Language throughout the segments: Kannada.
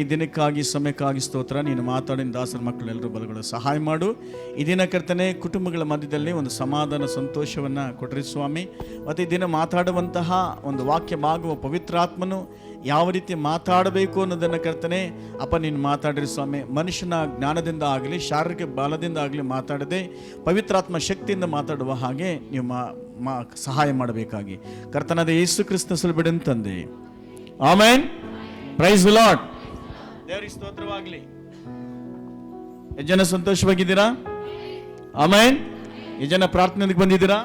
ಈ ದಿನಕ್ಕಾಗಿ ಸಮಯಕ್ಕಾಗಿ ಸ್ತೋತ್ರ. ನೀನು ಮಾತಾಡಿದ ದಾಸರ ಮಕ್ಕಳೆಲ್ಲರೂ ಬಲಗಳು ಸಹಾಯ ಮಾಡು. ಈ ದಿನ ಕರ್ತನೆ ಕುಟುಂಬಗಳ ಮಧ್ಯದಲ್ಲಿ ಒಂದು ಸಮಾಧಾನ ಸಂತೋಷವನ್ನು ಕೊಟ್ಟರೆ ಸ್ವಾಮಿ. ಮತ್ತು ಈ ದಿನ ಮಾತಾಡುವಂತಹ ಒಂದು ವಾಕ್ಯ ಭಾಗವ ಪವಿತ್ರಾತ್ಮನು ಯಾವ ರೀತಿ ಮಾತಾಡಬೇಕು ಅನ್ನೋದನ್ನು ಕರ್ತನೆ ಅಪ್ಪ ನೀನು ಮಾತಾಡಿರಿ ಸ್ವಾಮಿ. ಮನುಷ್ಯನ ಜ್ಞಾನದಿಂದ ಆಗಲಿ ಶಾರೀರಿಕ ಬಲದಿಂದ ಆಗಲಿ ಮಾತಾಡದೆ ಪವಿತ್ರಾತ್ಮ ಶಕ್ತಿಯಿಂದ ಮಾತಾಡುವ ಹಾಗೆ ನೀವು ಸಹಾಯ ಮಾಡಬೇಕಾಗಿ ಕರ್ತನಾದ ಯೇಸು ಕ್ರಿಸ್ತನ ಬಿಡಂತಂದೆ. ಆಮೆನ್. Praise the Lord. ದೇವರಿಗೆ ಸ್ತೋತ್ರವಾಗಲಿ. ಎಷ್ಟು ಜನ ಸಂತೋಷವಾಗಿದ್ದೀರಾ? ಆಮೆನ್. ಎಷ್ಟು ಜನ ಪ್ರಾರ್ಥನೆಗೆ ಬಂದಿದ್ದೀರಾ?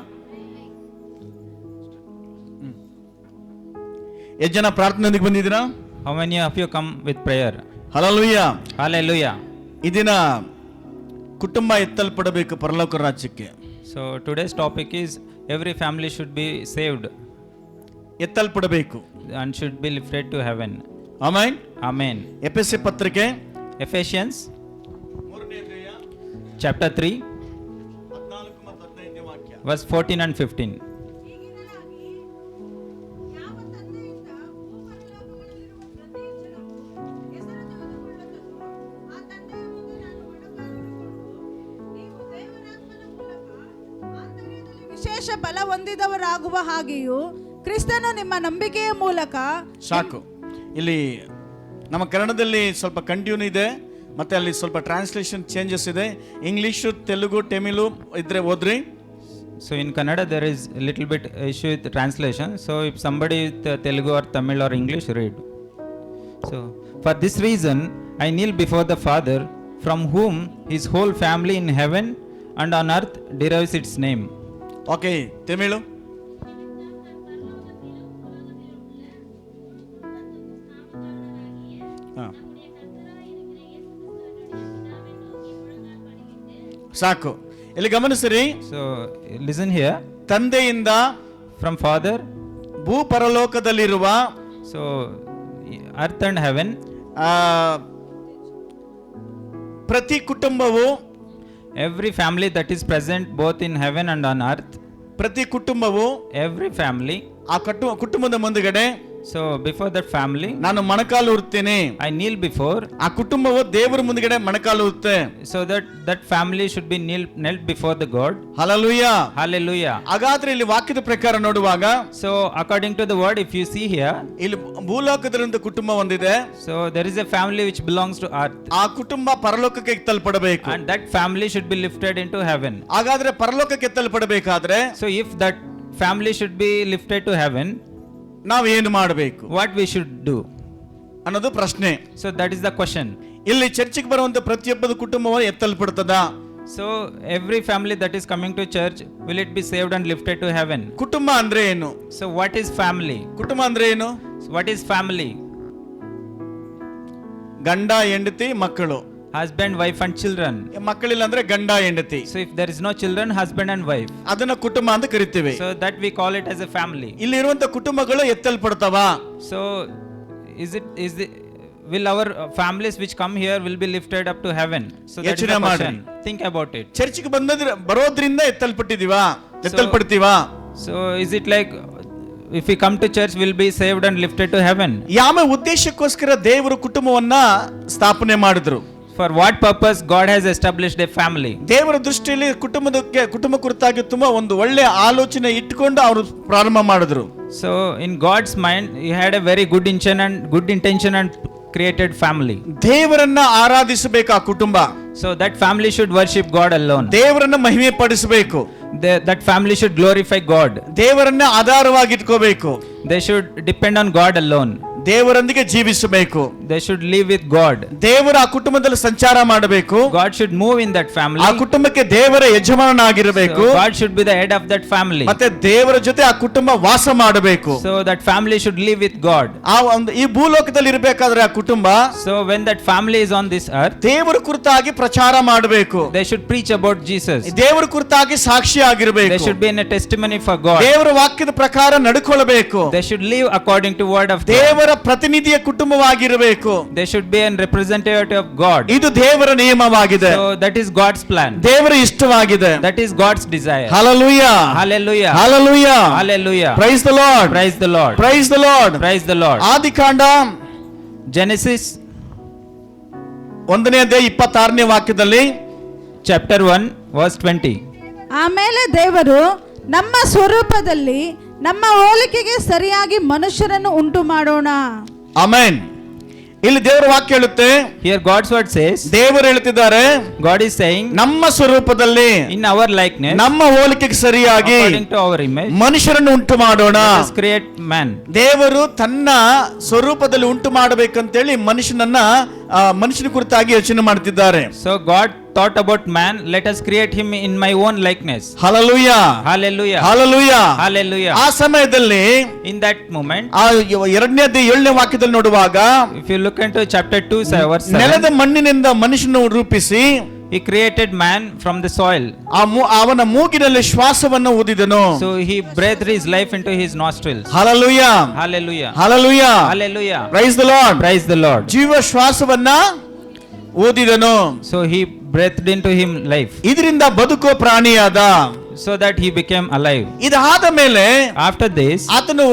ಎಷ್ಟು ಜನ ಪ್ರಾರ್ಥನೆಗೆ ಬಂದಿದ್ದೀರಾ? How many of you come with prayer? Hallelujah. Hallelujah. ಈ ದಿನ ಕುಟುಂಬ ಎತ್ತಲ್ಪಡಬೇಕು ಪರಲೋಕ ರಾಜ್ಯಕ್ಕೆ. So today's topic is every family should be saved ಎತ್ತಲ್ಪಡಬೇಕು and should be lifted to heaven. Amen. Amen. ಎಫೆಸ ಪತ್ರಿಕೆ Ephesians chapter 3 verse 14 and 15. ವಿಶೇಷ ಬಲ ಹೊಂದಿದವರಾಗುವ ಹಾಗೆಯೂ ಕ್ರಿಸ್ತನು ನಿಮ್ಮ ನಂಬಿಕೆಯ ಮೂಲಕ. ಸಾಕು. ಇಲ್ಲಿ ನಮ್ಮ ಕನ್ನಡದಲ್ಲಿ ಸ್ವಲ್ಪ ಕಂಟಿನ್ಯೂ ಇದೆ, ಮತ್ತೆ ಅಲ್ಲಿ ಸ್ವಲ್ಪ ಟ್ರಾನ್ಸ್ಲೇಷನ್ ಚೇಂಜಸ್ ಇದೆ. ಇಂಗ್ಲೀಷು, ತೆಲುಗು, ತಮಿಳು ಇದ್ರೆ ಓದ್ರಿ. So in Kannada there is a little bit issue with the translation. So if somebody with Telugu or Tamil or English read. So for this reason I kneel before the Father, from whom his whole family in heaven and on earth derives its name. Okay, Tamil. ಸಾಕು. ಇಲ್ಲಿ ಗಮನಿಸಿರಿ. So listen here. ತಂದೆಯಿಂದ From Father, ಭೂ ಪರಲೋಕದಲ್ಲಿರುವ so earth and heaven, ಪ್ರತಿ ಕುಟುಂಬವು, every family that is present both in heaven and on earth, ಪ್ರತಿ ಕುಟುಂಬವು every family. ಆ ಕುಟುಂಬದ ಮುಂದುಗಡೆ So before that family ನಾನು ಮೊಣಕಾಲು ಉರ್ತೀನಿ. I kneel before, ಆ ಕುಟುಂಬವು ದೇವರ ಮುಂದುಗಡೆ ಮೊಣಕಾಲು ಉರುತ್ತೆ. so that family should be knelt before the God. Hallelujah. Hallelujah. ಹಾಗಾದ್ರೆ ಇಲ್ಲಿ ವಾಕ್ಯದ ಪ್ರಕಾರ ನೋಡುವಾಗ So according to the word, if you see here, ಇಲ್ಲಿ ಭೂಲೋಕದಲ್ಲಿಂದ ಕುಟುಂಬ ಒಂದಿದೆ. so there is a family which belongs to earth, ಆ ಕುಟುಂಬ ಪರಲೋಕಕ್ಕೆ ಎತ್ತಲ್ಪಡಬೇಕು. and that family should be lifted into heaven. ಹಾಗಾದ್ರೆ ಪರಲೋಕಕ್ಕೆ ಎತ್ತಲ್ಪಡಬೇಕಾದ್ರೆ So if that family should be lifted to heaven, ನಾವು ಏನು ಮಾಡಬೇಕು what we should do? ಅನ್ನೋದು ಪ್ರಶ್ನೆ. So that is the question. ಇಲ್ಲಿ ಚರ್ಚಿಗೆ ಬರುವಂತ ಪ್ರತಿಯೊಬ್ಬದ ಕುಟುಂಬವು ಎತ್ತಲ್ಪಡ್ತದ? So every family that is coming to church, will it be saved and lifted to heaven? ಕುಟುಂಬ ಅಂದ್ರೆ ಏನು? So what is family? ಕುಟುಂಬ ಅಂದ್ರೆ ಏನು? So what is family? ಗಂಡ, ಹೆಂಡತಿ, ಮಕ್ಕಳು. Husband, wife and children. ಮಕ್ಕಳಿಲ್ಲ ಅಂದ್ರೆ ಗಂಡ, ಹೆಂಡತಿ. So if there is no children, husband and wife, ಅದನ್ನ ಕುಟುಂಬ ಅಂತ ಕರಿತೀವಿ. so that we call it as a family. ಇಲ್ಲಿರುವಂತ ಕುಟುಂಬಗಳು ಎತ್ತಲ್ಪಡ್ತಾವ? So will our families which come here will be lifted up to heaven? So that is the question. Think about it. ಚರ್ಚಿಗೆ ಬರೋದ್ರಿಂದ ಎತ್ತಲ್ಪಟ್ಟಿದೀವಾ? ಎತ್ತಲ್ಪಡ್ತೀವಾ? So is it like if we come to church we'll be saved and lifted to heaven? ಯಾವ ಉದ್ದೇಶಕ್ಕೋಸ್ಕರ ದೇವರು ಕುಟುಂಬವನ್ನ ಸ್ಥಾಪನೆ ಮಾಡಿದ್ರು? For what purpose God has established a family? ದೇವರ ದೃಷ್ಟಿಯಲ್ಲಿ ಕುಟುಂಬ ಕುರಿತಾಗಿ ತುಂಬಾ ಒಂದು ಒಳ್ಳೆ ಆಲೋಚನೆ ಇಟ್ಟುಕೊಂಡು ಅವರು ಪ್ರಾರಂಭ ಮಾಡಿದ್ರು. So in God's mind he had a very good intention and created family. ದೇವರನ್ನ ಆರಾಧಿಸಬೇಕು ಆ ಕುಟುಂಬ. So that family should worship God alone. ದೇವರನ್ನ ಮಹಿಮೆ ಪಡಿಸಬೇಕು. That family should glorify God. ದೇವರನ್ನ ಆಧಾರವಾಗಿ ಇಟ್ಕೋಬೇಕು. They should depend on God alone. ದೇವರೊಂದಿಗೆ ಜೀವಿಸಬೇಕು. They should live with God. ದೇವರ ಆ ಕುಟುಂಬದಲ್ಲಿ ಸಂಚಾರ ಮಾಡಬೇಕು. God should move in that family. ಆ ಕುಟುಂಬಕ್ಕೆ ದೇವರ ಯಜಮಾನನಾಗಿರಬೇಕು. So God should be the head of that family. ಮತ್ತೆ ದೇವರ ಜೊತೆ ಆ ಕುಟುಂಬ ವಾಸ ಮಾಡಬೇಕು. So that family should live with God. ಈ ಭೂಲೋಕದಲ್ಲಿ ಇರಬೇಕಾದ್ರೆ ಆ ಕುಟುಂಬ, so when that family is on this earth, ದೇವರ ಕುರಿತಾಗಿ ಪ್ರಚಾರ ಮಾಡಬೇಕು. they should preach about Jesus. ದೇವರ ಕುರಿತಾಗಿ ಸಾಕ್ಷಿ ಆಗಿರಬೇಕು. They should be in a testimony for God. ದೇವರ ವಾಕ್ಯದ ಪ್ರಕಾರ ನಡ್ಕೊಳ್ಳಬೇಕು. They should live according to word of God. ದೇವರ ಪ್ರತಿನಿಧಿಯ ಕುಟುಂಬವಾಗಿರಬೇಕು. They should be a representative of God. ಇದು ದೇವರ ನಿಯಮವಾಗಿದೆ. So that is God's plan. ದೇವರ ಇಷ್ಟವಾಗಿದೆ. That is God's desire. Hallelujah. Hallelujah. Hallelujah. Hallelujah. Praise the Lord. Praise the Lord. Praise the Lord. Praise the Lord. ಆದಿಕಾಂಡ Genesis 1ನೇ ಅಧ್ಯಾಯ 26ನೇ ವಾಕ್ಯದಲ್ಲಿ, chapter 1 verse 20. ಆಮೇಲೆ ದೇವರು ನಮ್ಮ ಸ್ವರೂಪದಲ್ಲಿ ನಮ್ಮ ಹೋಲಿಕೆಗೆ ಸರಿಯಾಗಿ ಮನುಷ್ಯರನ್ನು ಉಂಟು ಮಾಡೋಣ. ಆಮೆನ್. ಇಲ್ಲಿ ದೇವರ ವಾಕ್ಯ ಹೇಳುತ್ತೆ, Here God's word says, ದೇವರು ಹೇಳ್ತಿದ್ದಾರೆ, God is saying, ನಮ್ಮ ಸ್ವರೂಪದಲ್ಲಿ in our likeness, ನಮ್ಮ ಹೋಲಿಕೆಗೆ ಸರಿಯಾಗಿ according to our image, ಮನುಷ್ಯರನ್ನು ಉಂಟು ಮಾಡೋಣ. let us create man. ದೇವರು ತನ್ನ ಸ್ವರೂಪದಲ್ಲಿ ಉಂಟು ಮಾಡಬೇಕಂತೇಳಿ ಮನುಷ್ಯನ ಕುರಿತಾಗಿ ಯೋಚನೆ ಮಾಡ್ತಿದ್ದಾರೆ. So God thought about man, let us create him in my own likeness. Hallelujah, Hallelujah. Hallelujah. Hallelujah. ಆ ಸಮಯದಲ್ಲಿ In that moment, ಆ 2ನೇ ಅಧ್ಯಾಯ 7ನೇ ವಾಕ್ಯದಲ್ಲಿ ನೋಡುವಾಗ, if you look into chapter 2 verse 7, ನೆಲದ ಮಣ್ಣಿನಿಂದ ಮನುಷ್ಯನನ್ನು ರೂಪಿಸಿ he created man from the soil. ಅವನ ಮೂಗಿನಲ್ಲಿ ಶ್ವಾಸವನ್ನು ಊದಿದನು. So he breathed his life into his nostrils. Hallelujah, Hallelujah. Hallelujah, Hallelujah. Praise the lord. Praise the Lord. ಜೀವ ಶ್ವಾಸವನ್ನ ಊದಿದನು. So he breathed into him life, ಇದರಿಂದ ಬದುಕೋ ಪ್ರಾಣಿಯಾದ. so that he became alive. ಇದಾದ ಮೇಲೆ After this, ಆತನು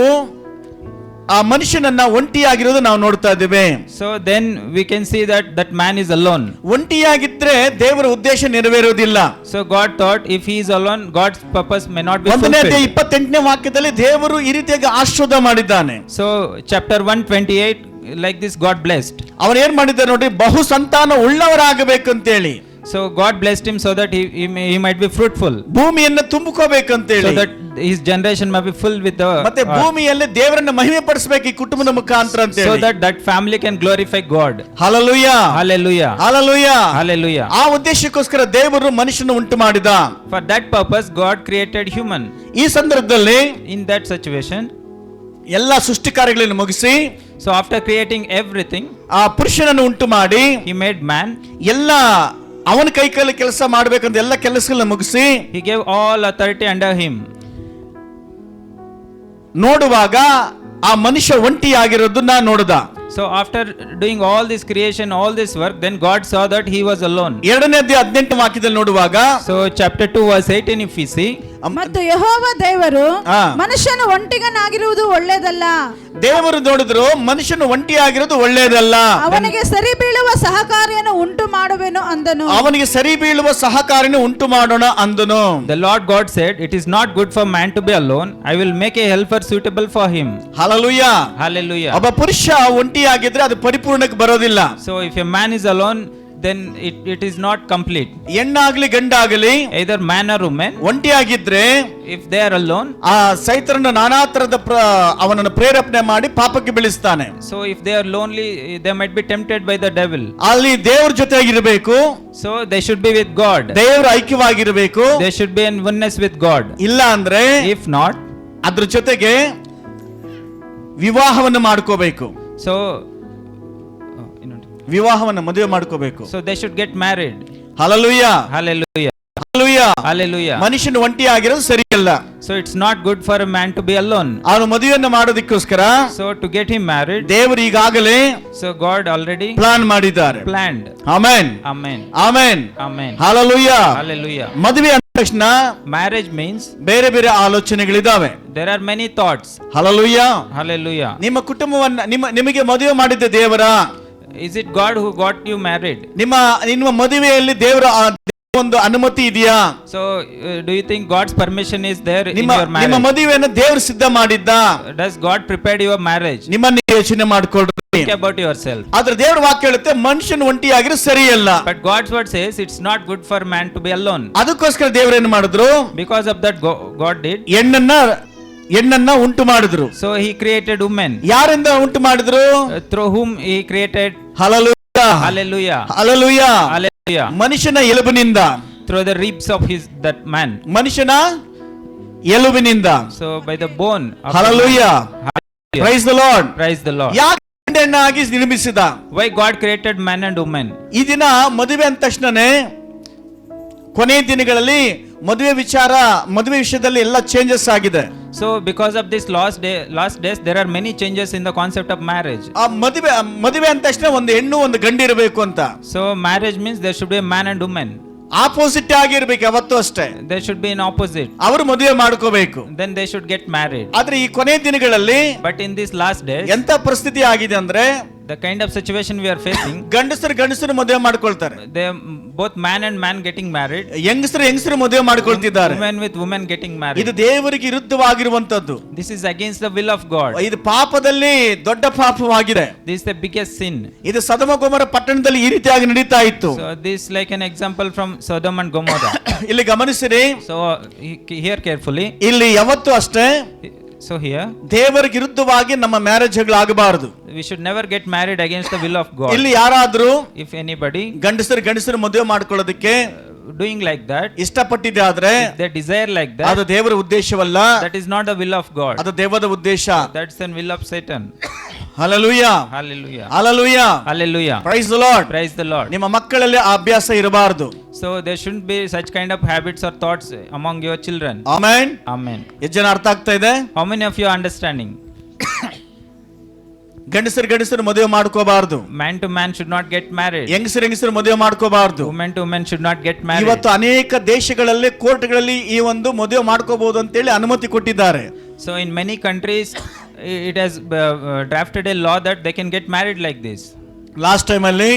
ಆ ಮನುಷ್ಯನನ್ನ ಒಂಟಿಯಾಗಿರೋದು ನಾವು ನೋಡ್ತಾ ಇದ್ದೇವೆ. so then we can see that that man is alone. ಒಂಟಿಯಾಗಿದ್ರೆ ದೇವರ ಉದ್ದೇಶ ನೆರವೇರೋದಿಲ್ಲ. So God thought if he is alone, God's purpose may not be 1ನೇ ಅಧ್ಯಾಯ fulfilled. 28ನೇ ವಾಕ್ಯದಲ್ಲಿ ದೇವರು ಈ ರೀತಿಯಾಗಿ ಆಶೀರ್ವಾದ ಮಾಡಿದ್ದಾನೆ. So chapter 128, like this God blessed. ಅವನು ಏನ್ ಮಾಡಿದ್ದಾನೆ ನೋಡಿ, ಬಹು ಸಂತಾನ ಉಳ್ಳವರಾಗಬೇಕಂತೇಳಿ, So God blessed him so that he might be fruitful, ಭೂಮಿಯನ್ನ ತುಂಬಿಕೋಬೇಕಂತೇಳಿ, so that his generation might be filled with the ಮತ್ತೆ ಭೂಮಿಯಲ್ಲಿ ದೇವರನ್ನ ಮಹಿಮೆ ಪಡಿಸಬೇಕು ಈ ಕುಟುಂಬದ ಮುಖಾಂತರ so ಅಂತೇಳಿ. that that family can glorify God. Hallelujah, Hallelujah. Hallelujah. Hallelujah. ಆ ಉದ್ದೇಶಕ್ಕೋಸ್ಕರ ದೇವರು ಮನುಷ್ಯನ ಉಂಟು ಮಾಡಿದ. For that purpose God created human. ಈ ಸಂದರ್ಭದಲ್ಲಿ In that situation, ಎಲ್ಲ ಸೃಷ್ಟಿ ಕಾರ್ಯಗಳನ್ನು ಮುಗಿಸಿ so after creating everything, ಆ ಪುರುಷನನ್ನು ಉಂಟು ಮಾಡಿ he made man. ಎಲ್ಲ ಅವನ ಕೈಕಲ್ಲಿ ಕೆಲಸ ಮಾಡ್ಬೇಕಂತ ಎಲ್ಲ ಕೆಲಸಗಳನ್ನ ಮುಗಿಸಿ He gave all authority under him. ನೋಡುವಾಗ ಆ ಮನುಷ್ಯ ಒಂಟಿಯಾಗಿರೋದನ್ನ ನೋಡಿದ. So after doing all this creation, all this work, then God saw that he was alone. 2ನೇ ಅಧ್ಯಾಯ 18ನೇ ವಾಕ್ಯದಲ್ಲಿ ನೋಡುವಾಗ, So chapter 2 verse 18, if we see, ಮತ್ತು ಯೆಹೋವ ದೇವರು ಆ. ಮನುಷ್ಯನು ಒಂಟಿಗನಾಗಿರುವುದು ಒಳ್ಳೆಯದಲ್ಲ, ದೇವರು ನೋಡಿದ್ರು ಮನುಷ್ಯನು ಒಂಟಿಯಾಗಿರೋದು ಒಳ್ಳೆಯದಲ್ಲ, ಅವನಿಗೆ ಸರಿ ಬೀಳುವ ಸಹಕಾರಿಯನ್ನು ಉಂಟು ಮಾಡುವೆನು ಅಂದನು. ಅವನಿಗೆ ಸರಿ ಬೀಳುವ ಸಹಕಾರಿನ ಉಂಟು ಮಾಡೋಣ ಅಂದನು. the Lord God said, it is not good for man to be alone. I will make a helper suitable for him. Hallelujah. Hallelujah. ಒಬ್ಬ ಪುರುಷ ಒಂಟಿಯಾಗಿದ್ರೆ ಅದು ಪರಿಪೂರ್ಣಕ್ಕೆ ಬರೋದಿಲ್ಲ. So if a man is alone, then it is not complete. ಹೆಣ್ಣಾಗ್ಲಿ ಗಂಡಾಗಲಿ Either man or woman, ಒಂಟಿಯಾಗಿದ್ರೆ if they are alone, ಆ ಸೈತಾನನ ನಾನಾ ತರದ ಅವನನ್ನು ಪ್ರೇರೇಪಣೆ ಮಾಡಿ ಪಾಪಕ್ಕೆ ಬೀಳಿಸ್ತಾನೆ. so if they are lonely, they might be tempted by the devil. ಅಲ್ಲಿ ದೇವ್ರ ಜೊತೆಗಿರಬೇಕು, So they should be with God. ದೇವ್ರ ಐಕ್ಯವಾಗಿರಬೇಕು. They should be in oneness with God. ಇಲ್ಲ ಅಂದ್ರೆ If not, ಅದ್ರ ಜೊತೆಗೆ ವಿವಾಹವನ್ನು ಮಾಡ್ಕೋಬೇಕು. so ವಿವಾಹವನ್ನು ಮದುವೆ ಮಾಡ್ಕೋಬೇಕು. so they should get married. Hallelujah, Hallelujah. Hallelujah. Hallelujah. ಮನುಷ್ಯನು ಒಂಟಿಯಾಗಿರೋದು ಸರಿಯಲ್ಲ. So it's not good for a man to be alone. ಅವನು ಮದುವೆಯನ್ನು ಮಾಡೋದಕ್ಕೋಸ್ಕರ So to get him married, ದೇವರು ಈಗಾಗಲೇ so God already ಪ್ಲಾನ್ ಮಾಡಿದ್ದಾರೆ. planned. Amen, Amen. Amen, Amen. Hallelujah. Hallelujah. ಮದುವೆ ಅಂದ ತಕ್ಷಣ Marriage means ಬೇರೆ ಬೇರೆ ಆಲೋಚನೆಗಳಿದಾವೆ. there are many thoughts. Hallelujah. Hallelujah. ನಿಮ್ಮ ಕುಟುಂಬವನ್ನ ನಿಮಗೆ ಮದುವೆ ಮಾಡಿದ್ದ ದೇವರ, Is it God who got you married? ನಿಮ್ಮ ಮದುವೆಯಲ್ಲಿ ದೇವರ ಒಂದು ಅನುಮತಿ ಇದೆಯಾ? So do you think God's permission is there in ನಿಮ್ಮ your marriage? ಮದುವೆಯನ್ನು ದೇವರು ಸಿದ್ಧ ಮಾಡಿದ್ದ? Does God prepared your marriage? ನಿಮ್ಮನ್ನ ಯೋಚನೆ ಮಾಡ್ಕೊಳ್ರಿ. Think about yourself. ಆದ್ರೆ ದೇವರ ವಾಕ್ಯ ಹೇಳುತ್ತೆ ಮನುಷ್ಯನ ಒಂಟಿಯಾಗಿರೋ ಸರಿಯಲ್ಲ. But God's word says it's not good for man to be alone. ಅದಕ್ಕೋಸ್ಕರ ದೇವರೇನು ಮಾಡಿದ್ರು? Because of that God did. ಹೆಣ್ಣನ್ನ ಉಂಟು ಮಾಡಿದ್ರು. So he created woman. ಯಾರಿಂದ ಉಂಟು ಮಾಡಿದ್ರು? Through whom he created. Hallelujah, Hallelujah. Hallelujah. Hallelujah. ಮನುಷ್ಯನ ಎಲುಬಿನಿಂದ, Through the ribs of that man. ಮನುಷ್ಯನ ಎಲುಬಿನಿಂದ. So by the bone of hallelujah. Hallelujah. Praise the lord. Praise the Lord. ಯಾಕೆ ಹೆಣ್ಣಾಗಿ ನಿರ್ಮಿಸಿದ? Why God created man and woman? ಈ ದಿನ ಮದುವೆ ಅಂದ ತಕ್ಷಣನೇ ಕೊನೆಯ ದಿನಗಳಲ್ಲಿ ಮದುವೆ ವಿಷಯದಲ್ಲಿ ಎಲ್ಲ ಚೇಂಜಸ್ ಆಗಿದೆ. So because of this last days there are many changes in the concept of marriage. ಆ ಮದುವೆ ಅಂದ ತಕ್ಷಣ ಒಂದು ಹೆಣ್ಣು ಒಂದು ಗಂಡು ಇರಬೇಕು ಅಂತ. So marriage means there should be a man and woman. Opposite ಆಗಿರ್ಬೇಕು ಯಾವತ್ತೂ ಅಷ್ಟೇ. They should be in opposite. ಅವರು ಮದುವೆ ಮಾಡ್ಕೋಬೇಕು. Then they should get married. ಆದ್ರೆ ಈ ಕೊನೆಯ ದಿನಗಳಲ್ಲಿ But in these last days, ಎಂತ ಪರಿಸ್ಥಿತಿ ಆಗಿದೆ ಅಂದ್ರೆ the kind of situation we are facing, ಗಂಡಸರು ಮದುವೆ ಮಾಡ್ಕೊಳ್ತಾರೆ, they both man and man getting married, ಹೆಂಗಸರು ಮದುವೆ ಮಾಡ್ಕೊಳ್ತಿದ್ದಾರೆ. women with women getting married. ಇದು ದೇವರಿಗೆ ವಿರುದ್ಧವಾಗಿರುವಂತದ್ದು. This is against the will of God. ಇದು ಪಾಪದಲ್ಲಿ ದೊಡ್ಡ ಪಾಪವಾಗಿದೆ. This is the biggest sin. ಇದು ಸೊದೊಮ ಗೊಮೋರ ಪಟ್ಟಣದಲ್ಲಿ ಈ ರೀತಿಯಾಗಿ ನಡೀತಾ ಇತ್ತು. So this like an example from Sodom and Gomorrah. ಇಲ್ಲಿ ಗಮನಿಸಿರಿ, So hear carefully. ಇಲ್ಲಿ ಯಾವತ್ತೂ ಅಷ್ಟೇ So here ದೇವರಿಗೆ ವಿರುದ್ಧವಾಗಿ ನಮ್ಮ ಮ್ಯಾರೇಜ್ಗಳಾಗಬಾರದು. we should never get married against the will of God. ಇಲ್ಲಿ ಯಾರಾದ್ರೂ If anybody ಗಂಡಸರು ಮದುವೆ ಮಾಡ್ಕೊಳ್ಳೋದಕ್ಕೆ doing like that, ಇಷ್ಟಪಟ್ಟಿದೆ ಆದ್ರೆ they desire like ಅದು that, ದೇವರ ಉದ್ದೇಶವಲ್ಲ, that is not the will of God. ಅದು ದೇವದ ಉದ್ದೇಶ. That's the will of Satan. Hallelujah, Hallelujah. Hallelujah, Hallelujah. Price the lord. Praise the Lord. ನಿಮ್ಮ ಮಕ್ಕಳಲ್ಲಿ ಆ ಅಭ್ಯಾಸ ಇರಬಾರದು. So there shouldn't be such kind of habits or thoughts among your children. Amen. Amen. ಎಷ್ಟು ಜನ ಅರ್ಥ ಆಗ್ತಾ ಇದೆ? How many of you are understanding? ಗಂಡಸರು ಮದುವೆ ಮಾಡ್ಕೋಬಾರದು. Man to man should not get married. ಹೆಂಗಸರು ಮದುವೆ ಮಾಡ್ಕೋಬಾರದು. Woman to woman should not get married. ಇವತ್ತು ಅನೇಕ ದೇಶಗಳಲ್ಲಿ ಕೋರ್ಟ್ಗಳಲ್ಲಿ ಈ ಒಂದು ಮದುವೆ ಮಾಡ್ಕೋಬಹುದು ಅಂತೇಳಿ ಅನುಮತಿ ಕೊಟ್ಟಿದ್ದಾರೆ. So in many countries it has drafted a law that they can get married like this. Last time ಅಲ್ಲಿ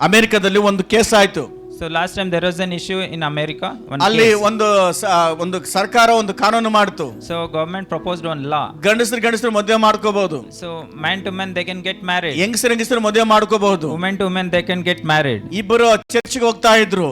ಅಮೆರಿಕದಲ್ಲಿ ಒಂದು ಕೇಸ್ ಆಯ್ತು. So last time there was an issue in America. ಅಲ್ಲಿ ಒಂದು ಸರ್ಕಾರ ಒಂದು ಕಾನೂನು ಮಾಡ್ತು. So government proposed one law. ಗಂಡಸರು ಮದುವೆ ಮಾಡ್ಕೋಬಹುದು. So man to man they can get married. ಹೆಂಗಸರು ಮದುವೆ ಮಾಡ್ಕೋಬಹುದು. Woman to woman they can get married. ಇಬ್ಬರು ಚರ್ಚ್ಗೆ ಹೋಗ್ತಾ ಇದ್ರು.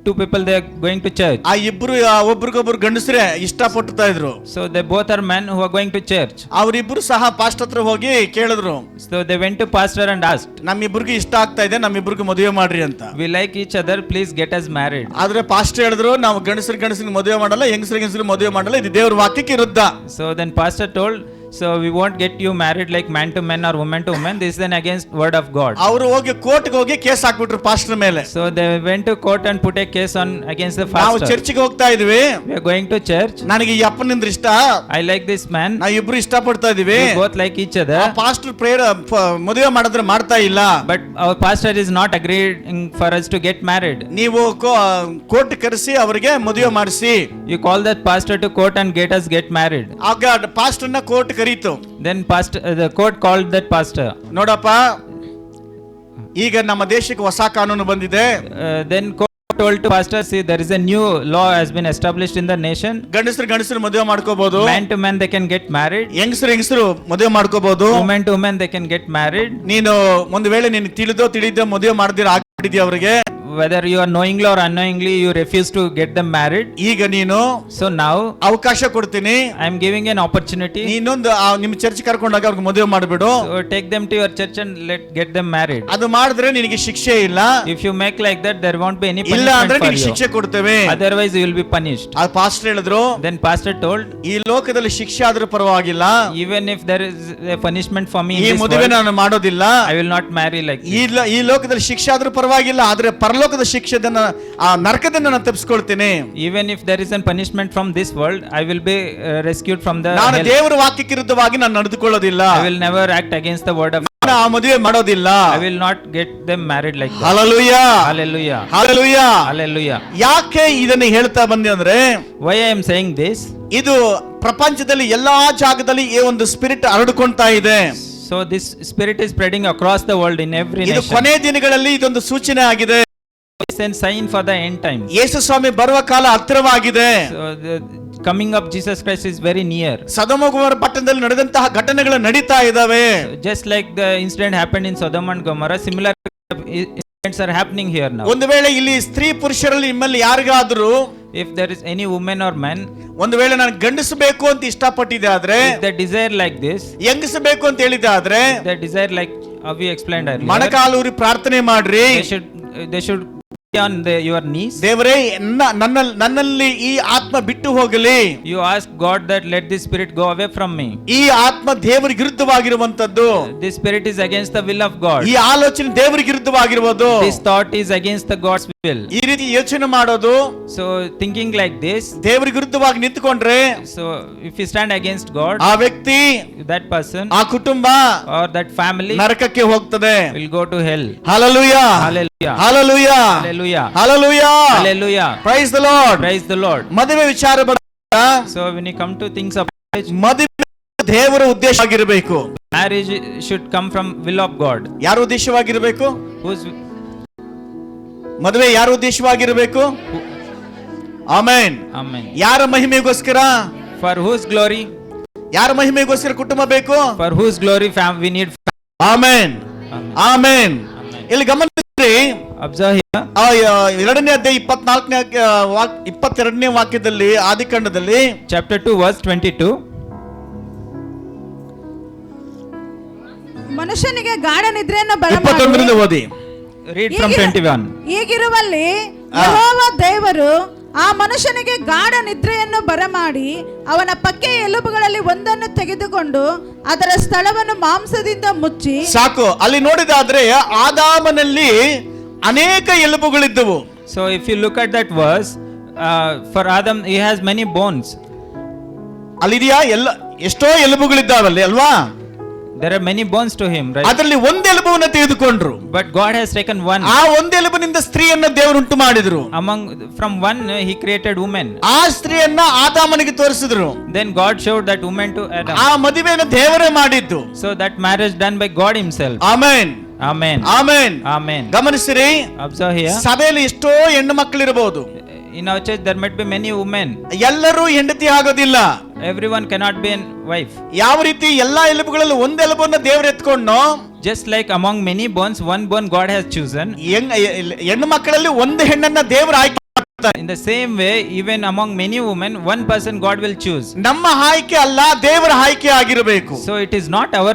Two people they are going to church. ಆ ಇಬ್ರು ಒಬ್ರಿಗೊಬ್ರು ಗಂಡಸರೇ ಇಷ್ಟಪಡ್ತಾ ಇದ್ರು. So they both are men who are going to church. ಅವರಿಬ್ರು ಸಹ ಪಾಸ್ಟರ್ ಹತ್ರ ಹೋಗಿ ಕೇಳಿದ್ರು. So they went to pastor and asked, ನಮ್ಮಿಬ್ರಿಗೆ ಇಷ್ಟ ಆಗ್ತಾ ಇದೆ, ನಮ್ಮಿಬ್ರಿಗೆ ಮದುವೆ ಮಾಡ್ರಿ ಅಂತ. we like each other, please get us married. ಆದ್ರೆ ಪಾಸ್ಟರ್ ಹೇಳಿದ್ರು, ನಾವು ಗಂಡಸರಿಗೆ ಮದುವೆ ಮಾಡಲ್ಲ, ಹೆಂಗಸರಿಗೆ ಮದುವೆ ಮಾಡಲ್ಲ, ಇದು ದೇವರ ವಾಕ್ಯಕ್ಕೆ ವಿರುದ್ಧ. So then pastor told, so we won't get you married like man to man or woman to woman. This is then against word of God. ಅವರು ಹೋಗಿ ಕೋರ್ಟ್ಗೆ ಹೋಗಿ ಕೇಸ್ ಹಾಕ್ಬಿಟ್ರು ಪಾಸ್ಟರ್ ಮೇಲೆ. So they went to court and put a case on against the ನಾವು pastor. ಚರ್ಚ್ಗೆ ಹೋಗ್ತಾ ಇದೀವಿ, We are going to church. ನನಗೆ ಈ ಅಪ್ಪನಿಂದ ಇಷ್ಟ, I like this man. ನಾವು ಇಬ್ರು ಇಷ್ಟಪಡ್ತಾ ಇದೀವಿ. We both like each other. Pastor prayer ಮದುವೆ ಮಾಡಿದ್ರೆ ಮಾಡ್ತಾ ಇಲ್ಲ. But our pastor is not agreeing for us to get married. ನೀವು ಕೋರ್ಟ್ ಕರೆಸಿ ಅವರಿಗೆ ಮದುವೆ ಮಾಡಿಸಿ. You call that pastor to court and get married. ಆಗ ಪಾಸ್ಟರ್ನ court ಕರೀತು. Then the court called that pastor. ನೋಡಪ್ಪ, ಈಗ ನಮ್ಮ ದೇಶಕ್ಕೆ ಹೊಸ ಕಾನೂನು ಬಂದಿದೆ. Then court told to pastor, see there is a new law has been established in the nation. ಗಂಡಸರು ಮದುವೆ ಮಾಡ್ಕೋಬಹುದು. Man to man they can get married. ಹೆಂಗಸರು ಮದುವೆ ಮಾಡ್ಕೋಬಹುದು. Woman to woman they can get married. ನೀನು ಒಂದು ವೇಳೆ ನೀನು ತಿಳಿದ ಮದುವೆ ಮಾಡಿದಿರ ಆಗ್ಬಿಟ್ಟಿದ್ಯಾ ಅವರಿಗೆ. Whether you are knowingly or unknowingly you refuse to get them married. ಈಗ ನೀನು So now ಅವಕಾಶ ಕೊಡ್ತೀನಿ, I am giving an opportunity. ನೀನೊಂದು ನಿಮ್ಮ ಚರ್ಚ್ ಕರ್ಕೊಂಡಾಗ ಅವ್ರಿಗೆ ಮದುವೆ ಮಾಡಿಬಿಡು. So take them to your church and get them married. ಅದು ಮಾಡಿದ್ರೆ ನಿನಗೆ ಶಿಕ್ಷೆ ಇಲ್ಲ. If you make like that there won't be any ಇಲ್ಲ ಅಂದ್ರೆ punishment for ನಿನಗೆ you. ಶಿಕ್ಷೆ ಕೊಡ್ತೇವೆ. Otherwise you will be punished. ಆ ಪಾಸ್ಟರ್ ಹೇಳಿದ್ರು, Then pastor told, ಈ ಲೋಕದಲ್ಲಿ ಶಿಕ್ಷೆ ಆದ್ರೂ ಪರವಾಗಿಲ್ಲ, even if there is a punishment for me ಈ in this ಮದುವೆ world, ನಾನು ಮಾಡೋದಿಲ್ಲ. I will not marry like this. ಈ ಲೋಕದಲ್ಲಿ ಶಿಕ್ಷೆ ಆದ್ರೂ ಪರವಾಗಿಲ್ಲ, ಆದ್ರೆ ಪರಲೋಕದ ಶಿಕ್ಷೆದನ್ನ ಆ ನರಕದಿಂದ ನಾನು ತಪ್ಪಿಸ್ಕೊಳ್ತೀನಿ. Even if there is a punishment from this world, I will be rescued from the ನಾನು hell. ದೇವರ ವಾಕ್ಯಕ್ಕೆ ವಿರುದ್ಧವಾಗಿ ನಾನು ನಡೆದುಕೊಳ್ಳೋದಿಲ್ಲ. I will never act against the word of God. ನಾನು ಆ ಮದುವೆ ಮಾಡೋದಿಲ್ಲ. I will not get them married like that. Hallelujah, Hallelujah. Hallelujah. Hallelujah. ಯಾಕೆ ಇದನ್ನ ಹೇಳ್ತಾ ಬಂದೆ ಅಂದ್ರೆ, Why I am saying this? ಇದು ಪ್ರಪಂಚದಲ್ಲಿ ಎಲ್ಲಾ ಜಾಗದಲ್ಲಿ ಈ ಒಂದು ಸ್ಪಿರಿಟ್ ಹರಡಿಕೊಂತಾ ಇದೆ. So this spirit is spreading across the world in every ಇದು nation. ಕೊನೆ ದಿನಗಳಲ್ಲಿ ಇದೊಂದು ಸೂಚನೆ ಆಗಿದೆ. It's a sign for the end times. ಯೇಸು ಸ್ವಾಮಿ ಬರುವ ಕಾಲ ಹತ್ತಿರವಾಗಿದೆ. So the coming of Jesus Christ is very near. Sodom Gomorrah ಪಟ್ಟಣದಲ್ಲಿ ನಡೆದಂತಹ ಘಟನೆಗಳು ನಡೀತಾ ಇದಾವೆ. Just like the incident happened in Sodom and Gomorrah, similar incidents are happening here now. ಒಂದು ವೇಳೆ ಇಲ್ಲಿ ಸ್ತ್ರೀ ಪುರುಷರಲ್ಲಿ ನಿಮ್ಮಲ್ಲಿ ಯಾರಿಗಾದ್ರೂ If there is any woman or man, ಒಂದು ವೇಳೆ ನಾನು ಗಂಡಸಬೇಕು ಅಂತ ಇಷ್ಟಪಟ್ಟಿದೆ ಆದ್ರೆ, if they desire like this, ಹೆಂಗಸಬೇಕು ಅಂತ ಹೇಳಿದೆ ಆದ್ರೆ, they desire like we explained earlier, ಮೊಣಕಾಲೂರಿ ಪ್ರಾರ್ಥನೆ ಮಾಡ್ರಿ. they should be on your knees. ದೇವರೇ ನನ್ನಲ್ಲಿ ಈ ಆತ್ಮ ಬಿಟ್ಟು ಹೋಗಲಿ. You ask God that let this spirit go away from me. ಈ ಆತ್ಮ ದೇವರಿಗೆ ವಿರುದ್ಧವಾಗಿರುವಂತದ್ದು. This spirit is against the will of God. ಈ ಆಲೋಚನೆ ದೇವರಿಗೆ ವಿರುದ್ಧವಾಗಿರುವುದು. This thought is against the God's will. ಈ ರೀತಿ ಯೋಚನೆ ಮಾಡೋದು, So thinking like this, ದೇವರಿಗೆ ವಿರುದ್ಧವಾಗಿ ನಿಂತುಕೊಂಡ್ರೆ, so if you stand against God, ಆ ವ್ಯಕ್ತಿ, that person ಆ ಕುಟುಂಬ or that family ನರಕಕ್ಕೆ ಹೋಗ್ತದೆ. will go to hell. Hallelujah, Hallelujah. Hallelujah, Hallelujah. Hallelujah, Hallelujah. Praise the lord. Praise the Lord. ಮದುವೆ ವಿಚಾರ ಬಂದಾಗ So when you come to things of marriage, ಮದುವೆ ದೇವರ ಉದ್ದೇಶವಾಗಿರಬೇಕು. Marriage should come from will of God. ಯಾರ ಉದ್ದೇಶವಾಗಿರಬೇಕು? Whose ಮದುವೆ ಯಾರ ಉದ್ದೇಶವಾಗಿರಬೇಕು? ಆಮೆನ್. Amen. ಯಾರ ಮಹಿಮೆಗೋಸ್ಕರ? For whose glory? ಯಾರ ಮಹಿಮೆಗೋಸ್ಕರ ಕುಟುಂಬ ಬೇಕು? For whose glory we need. Amen. Amen. ಇಲ್ಲಿ ಗಮನಿಸಿ, Observe here. 2ನೇ ಅಧ್ಯಾಯ 22ನೇ ವಾಕ್ಯದಲ್ಲಿ, ಆದಿಕಾಂಡದಲ್ಲಿ Chapter 2 verse 22. ಮನುಷ್ಯನಿಗೆ ಗಾಢ ನಿದ್ರೆಯನ್ನು 21ರಿಂದ ಓದಿ. Read from 21. ಹೀಗಿರುವಲ್ಲಿ ಯೆಹೋವ ದೇವರು ಆ ಮನುಷ್ಯನಿಗೆ ಗಾಢ ನಿದ್ರೆಯನ್ನು ಬರಮಾಡಿ ಅವನ ಪಕ್ಕೆ ಎಲುಬುಗಳಲ್ಲಿ ಒಂದನ್ನು ತೆಗೆದುಕೊಂಡು ಅದರ ಸ್ಥಳವನ್ನು ಮಾಂಸದಿಂದ ಮುಚ್ಚಿ. ಸಾಕು. ಅಲ್ಲಿ ನೋಡಿದಾದ್ರೆ ಆದಾಮನಲ್ಲಿ ಅನೇಕ ಎಲುಬುಗಳಿದ್ದವು. So if you look at that verse, for Adam he has many bones. ಅಲ್ಲಿದೆಯಾ? ಎಷ್ಟೋ ಎಲುಬುಗಳಿದ್ದಾವಲ್ಲಿ ಅಲ್ವಾ? There are many bones to him, right? ಅದರಲ್ಲಿ ಒಂದು ಎಲುಬನ್ನು ತೆಗೆದುಕೊಂಡ್ರು. But God has taken one. ಆ ಒಂದು ಎಲುಬಿನಿಂದ ಸ್ತ್ರೀಯನ್ನ ದೇವರು ಉಂಟು ಮಾಡಿದ್ರು. From one he created woman. ಆ ಸ್ತ್ರೀಯನ್ನ ಆದಾಮನಿಗೆ ತೋರಿಸಿದ್ರು. Then God showed that woman to Adam. ಆ ಮದುವೆಯನ್ನು ದೇವರೇ ಮಾಡಿದ್ದು. So that marriage done by God himself. Amen. Amen. Amen. Amen. ಗಮನಿಸಿರಿ, Observe here. ಸಭೆಯಲ್ಲಿ ಎಷ್ಟೋ ಹೆಣ್ಣು ಮಕ್ಕಳಿರಬಹುದು. In our church there might be many women. ಎಲ್ಲರೂ ಹೆಂಡತಿ ಆಗೋದಿಲ್ಲ. Everyone cannot be a wife. ಯಾವ ರೀತಿ ಎಲ್ಲಾ ಎಲುಬುಗಳಲ್ಲಿ ಒಂದು ಎಲುಬನ್ನು ದೇವರು ಎತ್ಕೊಂಡು, Just like among many bones, one bone God has chosen. ಹೆಣ್ಣು ಮಕ್ಕಳಲ್ಲಿ ಒಂದು ಹೆಣ್ಣನ್ನ ದೇವರು ಆಯ್ಕೆ ಮಾಡ್ತಾರೆ. In the same way, even among many women, one person God will choose. ನಮ್ಮ ಆಯ್ಕೆ ಅಲ್ಲ, ದೇವರ ಆಯ್ಕೆ ಆಗಿರಬೇಕು. So it is not our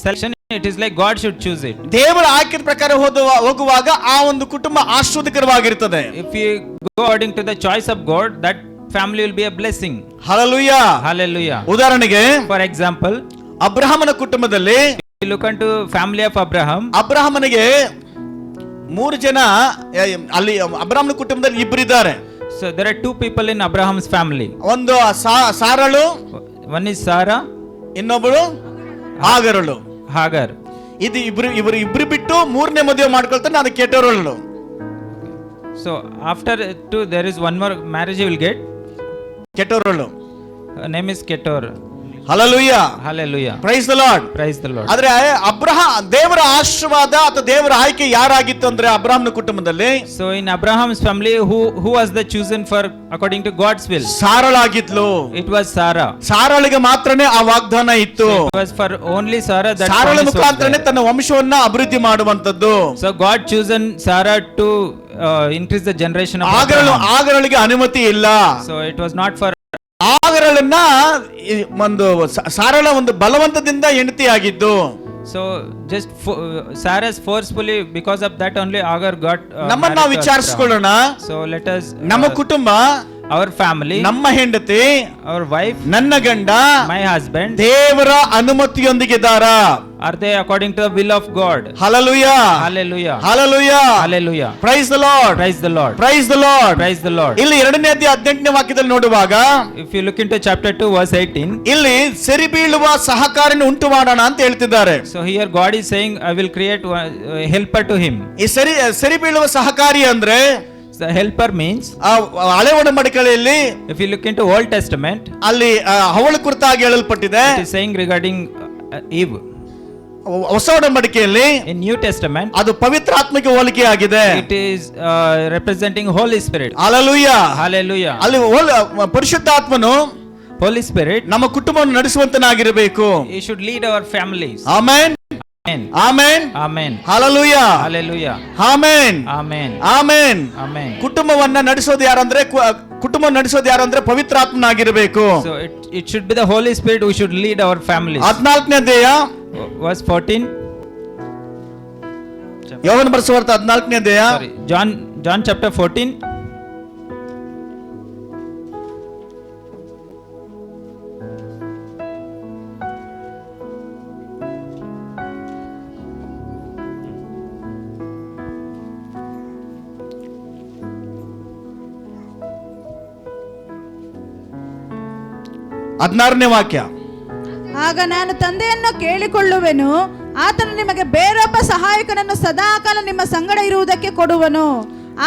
selection, it is like God should choose it. ದೇವರ ಆಯ್ಕೆ ಪ್ರಕಾರ ಹೋಗುವಾಗ ಆ ಒಂದು ಕುಟುಂಬ ಆಶೀರ್ವಾದಕರವಾಗಿರುತ್ತದೆ. If you go according to the choice of God, that family will be a blessing. Hallelujah. Hallelujah. ಉದಾಹರಣೆಗೆ, For example, ಅಬ್ರಹಾಮನ ಕುಟುಂಬದಲ್ಲಿ you look into family of Abraham. ಅಬ್ರಹಾಮನಿಗೆ 3 ಜನ, ಅಲ್ಲಿ ಅಬ್ರಹಾಮನ ಕುಟುಂಬದಲ್ಲಿ ಇಬ್ಬರಿದ್ದಾರೆ. So there are 2 people in Abraham's family. ಒಂದು ಸಾರಳು, One is Sarah, ಇನ್ನೊಬ್ಬಳು ಹಾಗರಳು. Hagar. ಇದು ಇಬ್ರು ಬಿಟ್ಟು 3ನೇ ಮದುವೆ ಮಾಡ್ಕೊಳ್ತಾನೆ, ಅದು ಕೆಟ್ಟವರಳು. So after 2 there is one more marriage he will get. ಕೆಟ್ಟವರಳು. Her name is Ketur. Hallelujah. Hallelujah. Praise the lord. Praise the Lord. ಆದ್ರೆ ದೇವರ ಆಶೀರ್ವಾದ ಅಥವಾ ದೇವರ ಆಯ್ಕೆ ಯಾರಾಗಿತ್ತು ಅಂದ್ರೆ ಅಬ್ರಹಾಮನ ಕುಟುಂಬದಲ್ಲಿ, So in Abraham's family, who was the chosen for according to God's will? ಸಾರಳಾಗಿದ್ಲು. It was Sarah. ಸಾರಳಿಗೆ ಮಾತ್ರನೇ ಆ ವಾಗ್ದಾನ ಇತ್ತು. It was for only Sarah that ಸಾರಳ promise was ಮುಖಾಂತರನೇ there. ತನ್ನ ವಂಶವನ್ನ ಅಭಿವೃದ್ಧಿ ಮಾಡುವಂತದ್ದು. So God chosen Sarah to increase the generation of Abraham. ಆಗರಳಿಗೆ ಅನುಮತಿ ಇಲ್ಲ. So it was not for ಆಗರಳನ್ನ ಒಂದು ಸಾರಳ ಒಂದು ಬಲವಂತದಿಂದ ಹೆಂಡತಿ ಆಗಿದ್ದು. So just Sarah's forcefully, because of that only Agar got ನಮ್ಮನ್ನ ನಾವು ವಿಚಾರಿಸಿಕೊಳ್ಳೋಣ. So let us ನಮ್ಮ ಕುಟುಂಬ, our family, ನಮ್ಮ ಹೆಂಡತಿ, our wife, ನನ್ನ ಗಂಡ my husband, ದೇವರ ಅನುಮತಿಯೊಂದಿಗಿದ್ದಾರಾ? are they according to the will of God? Hallelujah. Hallelujah. Hallelujah. Hallelujah. Praise the lord. Praise the Lord. Praise the lord. Praise the Lord. ಇಲ್ಲಿ 2ನೇ ಅಧ್ಯಾಯ 18ನೇ ವಾಕ್ಯದಲ್ಲಿ ನೋಡುವಾಗ, If you look into chapter 2 verse 18, ಇಲ್ಲಿ ಸರಿ ಬೀಳುವ ಸಹಕಾರಿನ ಉಂಟು ಮಾಡೋಣ ಅಂತ ಹೇಳ್ತಿದ್ದಾರೆ. so here God is saying I will create a helper to him. ಈ ಸರಿ ಬೀಳುವ ಸಹಕಾರಿ ಅಂದ್ರೆ, The helper means, ಹಳೆ ಒಡಂಬಡಿಕೆಯಲ್ಲಿ if you look into Old Testament, ಅಲ್ಲಿ ಅವಳ ಕುರಿತಾಗಿ ಹೇಳಲ್ಪಟ್ಟಿದೆ. it is saying regarding Eve. ಹೊಸ ಒಡಂಬಡಿಕೆಯಲ್ಲಿ In New Testament, ಅದು ಪವಿತ್ರಾತ್ಮಕ್ಕೆ ಹೋಲಿಕೆ ಆಗಿದೆ. it is representing Holy Spirit. Hallelujah. Hallelujah. ಅಲ್ಲಿ ಪರಿಶುದ್ಧಾತ್ಮನು Holy Spirit, ನಮ್ಮ ಕುಟುಂಬವನ್ನು ನಡೆಸುವಂತನಾಗಿರಬೇಕು. he should lead our families. Amen. Amen. Amen. Amen. Hallelujah. Hallelujah. Amen. Amen. Amen. Amen. ಕುಟುಂಬವನ್ನ ನಡೆಸೋದು ಯಾರಂದ್ರೆ ಪವಿತ್ರಾತ್ಮನಾಗಿರಬೇಕು. So it should be the Holy Spirit who should lead our families. 14ನೇ ಅಧ್ಯಾಯ Verse 14. ಯೋಹನ ಬರೆಸುವಾರ್ತೆ 14ನೇ ಅಧ್ಯಾಯ. Sorry. John chapter 14. ಹದಿನಾರನೇ ವಾಕ್ಯ. ಆಗ ನಾನು ತಂದೆಯನ್ನು ಕೇಳಿಕೊಳ್ಳುವೆನು, ಆತನು ನಿಮಗೆ ಬೇರೊಬ್ಬ ಸಹಾಯಕನನ್ನು ಸದಾಕಾಲ ನಿಮ್ಮ ಸಂಗಡ ಇರುವುದಕ್ಕೆ ಕೊಡುವನು.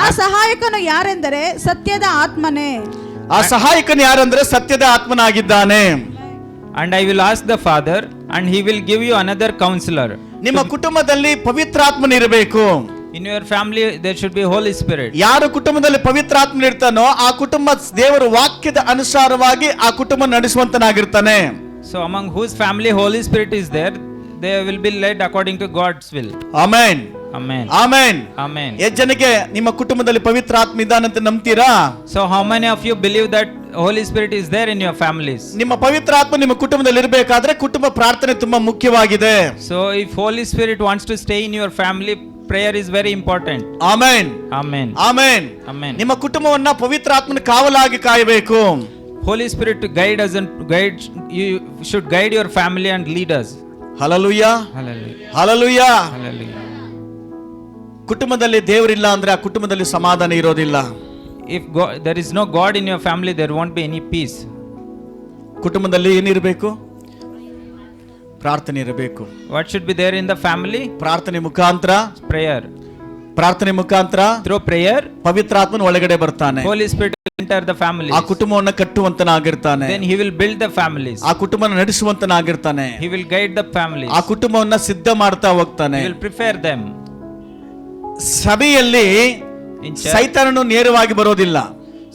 ಆ ಸಹಾಯಕನು ಯಾರೆಂದರೆ ಸತ್ಯದ ಆತ್ಮನೇ. ಆ ಸಹಾಯಕನು ಯಾರಂದ್ರೆ ಸತ್ಯದ ಆತ್ಮನಾಗಿದ್ದಾನೆ. And I will ask the Father, and he will give you another counselor. ನಿಮ್ಮ ಕುಟುಂಬದಲ್ಲಿ ಪವಿತ್ರಾತ್ಮನಿರಬೇಕು. In your family there should be Holy Spirit. ಯಾರು ಕುಟುಂಬದಲ್ಲಿ ಪವಿತ್ರಾತ್ಮನಿರ್ತಾನೋ ಆ ಕುಟುಂಬ ದೇವರ ವಾಕ್ಯದ ಅನುಸಾರವಾಗಿ ಆ ಕುಟುಂಬ ನಡೆಸುವಂತನಾಗಿರ್ತಾನೆ. So among whose family Holy Spirit is there, they will be led according to God's will. Amen. Amen. Amen. Amen. ಎಷ್ಟು ಜನಕ್ಕೆ ನಿಮ್ಮ ಕುಟುಂಬದಲ್ಲಿ ಪವಿತ್ರಾತ್ಮ ಇದ್ದಾನಂತ ನಂಬ್ತೀರಾ? So how many of you believe that Holy Spirit is there in your families? ನಿಮ್ಮ ಪವಿತ್ರಾತ್ಮ ನಿಮ್ಮ ಕುಟುಂಬದಲ್ಲಿ ಇರಬೇಕಾದ್ರೆ ಕುಟುಂಬ ಪ್ರಾರ್ಥನೆ ತುಂಬಾ ಮುಖ್ಯವಾಗಿದೆ. So if Holy Spirit wants to stay in your family, prayer is very important. Amen. Amen. Amen. Amen. ನಿಮ್ಮ ಕುಟುಂಬವನ್ನ ಪವಿತ್ರಾತ್ಮನ ಕಾವಲಾಗಿ ಕಾಯಬೇಕು. Holy Spirit to guide us and guide you should guide your family and lead us. Hallelujah. Hallelujah. Hallelujah. Hallelujah. ಕುಟುಂಬದಲ್ಲಿ ದೇವರಿಲ್ಲ ಅಂದ್ರೆ ಆ ಕುಟುಂಬದಲ್ಲಿ ಸಮಾಧಾನ ಇರೋದಿಲ್ಲ. If God, there is no God in your family, there won't be any peace. ಕುಟುಂಬದಲ್ಲಿ ಏನಿರಬೇಕು? ಪ್ರಾರ್ಥನೆ ಇರಬೇಕು. What should be there in the family? ಪ್ರಾರ್ಥನೆ ಮುಖಾಂತರ, Prayer. ಪ್ರಾರ್ಥನೆ ಮುಖಾಂತರ Through prayer, ಪವಿತ್ರಾತ್ಮನ ಒಳಗಡೆ ಬರ್ತಾನೆ. Holy Spirit will enter the family. ಆ ಕುಟುಂಬವನ್ನ ಕಟ್ಟುವಂತನಾಗಿರ್ತಾನೆ. Then he will build the families. ಆ ಕುಟುಂಬನ ನಡೆಸುವಂತನಾಗಿರ್ತಾನೆ. He will guide the families. ಆ ಕುಟುಂಬವನ್ನ ಸಿದ್ಧ ಮಾಡ್ತಾ ಹೋಗ್ತಾನೆ. He will prepare them. ಸಭೆಯಲ್ಲಿ In church. ಸೈತಾನನು ನೇರವಾಗಿ ಬರೋದಿಲ್ಲ.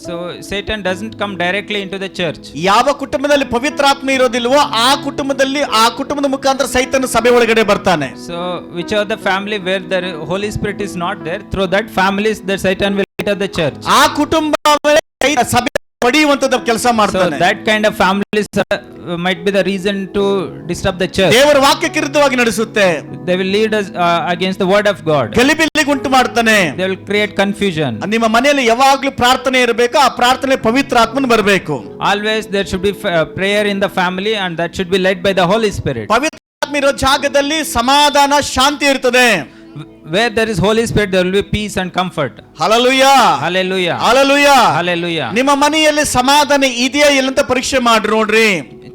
So Satan doesn't come directly into the church. ಯಾವ ಕುಟುಂಬದಲ್ಲಿ ಪವಿತ್ರಾತ್ಮ ಇರೋದಿಲ್ವೋ ಆ ಕುಟುಂಬದಲ್ಲಿ ಆ ಕುಟುಂಬದ ಮುಖಾಂತರ ಸೈತಾನ ಸಭೆ ಒಳಗಡೆ ಬರ್ತಾನೆ. So whichever the family where the Holy Spirit is not there, through that families the Satan will enter the church. ಆ ಕುಟುಂಬವೇ ಸಭೆ ಹೊಡೆಯುವಂತದ ಕೆಲಸ So ಮಾಡ್ತಾನೆ. that kind of families might be the reason to disturb the church. ದೇವರ ವಾಕ್ಯಕ್ಕೆ ವಿರುದ್ಧವಾಗಿ ನಡೆಸುತ್ತೆ. They will lead us against the word of God. ಗಲಿಬಿಲಿ ಉಂಟು ಮಾಡ್ತಾನೆ. They will create confusion. ನಿಮ್ಮ ಮನೆಯಲ್ಲಿ ಯಾವಾಗ್ಲೂ ಪ್ರಾರ್ಥನೆ ಇರಬೇಕು. ಆ ಪ್ರಾರ್ಥನೆ ಪವಿತ್ರಾತ್ಮನ ಬರಬೇಕು. Always there should be prayer in the family, and that should be led by the Holy Spirit. ಪವಿತ್ರಾತ್ಮ ಇರೋ ಜಾಗದಲ್ಲಿ ಸಮಾಧಾನ ಶಾಂತಿ ಇರ್ತದೆ. Where there is Holy Spirit, there will be peace and comfort. Hallelujah. Hallelujah. Hallelujah. Hallelujah. ನಿಮ್ಮ ಮನೆಯಲ್ಲಿ ಸಮಾಧಾನ ಇದೆಯಾ ಇಲ್ಲ ಅಂತ ಪರೀಕ್ಷೆ ಮಾಡಿ ನೋಡ್ರಿ.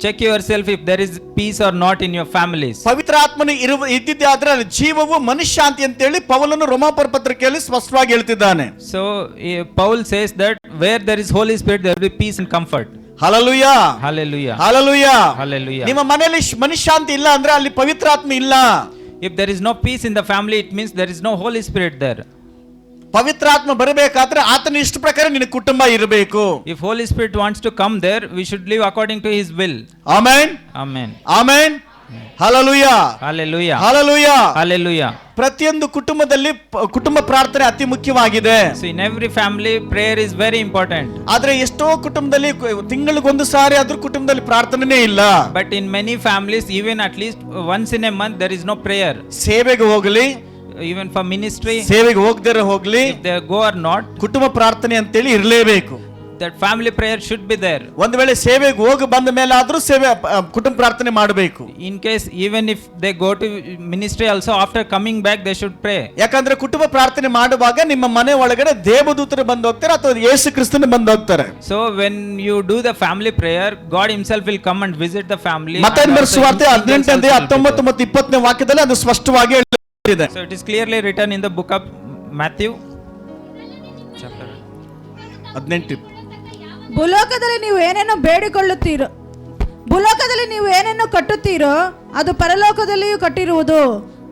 Check yourself if there is peace or not in your families. ಪವಿತ್ರಾತ್ಮನು ಇದ್ದಿದ್ದಾದ್ರೆ ಅಲ್ಲಿ ಜೀವವು ಮನುಷ್ಯಾಂತಿ ಅಂತ ಹೇಳಿ ಪೌಲನು ರೋಮಾಪುರ ಪತ್ರಿಕೆಯಲ್ಲಿ ಸ್ಪಷ್ಟವಾಗಿ ಹೇಳ್ತಿದ್ದಾನೆ. So Paul says that where there is Holy Spirit, there will be peace and comfort. Hallelujah. Hallelujah. Hallelujah. Hallelujah. ನಿಮ್ಮ ಮನೆಯಲ್ಲಿ ಮನುಷ್ಯಾಂತಿ ಇಲ್ಲ ಅಂದ್ರೆ ಅಲ್ಲಿ ಪವಿತ್ರಾತ್ಮ ಇಲ್ಲ. If there is no peace in the family, it means there is no Holy Spirit there. ಪವಿತ್ರಾತ್ಮ ಬರಬೇಕಾದ್ರೆ ಆತನ ಇಷ್ಟ ಪ್ರಕಾರ ನಿನ್ನ ಕುಟುಂಬ ಇರಬೇಕು. If Holy Spirit wants to come there, we should live according to His will. Amen. Amen. Amen. Hallelujah. Hallelujah. Hallelujah. Hallelujah. ಪ್ರತಿಯೊಂದು ಕುಟುಂಬದಲ್ಲಿ ಕುಟುಂಬ ಪ್ರಾರ್ಥನೆ ಅತಿ ಮುಖ್ಯವಾಗಿದೆ. So in every family, prayer is very important. ಆದ್ರೆ ಎಷ್ಟೋ ಕುಟುಂಬದಲ್ಲಿ ತಿಂಗಳಿಗೊಂದು ಸಾರಿ ಅದ್ರ ಕುಟುಂಬದಲ್ಲಿ ಪ್ರಾರ್ಥನೆನೇ ಇಲ್ಲ. But in many families, even at least once in a month, there is no prayer. ಸೇವೆಗೆ ಹೋಗಲಿ, Even for ministry, ಸೇವೆಗೆ ಹೋಗದರೆ ಹೋಗ್ಲಿ, if they go or not, ಕುಟುಂಬ ಪ್ರಾರ್ಥನೆ ಅಂತೇಳಿ ಇರಲೇಬೇಕು. that family prayer should be there. ಒಂದು ವೇಳೆ ಸೇವೆಗೆ ಹೋಗಿ ಬಂದ ಮೇಲೆ ಆದ್ರೂ ಸೇವೆ ಕುಟುಂಬ ಪ್ರಾರ್ಥನೆ ಮಾಡಬೇಕು. In case even if they go to ministry also, after coming back they should pray. ಯಾಕಂದ್ರೆ ಕುಟುಂಬ ಪ್ರಾರ್ಥನೆ ಮಾಡುವಾಗ ನಿಮ್ಮ ಮನೆ ಒಳಗಡೆ ದೇವದೂತರು ಬಂದು ಹೋಗ್ತಾರೆ ಅಥವಾ ಯೇಸು ಕ್ರಿಸ್ತನು ಬಂದು ಹೋಗ್ತಾರೆ. So when you do the family prayer, God himself will come and visit the family. ಮತ್ತಾಯನ ಬರೆದ ಸುವಾರ್ತೆ 18 19 ಮತ್ತು 20ನೇ ವಾಕ್ಯದಲ್ಲಿ ಅದು ಸ್ಪಷ್ಟವಾಗಿ ಹೇಳಿದೆ. So it is clearly written in the book of Matthew chapter 18. ಭೂಲೋಕದಲ್ಲಿ ನೀವು ಏನೇನು ಬೇಡಿಕೊಳ್ಳುತ್ತೀರೋ, ಭೂಲೋಕದಲ್ಲಿ ನೀವು ಏನೇನು ಕಟ್ಟುತ್ತೀರೋ ಅದು ಪರಲೋಕದಲ್ಲಿಯೂ ಕಟ್ಟಿರುವುದು,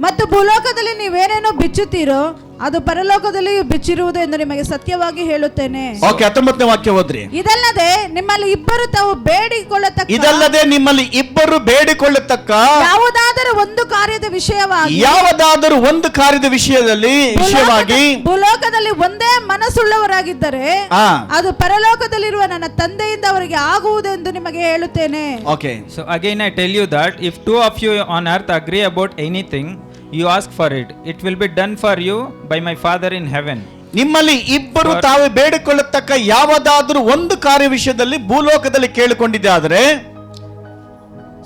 ಮತ್ತು ಭೂಲೋಕದಲ್ಲಿ ನೀವೇನೇನು ಬಿಚ್ಚುತ್ತೀರೋ ಅದು ಪರಲೋಕದಲ್ಲಿಯೂ ಬಿಚ್ಚಿರುವುದು ಎಂದು ನಿಮಗೆ ಸತ್ಯವಾಗಿ ಹೇಳುತ್ತೇನೆ. ಓಕೆ, 19ನೇ ವಾಕ್ಯ ಓದ್ರಿ. ಇದಲ್ಲದೆ ನಿಮ್ಮಲ್ಲಿ ಇಬ್ಬರು ತಾವು ಬೇಡಿಕೊಳ್ಳತಕ್ಕ, ಇದಲ್ಲದೆ ನಿಮ್ಮಲ್ಲಿ ಇಬ್ಬರು ಬೇಡಿಕೊಳ್ಳತಕ್ಕ ಯಾವುದಾದರೂ ಒಂದು ಕಾರ್ಯದ ವಿಷಯವಾಗಿ, ಯಾವುದಾದರೂ ಒಂದು ಕಾರ್ಯದ ವಿಷಯವಾಗಿ ಭೂಲೋಕದಲ್ಲಿ ಒಂದೇ ಮನಸ್ಸುಳ್ಳವರಾಗಿದ್ದರೆ ಅದು ಪರಲೋಕದಲ್ಲಿರುವ ನನ್ನ ತಂದೆಯಿಂದ ಅವರಿಗೆ ಆಗುವುದೆಂದು ನಿಮಗೆ ಹೇಳುತ್ತೇನೆ. Okay, so again I tell you that if two of you on earth agree about anything you ask for it, it will be done for you by my Father in heaven. ನಿಮ್ಮಲ್ಲಿ ಇಬ್ಬರು ತಾವೇ ಬೇಡಿಕೊಳ್ಳತಕ್ಕ ಯಾವುದಾದರೂ ಒಂದು ಕಾರ್ಯ ವಿಷಯದಲ್ಲಿ ಭೂಲೋಕದಲ್ಲಿ ಕೇಳಿಕೊಂಡಿದ್ದಾದರೆ,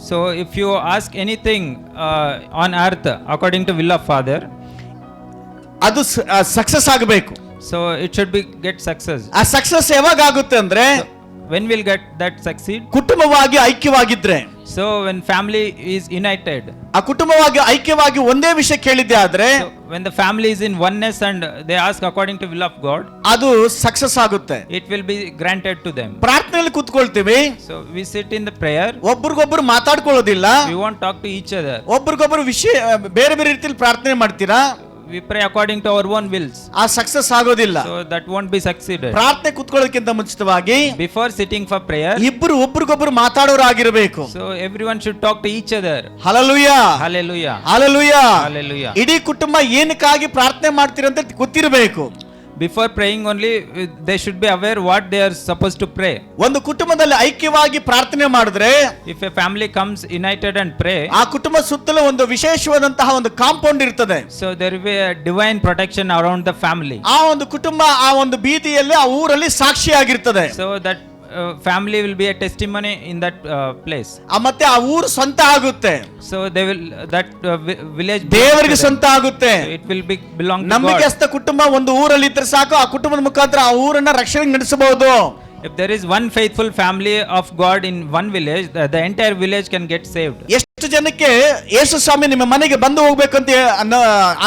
so if you ask anything on earth according to will of Father, ಅದು ಸಕ್ಸಸ್ ಆಗಬೇಕು. so it should be get success. ಆ ಸಕ್ಸಸ್ ಯಾವಾಗ ಆಗುತ್ತೆ ಅಂದ್ರೆ When will get that succeed? ಕುಟುಂಬವಾಗಿ ಐಕ್ಯವಾಗಿದ್ರೆ. So when family is united, ಆ ಕುಟುಂಬವಾಗಿ ಐಕ್ಯವಾಗಿ ಒಂದೇ ವಿಷಯ ಕೇಳಿದ್ದೆ ಆದ್ರೆ so when the family is in oneness and they ask according to will of God, ಅದು ಸಕ್ಸಸ್ ಆಗುತ್ತೆ. it will be granted to them. ಪ್ರಾರ್ಥನೆಯಲ್ಲಿ ಕೂತ್ಕೊಳ್ತೀವಿ, So we sit in the prayer, ಒಬ್ರಿಗೊಬ್ರು ಮಾತಾಡ್ಕೊಳ್ಳೋದಿಲ್ಲ, we won't talk to each other. ಒಬ್ರಿಗೊಬ್ರು ವಿಷಯ ಬೇರೆ ಬೇರೆ ರೀತಿಯಲ್ಲಿ ಪ್ರಾರ್ಥನೆ ಮಾಡ್ತೀರಾ, We pray according to our own wills. ಆ ಸಕ್ಸಸ್ ಆಗೋದಿಲ್ಲ. So that won't be succeeded. ಪ್ರಾರ್ಥನೆ ಕೂತ್ಕೊಳ್ಳೋದಕ್ಕಿಂತ ಮುಂಚಿತವಾಗಿ Before sitting for prayer, ಇಬ್ರು ಒಬ್ರಿಗೊಬ್ರು ಮಾತಾಡೋರಾಗಿರ್ಬೇಕು. so everyone should talk to each other. Hallelujah, Hallelujah. Hallelujah. Hallelujah. ಇಡೀ ಕುಟುಂಬ ಏನಕ್ಕಾಗಿ ಪ್ರಾರ್ಥನೆ ಮಾಡ್ತೀರಂತ ಗೊತ್ತಿರಬೇಕು. Before praying only, they should be aware what they are supposed to pray. ಒಂದು ಕುಟುಂಬದಲ್ಲಿ ಐಕ್ಯವಾಗಿ ಪ್ರಾರ್ಥನೆ ಮಾಡಿದ್ರೆ If a family comes united and pray, ಆ ಕುಟುಂಬ ಸುತ್ತಲೂ ಒಂದು ವಿಶೇಷವಾದಂತಹ ಒಂದು ಕಾಂಪೌಂಡ್ ಇರ್ತದೆ. so there will be a divine protection around the family. ಆ ಒಂದು ಕುಟುಂಬ ಆ ಒಂದು ಬೀದಿಯಲ್ಲಿ ಆ ಊರಲ್ಲಿ ಸಾಕ್ಷಿಯಾಗಿರ್ತದೆ. So that family will be a testimony in that place. ಮತ್ತೆ ಆ ಊರು ಸ್ವಂತ ಆಗುತ್ತೆ, So they will that village ದೇವರಿಗೆ ಸ್ವಂತ ಆಗುತ್ತೆ. So it will be belong to God. ನಂಬಿಕೆಸ್ಥ ಕುಟುಂಬ ಒಂದು ಊರಲ್ಲಿ ಇದ್ರೆ ಸಾಕು, ಆ ಕುಟುಂಬದ ಮುಖಾಂತರ ಆ ಊರನ್ನ ರಕ್ಷಣೆ ನಡೆಸಬಹುದು. If there is one faithful family of God in one village, the entire village can get saved. ಎಷ್ಟು ಜನಕ್ಕೆ ಯೇಸು ಸ್ವಾಮಿ ನಿಮ್ಮ ಮನೆಗೆ ಬಂದು ಹೋಗ್ಬೇಕಂತ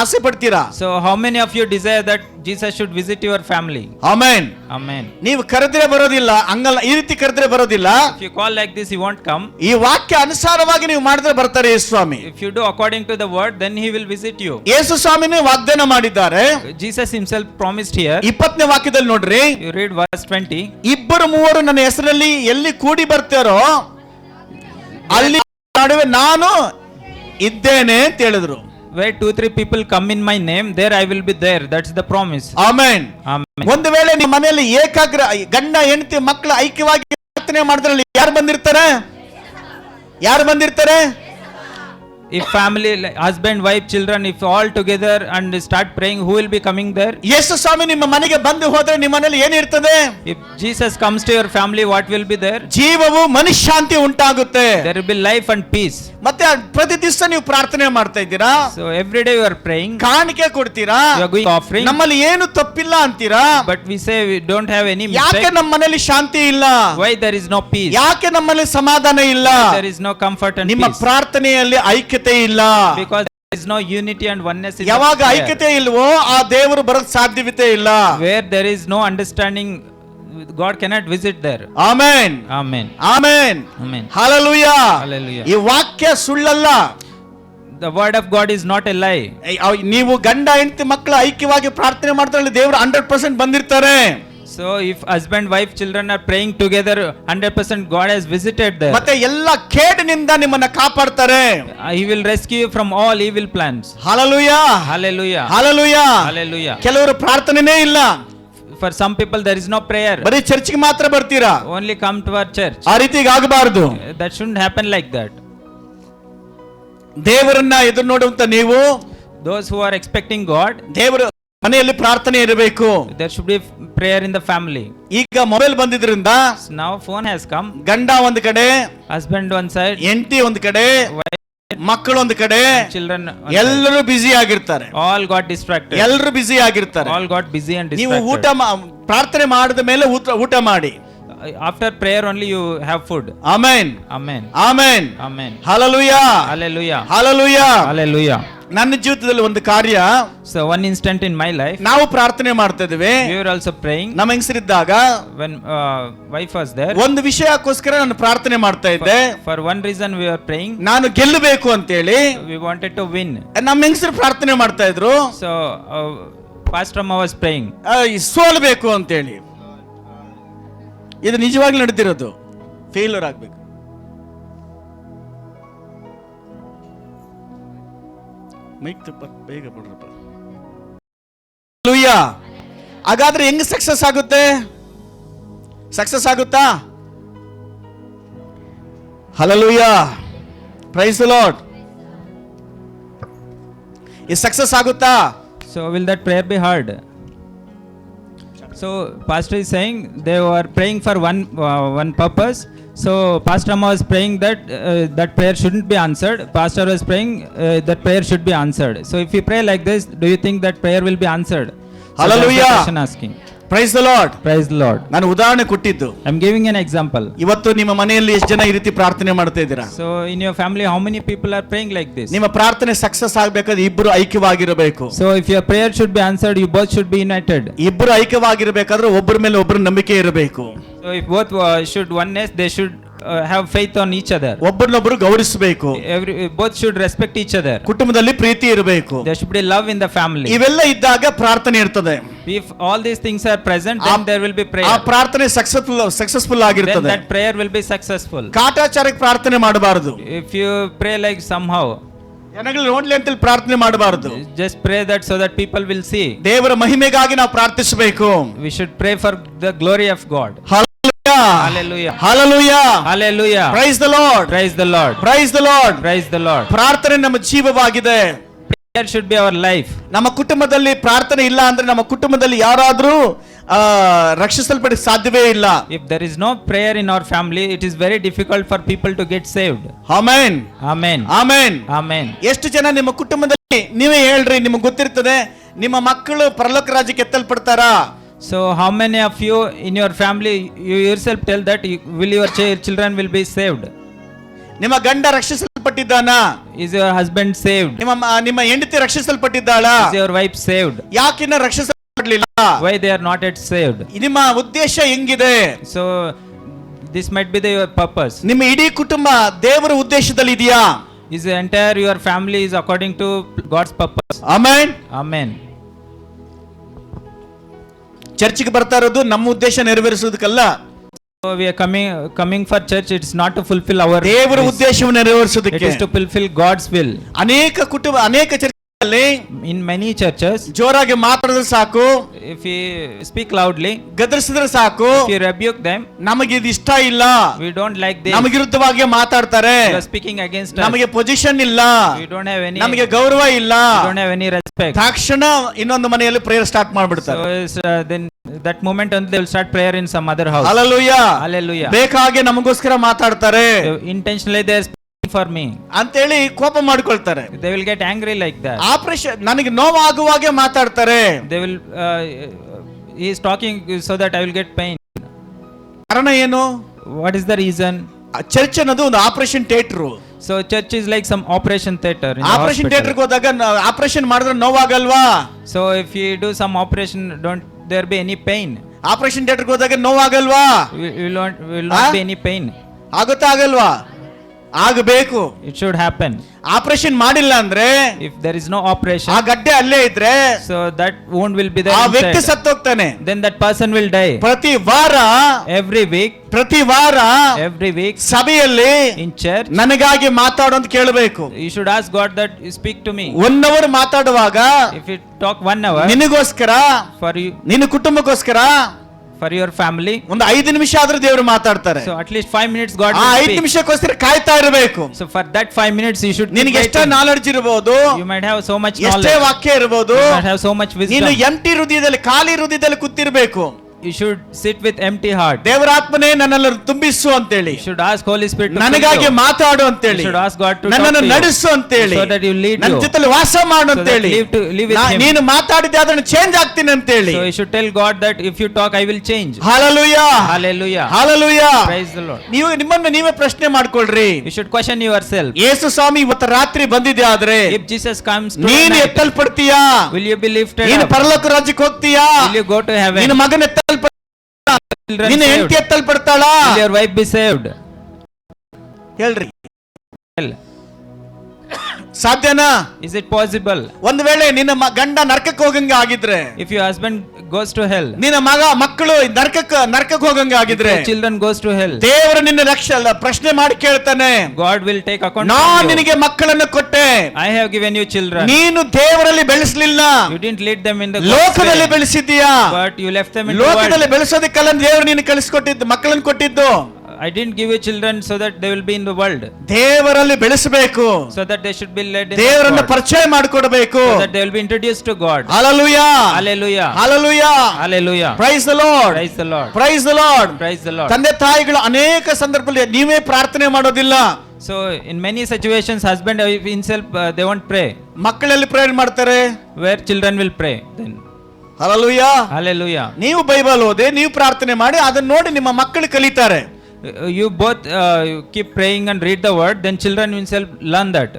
ಆಸೆ ಪಡ್ತೀರಾ? So how many of you desire that Jesus should visit your family? Amen. Amen. ನೀವು ಕರೆದ್ರೆ ಬರೋದಿಲ್ಲ, ಹಂಗಲ್ಲ, ಈ ರೀತಿ ಕರೆದ್ರೆ ಬರೋದಿಲ್ಲ. If you call like this, he won't come. ಈ ವಾಕ್ಯ ಅನುಸಾರವಾಗಿ ನೀವು ಮಾಡಿದ್ರೆ ಬರ್ತಾರೆ ಯೇಸು ಸ್ವಾಮಿ. If you do according to the word, then he will visit you. ಯೇಸು ಸ್ವಾಮಿನೇ ವಾಗ್ದಾನ ಮಾಡಿದ್ದಾರೆ. Jesus himself promised here. 20ನೇ ವಾಕ್ಯದಲ್ಲಿ ನೋಡ್ರಿ, You read verse 20. ಇಬ್ಬರು ಮೂವರು ನನ್ನ ಹೆಸರಲ್ಲಿ ಎಲ್ಲಿ ಕೂಡಿ ಬರ್ತಾರೋ ಅಲ್ಲಿ ನಡುವೆ ನಾನು ಇದ್ದೇನೆ ಅಂತ ಹೇಳಿದ್ರು. Where 2-3 people come in my name, there I will be there. That's the promise. Amen. Amen. ಒಂದು ವೇಳೆ ನಿಮ್ಮ ಮನೆಯಲ್ಲಿ ಏಕಾಗ್ರ ಗಂಡ ಹೆಂಡತಿ ಮಕ್ಕಳು ಐಕ್ಯವಾಗಿ ಪ್ರಾರ್ಥನೆ ಮಾಡಿದ್ರಲ್ಲಿ ಯಾರು ಬಂದಿರ್ತಾರೆ? ಯಾರು ಬಂದಿರ್ತಾರೆ? If family, like husband, wife, children, if all together and start praying, who will be coming there? ಯೇಸು ಸ್ವಾಮಿ ನಿಮ್ಮ ಮನೆಗೆ ಬಂದು ಹೋದ್ರೆ ನಿಮ್ಮ ಮನೆಯಲ್ಲಿ ಏನಿರ್ತದೆ? If Jesus comes to your family, what will be there? ಜೀವವು ಮನಃಶಾಂತಿ ಉಂಟಾಗುತ್ತೆ. There will be life and peace. ಮತ್ತೆ ಪ್ರತಿ ದಿವಸ ನೀವು ಪ್ರಾರ್ಥನೆ ಮಾಡ್ತಾ ಇದ್ದೀರಾ, So every day you are praying, ಕಾಣಿಕೆ ಕೊಡ್ತೀರಾ, you are going offering, ನಮ್ಮಲ್ಲಿ ಏನು ತಪ್ಪಿಲ್ಲ ಅಂತೀರಾ. but we say we don't have any ಯಾಕೆ mistake. ನಮ್ಮ ಮನೆಯಲ್ಲಿ ಶಾಂತಿ ಇಲ್ಲ? Why there is no peace? ಯಾಕೆ ನಮ್ಮಲ್ಲಿ ಸಮಾಧಾನ ಇಲ್ಲ? There is no comfort and ನಿಮ್ಮ peace. ಪ್ರಾರ್ಥನೆಯಲ್ಲಿ ಐಕ್ಯತೆ ಇಲ್ಲ. Because there is no unity and oneness in ಯಾವಾಗ the prayer. ಐಕ್ಯತೆ ಇಲ್ವೋ ಆ ದೇವರು ಬರೋಕ್ ಸಾಧ್ಯತೆ ಇಲ್ಲ. Where there is no understanding, God cannot visit there. Amen, Amen. Amen, Amen. Hallelujah. Hallelujah. ಈ ವಾಕ್ಯ ಸುಳ್ಳಲ್ಲ. The word of God is not a lie. ನೀವು ಗಂಡ ಹೆಂಡತಿ ಮಕ್ಕಳು ಐಕ್ಯವಾಗಿ ಪ್ರಾರ್ಥನೆ ಮಾಡ್ತಾರೆ, ದೇವರು 100% ಬಂದಿರ್ತಾರೆ. So if husband, wife, children are praying together, 100% God has visited there. ಮತ್ತೆ ಎಲ್ಲ ಕೇಡಿನಿಂದ ನಿಮ್ಮನ್ನ ಕಾಪಾಡ್ತಾರೆ. He will rescue you from all evil plans. Hallelujah, Hallelujah. Hallelujah. Hallelujah. ಕೆಲವರು ಪ್ರಾರ್ಥನೆನೇ ಇಲ್ಲ, For some people there is no prayer. ಬರೀ ಚರ್ಚ್ಗೆ ಮಾತ್ರ ಬರ್ತೀರಾ. Only come to our church. ಆ ರೀತಿಗೆ ಆಗಬಾರದು. That shouldn't happen like that. ದೇವರನ್ನ ಎದುರು ನೋಡುವಂತ ನೀವು, Those who are expecting God, ದೇವರ ಮನೆಯಲ್ಲಿ ಪ್ರಾರ್ಥನೆ ಇರಬೇಕು. there should be prayer in the family. ಈಗ mobile ಬಂದಿದ್ರಿಂದ So now phone has come. ಗಂಡ ಒಂದ್ ಕಡೆ, Husband one side, ಹೆಂಡತಿ ಒಂದ್ ಕಡೆ, wife, ಮಕ್ಕಳು ಒಂದ್ ಕಡೆ, children one side. ಎಲ್ಲರೂ ಬ್ಯುಸಿ ಆಗಿರ್ತಾರೆ. All got distracted. ಎಲ್ಲರೂ ಬ್ಯುಸಿ ಆಗಿರ್ತಾರೆ. All got busy and ನೀವು distracted. ಪ್ರಾರ್ಥನೆ ಮಾಡಿದ ಮೇಲೆ ಊಟ ಮಾಡಿ. After prayer only you have food. Amen, Amen. Amen, Amen. Hallelujah, Hallelujah. Hallelujah. Hallelujah. ನನ್ನ ಜೀವಿತದಲ್ಲಿ ಒಂದು ಕಾರ್ಯ, So one instant in my life, ನಾವು ಪ್ರಾರ್ಥನೆ ಮಾಡ್ತಾ ಇದ್ವಿ. we were also praying. ನಮ್ಮ ಹೆಂಗಸರಿದ್ದಾಗ When wife was there, ಒಂದು ವಿಷಯಕ್ಕೋಸ್ಕರ ನಾನು ಪ್ರಾರ್ಥನೆ ಮಾಡ್ತಾ ಇದ್ದೆ. for one reason we were praying. ನಾನು ಗೆಲ್ಲಬೇಕು ಅಂತೇಳಿ We wanted to win. ನಮ್ಮ ಹೆಂಗಸರು ಪ್ರಾರ್ಥನೆ ಮಾಡ್ತಾ ಇದ್ರು, So Pastor Amma was praying. ಸೋಲ್ಬೇಕು ಅಂತೇಳಿ. ಇದು ನಿಜವಾಗ್ಲೂ ನಡೆದಿರೋದು. ಫೇಲ್ಯೂರ್ ಆಗ್ಬೇಕು. ಮೈಕ್ ಬೇಗ ಬಿಡ್ರಪ್ಪ. ಹಲ್ಲೆಲೂಯಾ. ಹಾಗಾದ್ರೆ ಹೆಂಗ್ ಸಕ್ಸಸ್ ಆಗುತ್ತೆ? ಸಕ್ಸಸ್ ಆಗುತ್ತಾ? Hallelujah, praise the Lord. ಈ ಸಕ್ಸಸ್ ಆಗುತ್ತಾ? So will that prayer be heard? So pastor is saying they were praying for one purpose. So Pastor Amma was praying that that prayer shouldn't be answered. Pastor was praying that prayer should be answered. So if you pray like this, do you think that prayer will be answered? So Hallelujah. that's the question asking. Praise the lord. Praise the Lord. ನಾನು ಉದಾಹರಣೆ ಕೊಟ್ಟಿದ್ದು. I'm giving an example. ಇವತ್ತು ನಿಮ್ಮ ಮನೆಯಲ್ಲಿ ಎಷ್ಟು ಜನ ಈ ರೀತಿ ಪ್ರಾರ್ಥನೆ ಮಾಡ್ತಾ ಇದ್ದೀರಾ? So in your family, how many people are praying like this? ನಿಮ್ಮ ಪ್ರಾರ್ಥನೆ ಸಕ್ಸಸ್ ಆಗ್ಬೇಕಾದ್ರೆ ಇಬ್ಬರು ಐಕ್ಯವಾಗಿರಬೇಕು. So if your prayer should be answered, you both should be united. ಇಬ್ಬರು ಐಕ್ಯವಾಗಿರಬೇಕಾದ್ರೆ ಒಬ್ಬರ ಮೇಲೆ ಒಬ್ಬರು ನಂಬಿಕೆ ಇರಬೇಕು. So if both should oneness, they should have faith on each other. ಒಬ್ಬರನ್ನೊಬ್ಬರು ಗೌರವಿಸಬೇಕು. Both should respect each other. ಕುಟುಂಬದಲ್ಲಿ ಪ್ರೀತಿ ಇರಬೇಕು. There should be love in the family. ಇವೆಲ್ಲ ಇದ್ದಾಗ ಪ್ರಾರ್ಥನೆ ಇರ್ತದೆ. If all these things are present, then there will be prayer. ಆ ಪ್ರಾರ್ಥನೆ ಸಕ್ಸಸ್ಫುಲ್ Then ಆಗಿರ್ತದೆ. that prayer will be successful. ಕಾಟಾಚಾರಕ್ಕೆ ಪ್ರಾರ್ಥನೆ ಮಾಡಬಾರದು. If you pray like somehow, ಜನಗಳು ನೋಡ್ಲಿ ಅಂತ ಪ್ರಾರ್ಥನೆ ಮಾಡಬಾರದು. just pray that so that people will see. ದೇವರ ಮಹಿಮೆಗಾಗಿ ನಾವು ಪ್ರಾರ್ಥಿಸಬೇಕು. We should pray for the glory of God. Hallelujah. Hallelujah. Hallelujah. Praise the Lord. Praise the Lord. Praise the Lord. Praise the Lord. ಪ್ರಾರ್ಥನೆ ನಮ್ಮ ಜೀವವಾಗಿದೆ. Prayer should be our life. ನಮ್ಮ ಕುಟುಂಬದಲ್ಲಿ ಪ್ರಾರ್ಥನೆ ಇಲ್ಲ ಅಂದ್ರೆ ನಮ್ಮ ಕುಟುಂಬದಲ್ಲಿ ಯಾರಾದ್ರೂ ರಕ್ಷಿಸಲ್ಪಡ ಸಾಧ್ಯವೇ ಇಲ್ಲ. If there is no prayer in our family, it is very difficult for people to get saved. Amen. Amen. Amen. Amen. ಎಷ್ಟು ಜನ ನಿಮ್ಮ ಕುಟುಂಬದಲ್ಲಿ ನೀವೇ ಹೇಳ್ರಿ, ನಿಮಗೆ ಗೊತ್ತಿರ್ತದೆ, ನಿಮ್ಮ ಮಕ್ಕಳು ಪರಲೋಕ ರಾಜ್ಯಕ್ಕೆ ಎತ್ತಲ್ಪಡ್ತಾರಾ? So how many of you in your family, you yourself tell that will your children will be saved? ನಿಮ್ಮ ಗಂಡ ರಕ್ಷಿಸಲ್ಪಟ್ಟಿದ್ದಾನಾ? Is your husband saved? ನಿಮ್ಮ ಹೆಂಡತಿ ರಕ್ಷಿಸಲ್ಪಟ್ಟಿದ್ದಾಳಾ? Is your wife saved? ಯಾಕಿನ್ನ ರಕ್ಷಿಸಲ್ಪಡಲಿಲ್ಲ? Why they are not yet saved? ನಿಮ್ಮ ಉದ್ದೇಶ ಹೆಂಗಿದೆ? So this might be your purpose. ನಿಮ್ಮ ಇಡೀ ಕುಟುಂಬ ದೇವರ ಉದ್ದೇಶದಲ್ಲಿ ಇದೆಯಾ? Is the entire your family is according to God's purpose? Amen. Amen. ಚರ್ಚಿಗೆ ಬರ್ತಾ ಇರೋದು ನಮ್ಮ ಉದ್ದೇಶ ನೆರವೇರಿಸೋದಕ್ಕಲ್ಲ. So we are coming for church. It's not to fulfill our ದೇವರ ಉದ್ದೇಶವನ್ನು it ನೆರವೇರಿಸೋದಕ್ಕೆ. is to fulfill God's will. ಅನೇಕ ಚರ್ಚಲ್ಲಿ In many churches, ಜೋರಾಗಿ ಮಾತಾಡಿದ್ರೆ ಸಾಕು, if we speak loudly, ಗದರಿಸಿದ್ರೆ ಸಾಕು, if you rebuke them, ನಮಗೆ ಇದು ಇಷ್ಟ ಇಲ್ಲ, we don't like this, ನಮಗೆ ವಿರುದ್ಧವಾಗಿ ಮಾತಾಡ್ತಾರೆ, you are speaking against us, ನಮಗೆ ಪೊಸಿಷನ್ ಇಲ್ಲ, we don't have any, ನಮಗೆ ಗೌರವ ಇಲ್ಲ, we don't have any respect. ತಕ್ಷಣ ಇನ್ನೊಂದು ಮನೆಯಲ್ಲಿ ಪ್ರೇಯರ್ ಸ್ಟಾರ್ಟ್ ಮಾಡ್ಬಿಡ್ತಾರೆ. So then that moment only they will start prayer in some other house. Hallelujah. Hallelujah. ಬೇಕಾಗೆ ನಮಗೋಸ್ಕರ ಮಾತಾಡ್ತಾರೆ Intentionally they are speaking for me ಅಂತೇಳಿ ಕೋಪ ಮಾಡ್ಕೊಳ್ತಾರೆ. they will get angry like that. Operation ನನಗೆ ನೋವಾಗುವಾಗೆ ಮಾತಾಡ್ತಾರೆ. They will he is talking so that I will get pain. ಕಾರಣ ಏನು? What is the reason? Church ಅನ್ನೋದು ಒಂದು operation theatre. So church is like some operation theater in the operation hospital. ಥಿಯೇಟರ್ಗೆ ಹೋದಾಗ ಆಪರೇಷನ್ ಮಾಡಿದ್ರೆ ನೋವಾಗಲ್ವಾ? So if you do some operation, don't there be any pain? Operation ಥಿಯೇಟರ್ಗೆ ಹೋದಾಗ ನೋವಾಗಲ್ವಾ? will not be any pain. ಆಗುತ್ತಾ ಆಗಲ್ವಾ? ಆಗಬೇಕು. It should happen. ಆಪರೇಷನ್ ಮಾಡಿಲ್ಲ ಅಂದ್ರೆ, If there is no operation, ಆ ಗಡ್ಡೆ ಅಲ್ಲೇ ಇದ್ರೆ, so that wound will be there ಆ ವ್ಯಕ್ತಿ inside. ಸತ್ತೋಗ್ತಾನೆ. Then that person will die. ಪ್ರತಿ ವಾರ Every week ಸಭೆಯಲ್ಲಿ in church, ನನಗಾಗಿ ಮಾತಾಡು ಅಂತ ಕೇಳಬೇಕು. you should ask God that you speak to me. 1 hour ಮಾತಾಡುವಾಗ If you talk 1 hour ನಿನಗೋಸ್ಕರ, for you, ನಿನ್ನ ಕುಟುಂಬಕ್ಕೋಸ್ಕರ for your family, ಒಂದು 5 ನಿಮಿಷ ಆದ್ರೂ ದೇವರು ಮಾತಾಡ್ತಾರೆ. so at least 5 minutes God ಆ will 5 speak. ನಿಮಿಷಕ್ಕೋಸ್ಕರ ಕಾಯ್ತಾ ಇರಬೇಕು. So for that 5 minutes you should ನಿನಗೆ keep ಎಷ್ಟೇ waiting. ನಾಲೆಡ್ಜ್ ಇರಬಹುದು, You might have so much ಎಷ್ಟೇ knowledge, ವಾಕ್ಯ ಇರಬಹುದು, you might have so much ನೀನು wisdom. ಎಂಟಿ ಹೃದಯದಲ್ಲಿ, ಖಾಲಿ ಹೃದಯದಲ್ಲಿ ಕೂತಿರ್ಬೇಕು. You should sit with empty heart. ದೇವರ ಆತ್ಮನೇ ನನ್ನೆಲ್ಲ ತುಂಬಿಸು ಅಂತೇಳಿ, You should ask Holy Spirit to ನನಗಾಗಿ fill you. ಮಾತಾಡು ಅಂತೇಳಿ, You should ask God to ನನ್ನನ್ನು talk to you, ನಡೆಸು ಅಂತೇಳಿ, so that you lead ನನ್ನ you, ಜೊತೆಲಿ ವಾಸ ಮಾಡು so that ಅಂತೇಳಿ, live with him. ನೀನು ಮಾತಾಡಿದ್ದೆ ಅದನ್ನು ಚೇಂಜ್ ಆಗ್ತೀನಿ ಅಂತೇಳಿ. So you should tell God that if you talk I will change. Hallelujah. Hallelujah. Hallelujah. Praise the Lord. ನೀವು ನಿಮ್ಮನ್ನು ನೀವೇ ಪ್ರಶ್ನೆ ಮಾಡ್ಕೊಳ್ರಿ. You should question yourself. ಯೇಸು ಸ್ವಾಮಿ ಇವತ್ತು ರಾತ್ರಿ ಬಂದಿದೆ ಆದ್ರೆ If Jesus comes ನೀನು tonight, ಎತ್ತಲ್ಪಡ್ತೀಯಾ? will you be lifted ನೀನು up? ಪರಲೋಕ ರಾಜ್ಯಕ್ಕೆ ಹೋಗ್ತೀಯಾ? Will you go to heaven? ನಿನ್ನ ಮಗನ ಎತ್ತಲ್ಪಡ್ತಾಳ? Children ನಿನ್ನ saved? ಹೆಂಡತಿ ಎತ್ತಲ್ಪಡ್ತಾಳ? Will your wife be saved? ಹೇಳ್ರಿ, Well, ಸಾಧ್ಯನಾ? is it possible? ಒಂದು ವೇಳೆ ನಿನ್ನ ಗಂಡ ನರಕಕ್ಕೆ ಹೋಗಂಗ ಆಗಿದ್ರೆ, If your husband goes to hell, ನಿನ್ನ ಮಕ್ಕಳು ನರಕಕ್ಕೆ ಹೋಗಂಗ ಆಗಿದ್ರೆ, your children goes to hell, ದೇವರು ನಿನ್ನ ಪ್ರಶ್ನೆ ಮಾಡಿ ಕೇಳ್ತಾನೆ, God will take account ನಾನು from you. ನಿನಗೆ ಮಕ್ಕಳನ್ನು ಕೊಟ್ಟೆ, I have given you children. ನೀನು ದೇವರಲ್ಲಿ ಬೆಳೆಸಲಿಲ್ಲ, You didn't lead them in the God's ಲೋಕದಲ್ಲಿ way, ಬೆಳೆಸಿದ್ದೀಯಾ. but you left them in the ಲೋಕದಲ್ಲಿ world. ಬೆಳೆಸೋದಕ್ಕೆಲ್ಲ ದೇವರು ನೀನು ಕಳಿಸ್ಕೊಟ್ಟಿದ್ದು, ಮಕ್ಕಳನ್ನು ಕೊಟ್ಟಿದ್ದು. I didn't give you children so that they will be in the world, ದೇವರಲ್ಲಿ ಬೆಳೆಸಬೇಕು, so that they should be led in ದೇವರನ್ನ God, ಪರಿಚಯ ಮಾಡಿಕೊಡಬೇಕು. so that they will be introduced to God. Hallelujah. Hallelujah. Hallelujah. Hallelujah. Praise the lord. Praise the Lord. Praise the lord. Praise the Lord. ತಂದೆ ತಾಯಿಗಳು ಅನೇಕ ಸಂದರ್ಭದಲ್ಲಿ ನೀವೇ ಪ್ರಾರ್ಥನೆ ಮಾಡೋದಿಲ್ಲ, So in many situations husband himself they won't pray. ಮಕ್ಕಳಲ್ಲಿ ಪ್ರೇಯರ್ ಮಾಡ್ತಾರೆ. Where children will pray then. Hallelujah. Hallelujah. ನೀವು ಬೈಬಲ್ ಓದಿ, ನೀವು ಪ್ರಾರ್ಥನೆ ಮಾಡಿ, ಅದನ್ನ ನೋಡಿ ನಿಮ್ಮ ಮಕ್ಕಳು ಕಲಿತಾರೆ. You both keep praying and read the word, then children himself learn that.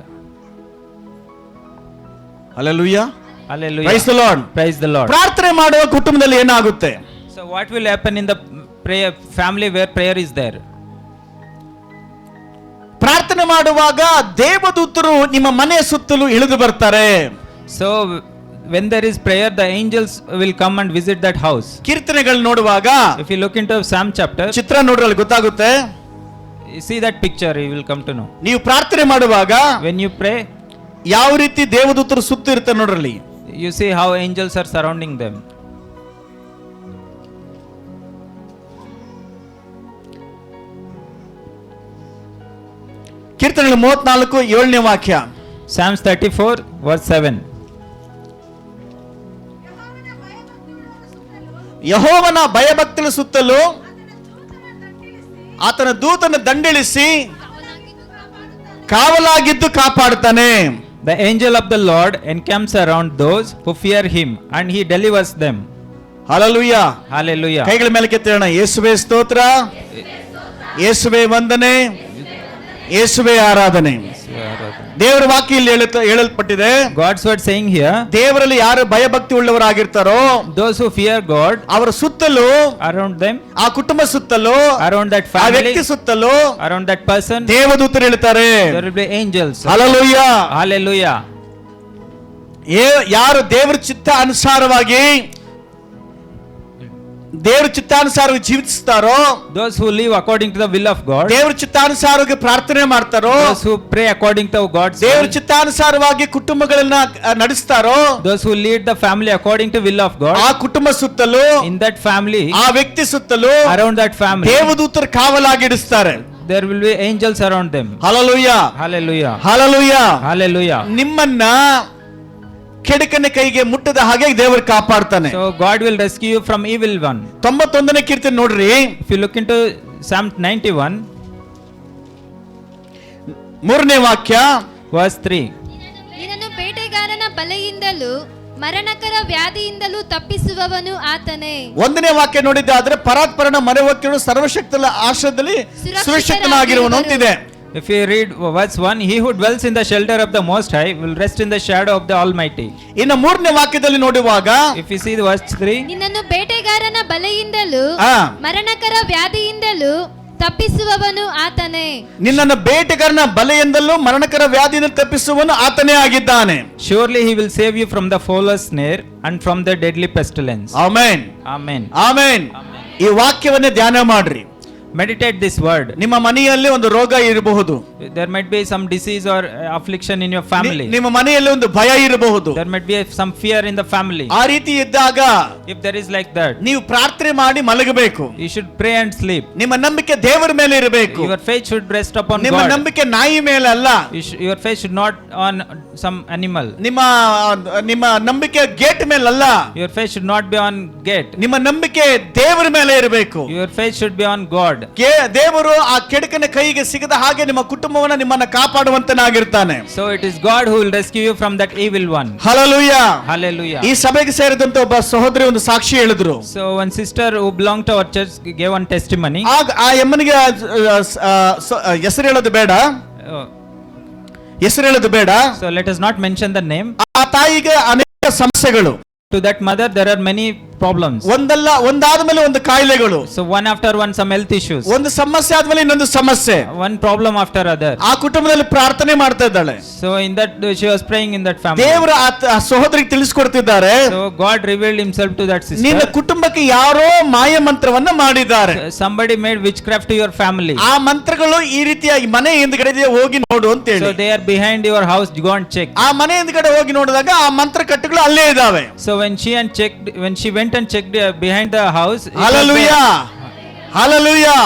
Hallelujah. Hallelujah. Price the lord. Praise the Lord. ಪ್ರಾರ್ಥನೆ ಮಾಡುವ ಕುಟುಂಬದಲ್ಲಿ ಏನಾಗುತ್ತೆ? So what will happen in the prayer family where prayer is there? ಪ್ರಾರ್ಥನೆ ಮಾಡುವಾಗ ದೇವದೂತರು ನಿಮ್ಮ ಮನೆಯ ಸುತ್ತಲೂ ಇಳಿದು ಬರ್ತಾರೆ. So when there is prayer, the angels will come and visit that house. ಕೀರ್ತನೆಗಳು ನೋಡುವಾಗ If you look into Psalm chapter, ಚಿತ್ರ ನೋಡ್ರಲ್ಲಿ ಗೊತ್ತಾಗುತ್ತೆ. you see that picture, you will come to know. ನೀವು ಪ್ರಾರ್ಥನೆ ಮಾಡುವಾಗ When you pray, ಯಾವ ರೀತಿ ದೇವದೂತರು ಸುತ್ತ ಇರ್ತಾರೆ ನೋಡ್ರಲ್ಲಿ. you see how angels are surrounding them. ಕೀರ್ತನೆಗಳು 34 7ನೇ ವಾಕ್ಯ. Psalms 34 verse 7. ಯೆಹೋವನ ಭಯಭಕ್ತಿಗಳ ಸುತ್ತಲೂ ಆತನ ದೂತನ ದಂಡಿಳಿಸಿ ಕಾವಲಾಗಿದ್ದು ಕಾಪಾಡುತ್ತಾನೆ. The angel of the Lord encamps around those who fear him, and he delivers them. Hallelujah. Hallelujah. ಕೈಗಳ ಮೇಲೆ ಕೆತ್ತೋಣ. ಯೇಸುವೇ ಸ್ತೋತ್ರ, ಯೇಸುವೇ ವಂದನೆ, ಯೇಸುವೇ ಆರಾಧನೆ. ದೇವರ ವಾಕ್ಯ ಇಲ್ಲಿ ಹೇಳಲ್ಪಟ್ಟಿದೆ. God's word saying here, ದೇವರಲ್ಲಿ ಯಾರು ಭಯಭಕ್ತಿ ಉಳ್ಳವರಾಗಿರ್ತಾರೋ those who fear God, ಅವರ ಸುತ್ತಲೂ, around them, ಆ ಕುಟುಂಬ ಸುತ್ತಲೂ, around that ಆ family, ವ್ಯಕ್ತಿ ಸುತ್ತಲೂ around that person, ದೇವದೂತರು ಹೇಳ್ತಾರೆ. there will be angels. Hallelujah. Hallelujah. ಯಾರು ದೇವರ ಚಿತ್ತ ಅನುಸಾರವಾಗಿ ದೇವರ ಚಿತ್ತಾನುಸಾರವಾಗಿ ಜೀವಿಸ್ತಾರೋ, Those who live according to the will of God, ದೇವರ ಚಿತ್ತಾನುಸಾರವಾಗಿ ಪ್ರಾರ್ಥನೆ ಮಾಡ್ತಾರೋ, those who pray according to God's ದೇವರ will, ಚಿತ್ತಾನುಸಾರವಾಗಿ ಕುಟುಂಬಗಳನ್ನ ನಡೆಸ್ತಾರೋ, those who lead the family according to will of God, ಆ ಕುಟುಂಬ ಸುತ್ತಲೂ, in that family, ಆ ವ್ಯಕ್ತಿ ಸುತ್ತಲೂ around that family, ದೇವದೂತರು ಕಾವಲಾಗಿಡಿಸ್ತಾರೆ. there will be angels around them. Hallelujah. Hallelujah. Hallelujah. Hallelujah. ನಿಮ್ಮನ್ನ ಕೆಡುಕನ ಕೈಗೆ ಮುಟ್ಟದ ಹಾಗೆ ದೇವರು ಕಾಪಾಡ್ತಾನೆ. So God will rescue you from evil one. 91ನೇ ಕೀರ್ತನೆ ನೋಡ್ರಿ. If you look into Psalm 91 3ನೇ ವಾಕ್ಯ, verse 3. ನಿನ್ನನ್ನು ಬೇಟೆಗಾರನ ಬಲೆಯಿಂದಲೂ ಮರಣಕರ ವ್ಯಾಧಿಯಿಂದಲೂ ತಪ್ಪಿಸುವವನು ಆತನೇ. 1ನೇ ವಾಕ್ಯ ನೋಡಿದ್ದಾದ್ರೆ ಪರಾತ್ಪರನ ಮರೆವಕ್ಕಿರು ಸರ್ವಶಕ್ತನ ಆಶ್ರಯದಲ್ಲಿ ಸುರಕ್ಷಿತನಾಗಿರುವನು ಅಂತಿದೆ. If you read verse 1, he who dwells in the shelter of the Most High will rest in the shadow of the Almighty. ಇನ್ನು 3ನೇ ವಾಕ್ಯದಲ್ಲಿ ನೋಡುವಾಗ, If you see the verse 3, ನಿನ್ನನ್ನು ಬೇಟೆಗಾರನ ಬಲೆಯಿಂದಲೂ ಆ, ಮರಣಕರ ವ್ಯಾಧಿಯಿಂದಲೂ ತಪ್ಪಿಸುವವನು ಆತನೇ. ನಿನ್ನನ್ನು ಬೇಟೆಗಾರನ ಬಲೆಯಿಂದಲೂ ಮರಣಕರ ವ್ಯಾಧಿಯಿಂದ ತಪ್ಪಿಸುವನು ಆತನೇ ಆಗಿದ್ದಾನೆ. surely he will save you from the fowler's snare and from the deadly pestilence. Amen. Amen. Amen. ಈ ವಾಕ್ಯವನ್ನೇ ಧ್ಯಾನ ಮಾಡ್ರಿ. Meditate this word. ನಿಮ್ಮ ಮನೆಯಲ್ಲಿ ಒಂದು ರೋಗ ಇರಬಹುದು, There might be some disease or affliction in your family. ನಿಮ್ಮ ಮನೆಯಲ್ಲಿ ಒಂದು ಭಯ ಇರಬಹುದು. There might be some fear in the family. ಆ ರೀತಿ ಇದ್ದಾಗ If there is like that, ನೀವು ಪ್ರಾರ್ಥನೆ ಮಾಡಿ ಮಲಗಬೇಕು. you should pray and sleep. ನಿಮ್ಮ ನಂಬಿಕೆ ದೇವರ ಮೇಲೆ ಇರಬೇಕು. Your faith should rest upon ನಿಮ್ಮ God. ನಂಬಿಕೆ ನಾಯಿ ಮೇಲೆ ಅಲ್ಲ. Your faith should not on some animal. ನಿಮ್ಮ ನಂಬಿಕೆ ಗೇಟ್ ಮೇಲೆ ಅಲ್ಲ. Your faith should not be on gate. ನಿಮ್ಮ ನಂಬಿಕೆ ದೇವರ ಮೇಲೆ ಇರಬೇಕು. Your faith should be on God. ದೇವರು ಆ ಕೆಡುಕನ ಕೈಗೆ ಸಿಗದ ಹಾಗೆ ನಿಮ್ಮ ಕುಟುಂಬವನ್ನ ನಿಮ್ಮನ್ನ ಕಾಪಾಡುವಂತನಾಗಿರ್ತಾನೆ. So it is God who will rescue you from that evil one. Hallelujah. Hallelujah. ಈ ಸಭೆಗೆ ಸೇರಿದಂತ ಒಬ್ಬ ಸಹೋದರಿ ಒಂದು ಸಾಕ್ಷಿ ಹೇಳಿದ್ರು. So one sister who belonged to our church gave one testimony. ಆಗ ಆ ಎಮ್ಮನಿಗೆ ಹೆಸರು ಹೇಳೋದು ಬೇಡ, Uh, ಹೆಸರು ಹೇಳೋದು ಬೇಡ. so let us not mention the name. ಆ ತಾಯಿಗೆ ಅನೇಕ ಸಮಸ್ಯೆಗಳು, To that mother there are many problems. ಒಂದಾದ ಮೇಲೆ ಒಂದು ಕಾಯಿಲೆಗಳು, So one after one some health issues. ಒಂದು ಸಮಸ್ಯೆ ಆದ್ಮೇಲೆ ಇನ್ನೊಂದು ಸಮಸ್ಯೆ. One problem after other. ಆ ಕುಟುಂಬದಲ್ಲಿ ಪ್ರಾರ್ಥನೆ ಮಾಡ್ತಾ ಇದ್ದಾಳೆ. So in that she was praying in that family. ದೇವರು ಆ ಸಹೋದರಿಗೆ ತಿಳಿಸ್ಕೊಡ್ತಿದ್ದಾರೆ, So God revealed himself to that ನಿನ್ನ sister. ಕುಟುಂಬಕ್ಕೆ ಯಾರೋ ಮಾಯ ಮಂತ್ರವನ್ನ ಮಾಡಿದ್ದಾರೆ. Somebody made witchcraft to your family. ಆ ಮಂತ್ರಗಳು ಈ ರೀತಿಯಾಗಿ ಮನೆ ಹಿಂದ್ಗಡೆ ಹೋಗಿ ನೋಡು ಅಂತ ಹೇಳಿ. So they are behind your house, go and check. ಆ ಮನೆ ಹಿಂದ್ಗಡೆ ಹೋಗಿ ನೋಡಿದಾಗ ಆ ಮಂತ್ರ ಕಟ್ಟುಗಳು ಅಲ್ಲೇ ಇದಾವೆ. So when she went and checked behind the house. Hallelujah. Hallelujah.